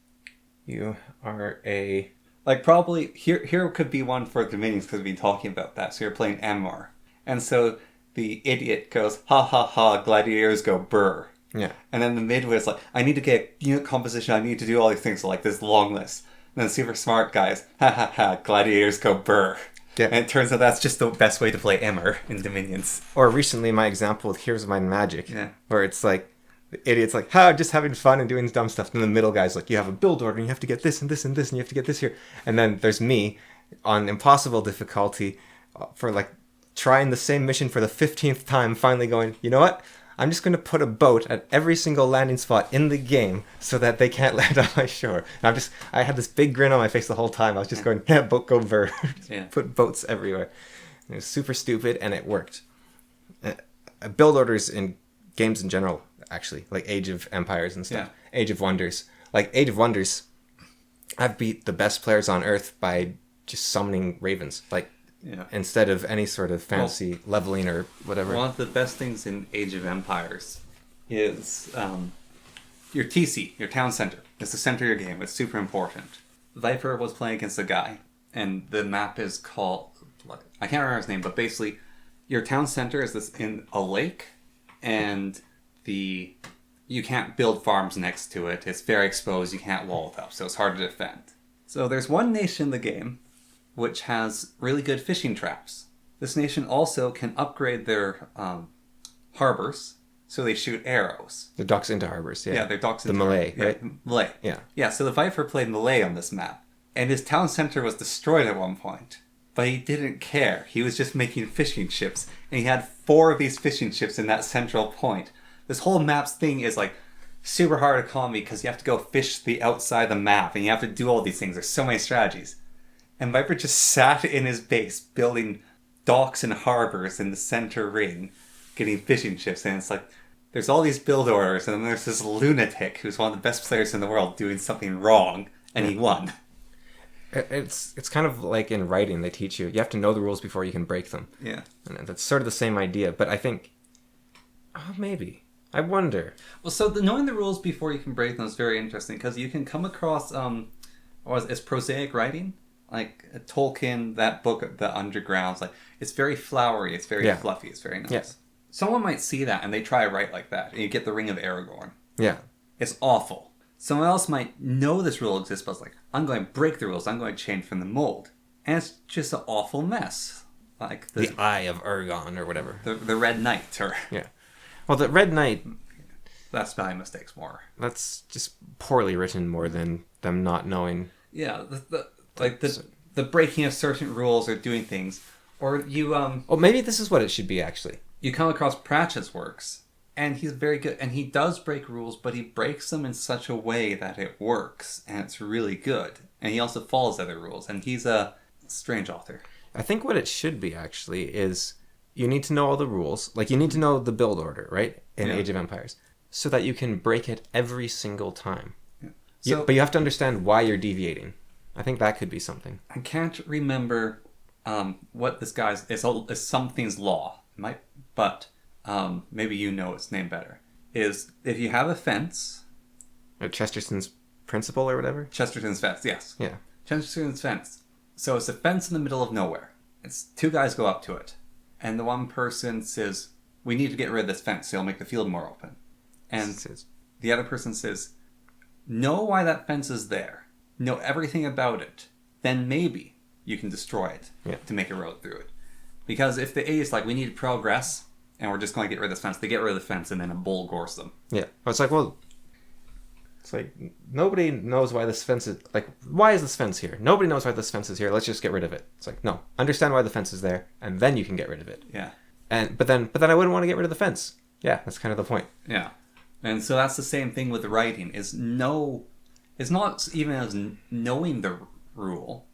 S1: You are a...
S2: Like, probably... Here could be one for Dominions, because we've been talking about that. So you're playing MR. And so the idiot goes, ha ha ha, gladiators go brr.
S1: Yeah.
S2: And then the midwit is like, I need to get unit composition, I need to do all these things, so like this long list. And then the super smart guys, ha ha ha, gladiators go brr.
S1: Yeah.
S2: And it turns out that's just the best way to play Emmer in Dominions.
S1: Or recently my example with Heroes of Might and Magic,
S2: Yeah.
S1: where it's like, the idiot's like, just having fun and doing dumb stuff. And the middle guy's like, you have a build order, and you have to get this and this and this, and you have to get this here. And then there's me on impossible difficulty for like trying the same mission for the 15th time, finally going, you know what? I'm just going to put a boat at every single landing spot in the game so that they can't land on my shore. And I had this big grin on my face the whole time. I was just going, boat go ver. Put boats everywhere. It was super stupid, and it worked. Build orders in games in general, actually, like Age of Empires and stuff. Yeah. Age of Wonders. Like Age of Wonders, I've beat the best players on Earth by just summoning ravens. Like, instead of any sort of fancy leveling or whatever.
S2: One of the best things in Age of Empires is your TC, your town center. It's the center of your game. It's super important. Viper was playing against a guy, and the map is called... I can't remember his name, but basically, your town center is in a lake, and you can't build farms next to it. It's very exposed. You can't wall it up, so it's hard to defend. So there's one nation in the game which has really good fishing traps. This nation also can upgrade their harbors, so they shoot arrows.
S1: The docks into harbors, yeah.
S2: Yeah, they're docks into
S1: Malay, right?
S2: Malay.
S1: Yeah.
S2: Yeah, so the Viper played Malay on this map, and his town center was destroyed at one point. But he didn't care. He was just making fishing ships, and he had 4 of these fishing ships in that central point. This whole map's thing is like super hard economy because you have to go fish the outside the map, and you have to do all these things. There's so many strategies. And Viper just sat in his base building docks and harbors in the center ring, getting fishing ships. And it's like, there's all these build orders, and then there's this lunatic who's one of the best players in the world doing something wrong, and he won.
S1: It's kind of like in writing, they teach you have to know the rules before you can break them.
S2: Yeah.
S1: And that's sort of the same idea, but I think, maybe. I wonder.
S2: Well, so knowing the rules before you can break them is very interesting, because you can come across, it's prosaic writing. Like Tolkien, that book, The Undergrounds, like it's very flowery, it's very fluffy, it's very nice.
S1: Yes.
S2: Someone might see that and they try to write like that, and you get the Ring of Aragorn.
S1: Yeah.
S2: It's awful. Someone else might know this rule exists, but it's like, I'm going to break the rules, I'm going to change from the mold. And it's just an awful mess. Like
S1: the Eye of Aragorn or whatever.
S2: The Red Knight, or...
S1: Yeah. Well, the Red Knight,
S2: That's spelling mistakes more.
S1: That's just poorly written more than them not knowing.
S2: Yeah, the breaking of certain rules or doing things. Or you
S1: Oh, maybe this is what it should be, actually.
S2: you come across Pratchett's works, and he's very good, and he does break rules, but he breaks them in such a way that it works, and it's really good. And he also follows other rules, and he's a strange author.
S1: I think what it should be, actually, is you need to know all the rules. Like, you need to know the build order, right? In Age of Empires. So that you can break it every single time.
S2: Yeah. So,
S1: But you have to understand why you're deviating. I think that could be something.
S2: I can't remember what this guy's... It's something's law. But maybe you know its name better. Is if you have a fence...
S1: Chesterton's principle or whatever?
S2: Chesterton's fence, yes.
S1: Yeah.
S2: Chesterton's fence. So it's a fence in the middle of nowhere. It's two guys go up to it. And the one person says, we need to get rid of this fence so it'll make the field more open. And the other person says, know why that fence is there. Know everything about it. Then maybe you can destroy it to make a road through it. Because if the A is like, we need progress, and we're just going to get rid of this fence, they get rid of the fence and then a bull gores them.
S1: Yeah. It's like, well... It's like, nobody knows why this fence is... Like, why is this fence here? Nobody knows why this fence is here. Let's just get rid of it. It's like, no. Understand why the fence is there, and then you can get rid of it.
S2: Yeah.
S1: But then I wouldn't want to get rid of the fence. Yeah, that's kind of the point.
S2: Yeah. And so that's the same thing with writing, is it's not even as knowing the rule,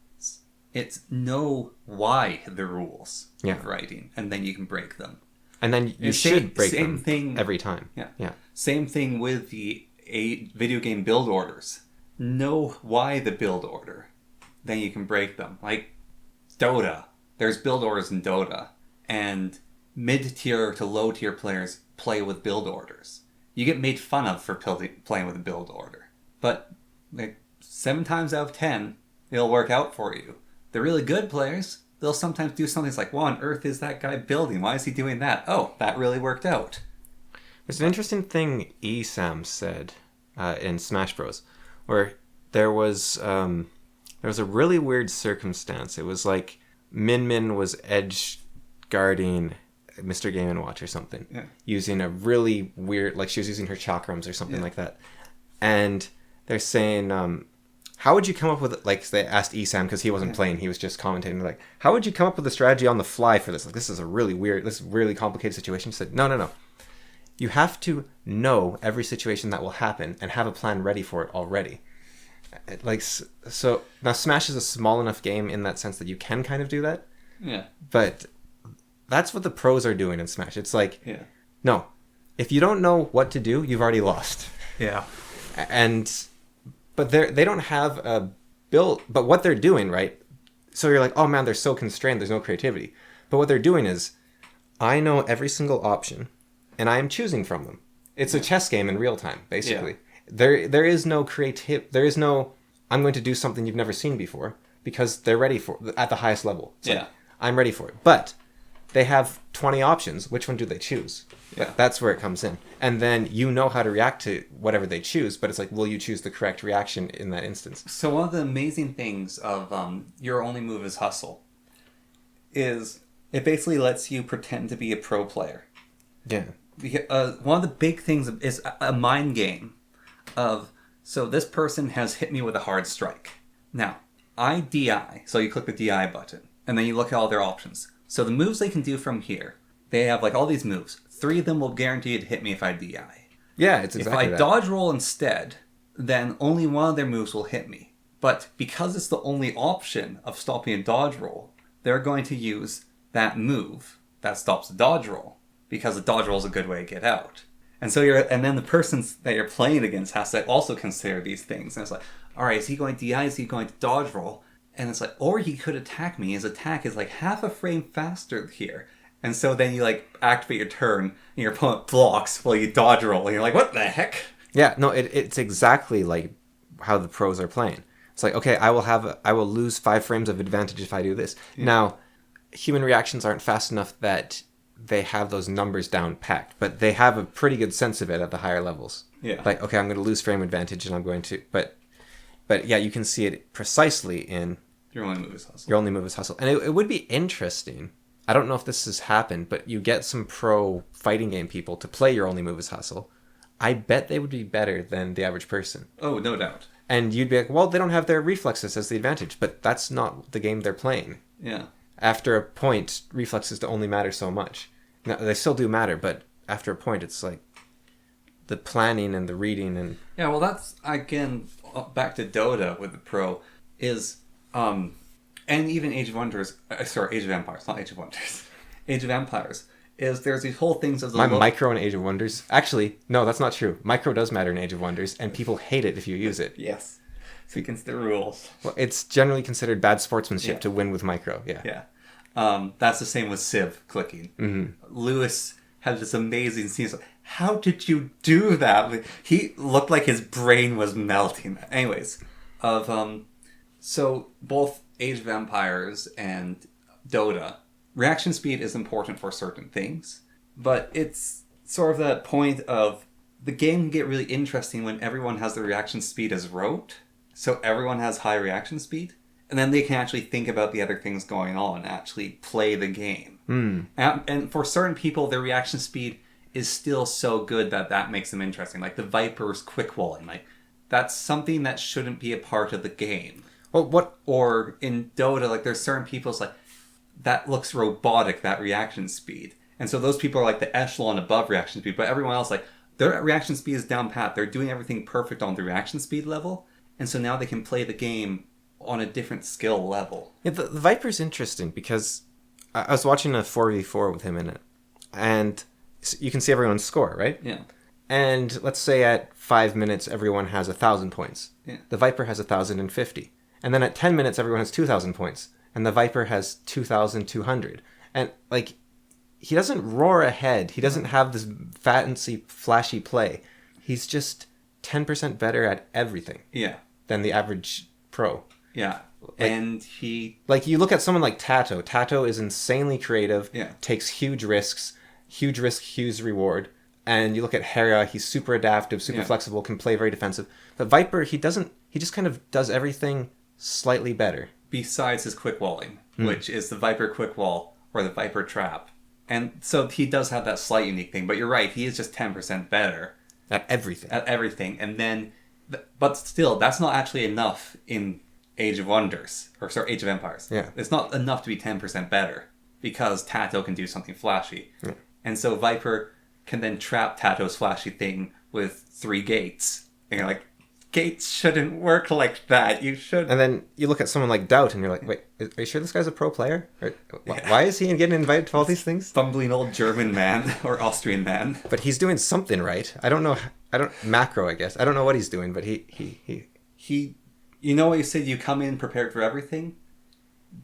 S2: it's know why the rules of writing, and then you can break them.
S1: And then you should break them
S2: thing,
S1: every time.
S2: Yeah. Same thing with the video game build orders. Know why the build order, then you can break them. Like Dota, there's build orders in Dota, and mid-tier to low-tier players play with build orders. You get made fun of for playing with a build order, but like 7 times out of 10, it'll work out for you. The really good players, they'll sometimes do something like, what on earth is that guy building? Why is he doing that? Oh, that really worked out.
S1: There's an interesting thing Sam said in Smash Bros. Where there was a really weird circumstance. It was like Min was edge guarding Mr. Game & Watch or something, using a really weird, like she was using her chakrams or something like that. And they're saying, how would you come up with, like, they asked Sam because he wasn't playing, he was just commentating, like, how would you come up with a strategy on the fly for this? Like, this is a really weird, this really complicated situation. She said, no. You have to know every situation that will happen and have a plan ready for it already. Like, so now Smash is a small enough game in that sense that you can kind of do that.
S2: Yeah.
S1: But that's what the pros are doing in Smash. It's like, no, if you don't know what to do, you've already lost.
S2: Yeah.
S1: But they don't have a build. But what they're doing, right? So you're like, oh man, they're so constrained. There's no creativity. But what they're doing is, I know every single option, and I am choosing from them. It's a chess game in real time, basically. Yeah. There is no there is no, I'm going to do something you've never seen before, because they're ready for at the highest level. It's like, I'm ready for it. But they have 20 options. Which one do they choose? Yeah. That's where it comes in. And then you know how to react to whatever they choose, but it's like, will you choose the correct reaction in that instance?
S2: So one of the amazing things of Your Only Move is Hustle is it basically lets you pretend to be a pro player.
S1: Yeah.
S2: One of the big things is a mind game of, so this person has hit me with a hard strike. Now, I DI, so you click the DI button, and then you look at all their options. So the moves they can do from here, they have like all these moves. 3 of them will guarantee to hit me if I DI.
S1: Yeah, it's exactly
S2: If I dodge roll instead, then only one of their moves will hit me. But because it's the only option of stopping a dodge roll, they're going to use that move that stops the dodge roll, because the dodge roll is a good way to get out. And so and then the person that you're playing against has to also consider these things. And it's like, all right, is he going to DI? Is he going to dodge roll? And it's like, or he could attack me. His attack is like half a frame faster here. And so then you like activate your turn, and your opponent blocks while you dodge roll, and you're like, what the heck?
S1: Yeah, no, it's exactly like how the pros are playing. It's like, okay, I will lose 5 frames of advantage if I do this. Yeah. Now, human reactions aren't fast enough that they have those numbers down packed, but they have a pretty good sense of it at the higher levels.
S2: Yeah.
S1: Like, okay, I'm going to lose frame advantage, and I'm going to, but yeah, you can see it precisely in
S2: Your Only Move is Hustle.
S1: Your Only Move is Hustle. And it would be interesting. I don't know if this has happened, but you get some pro fighting game people to play Your Only Move is Hustle. I bet they would be better than the average person.
S2: Oh, no doubt.
S1: And you'd be like, well, they don't have their reflexes as the advantage, but that's not the game they're playing.
S2: Yeah.
S1: After a point, reflexes don't only matter so much. Now, they still do matter, but after a point, it's like the planning and the reading and...
S2: Yeah, well, that's, again, back to Dota with the Pro, is, and even Age of Wonders, Age of Empires, not Age of Wonders. Age of Empires, is there's these whole things of the...
S1: Micro in Age of Wonders... Actually, no, that's not true. Micro does matter in Age of Wonders, and people hate it if you use it.
S2: Yes. So against the rules.
S1: Well, it's generally considered bad sportsmanship to win with micro, yeah.
S2: Yeah. That's the same with Civ clicking. Mm-hmm. Lewis had this amazing scene. Like, how did you do that? Like, he looked like his brain was melting. Anyways, so both Age of Empires and Dota, reaction speed is important for certain things, but it's sort of that point of the game can get really interesting when everyone has the reaction speed as rote. So everyone has high reaction speed, and then they can actually think about the other things going on and actually play the game. And for certain people, their reaction speed is still so good that makes them interesting. Like the Viper's quick walling, like that's something that shouldn't be a part of the game.
S1: Well,
S2: or in Dota, like there's certain people's like that looks robotic, that reaction speed, and so those people are like the echelon above reaction speed. But everyone else, like their reaction speed is down pat. They're doing everything perfect on the reaction speed level. And so now they can play the game on a different skill level.
S1: Yeah, the Viper's interesting because I was watching a 4v4 with him in it. And you can see everyone's score, right?
S2: Yeah.
S1: And let's say at 5 minutes, everyone has 1,000 points.
S2: Yeah.
S1: The Viper has 1,050. And then at 10 minutes, everyone has 2,000 points. And the Viper has 2,200. And, like, he doesn't roar ahead. He doesn't have this fancy, flashy play. He's just 10% better at everything.
S2: Yeah.
S1: Than the average pro.
S2: Yeah. And he...
S1: Like, you look at someone like Tato. Tato is insanely creative.
S2: Yeah.
S1: Takes huge risks. Huge risk, huge reward. And you look at Hera, he's super adaptive, super flexible, can play very defensive. But Viper, he just kind of does everything slightly better.
S2: Besides his quick walling, which is the Viper quick wall or the Viper trap. And so he does have that slight unique thing. But you're right, he is just 10% better.
S1: At everything.
S2: And then... But still, that's not actually enough in Age of Wonders. Age of Empires.
S1: Yeah.
S2: It's not enough to be 10% better. Because Tato can do something flashy.
S1: Yeah.
S2: And so Viper can then trap Tato's flashy thing with 3 gates. And you're like, gates shouldn't work like that. You should...
S1: And then you look at someone like Doubt and you're like, wait, are you sure this guy's a pro player? Or, why is he getting invited to all these things?
S2: Fumbling old German man or Austrian man.
S1: But he's doing something right. Macro, I guess. I don't know what he's doing, but he
S2: you know what you said, you come in prepared for everything?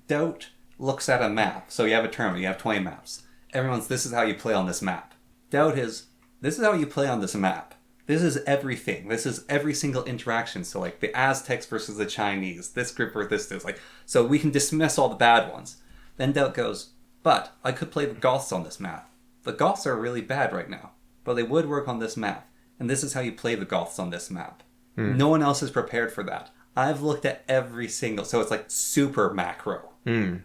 S2: Doubt looks at a map. So you have a tournament, you have 20 maps. This is how you play on this map. Doubt is, this is how you play on this map. This is everything. This is every single interaction. So like the Aztecs versus the Chinese, this group or this. Like, so we can dismiss all the bad ones. Then Doubt goes, but I could play the Goths on this map. The Goths are really bad right now, but they would work on this map. And this is how you play the Goths on this map. No one else is prepared for that. I've looked at every single, so it's like super macro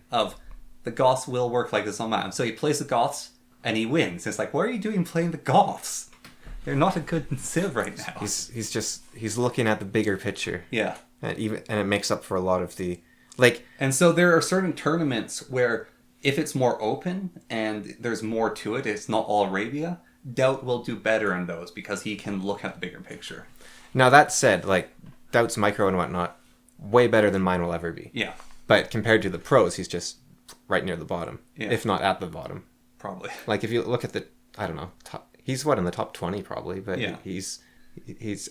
S2: of the Goths will work like this on map. And so he plays the Goths and he wins. It's like, what are you doing playing the Goths? They're not a good Civ right now.
S1: He's looking at the bigger picture.
S2: Yeah.
S1: And it makes up for a lot of the like.
S2: And so there are certain tournaments where if it's more open and there's more to it, it's not all Arabia. Doubt will do better in those because he can look at the bigger picture.
S1: Now that said, like Doubt's micro and whatnot, way better than mine will ever be.
S2: Yeah. But
S1: compared to the pros, he's just right near the bottom, if not at the bottom.
S2: Probably.
S1: Like if you look at the, I don't know, he's in the top 20 probably, but he's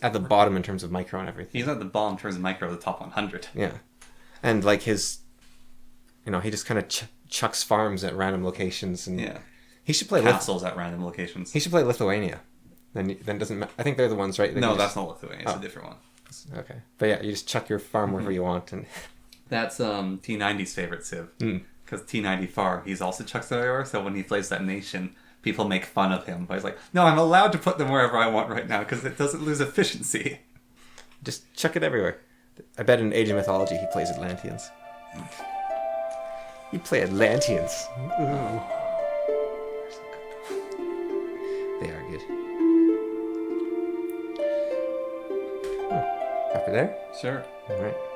S1: at the bottom in terms of micro and everything.
S2: He's at the bottom in terms of micro, the top 100.
S1: Yeah. And like his, he just kind of chucks farms at random locations and he should play
S2: castles at random locations.
S1: He should play Lithuania. Then doesn't I think they're the ones, right?
S2: No, that's not Lithuania. It's a different one.
S1: Okay. But yeah, you just chuck your farm wherever you want. And
S2: that's T90's favorite Civ. Because T90 farm, he's also chucks everywhere. So when he plays that nation, people make fun of him. But he's like, no, I'm allowed to put them wherever I want right now because it doesn't lose efficiency.
S1: Just chuck it everywhere. I bet in Age of Mythology he plays Atlanteans. You play Atlanteans. Ooh. They are good. there?
S2: Sure.
S1: All right.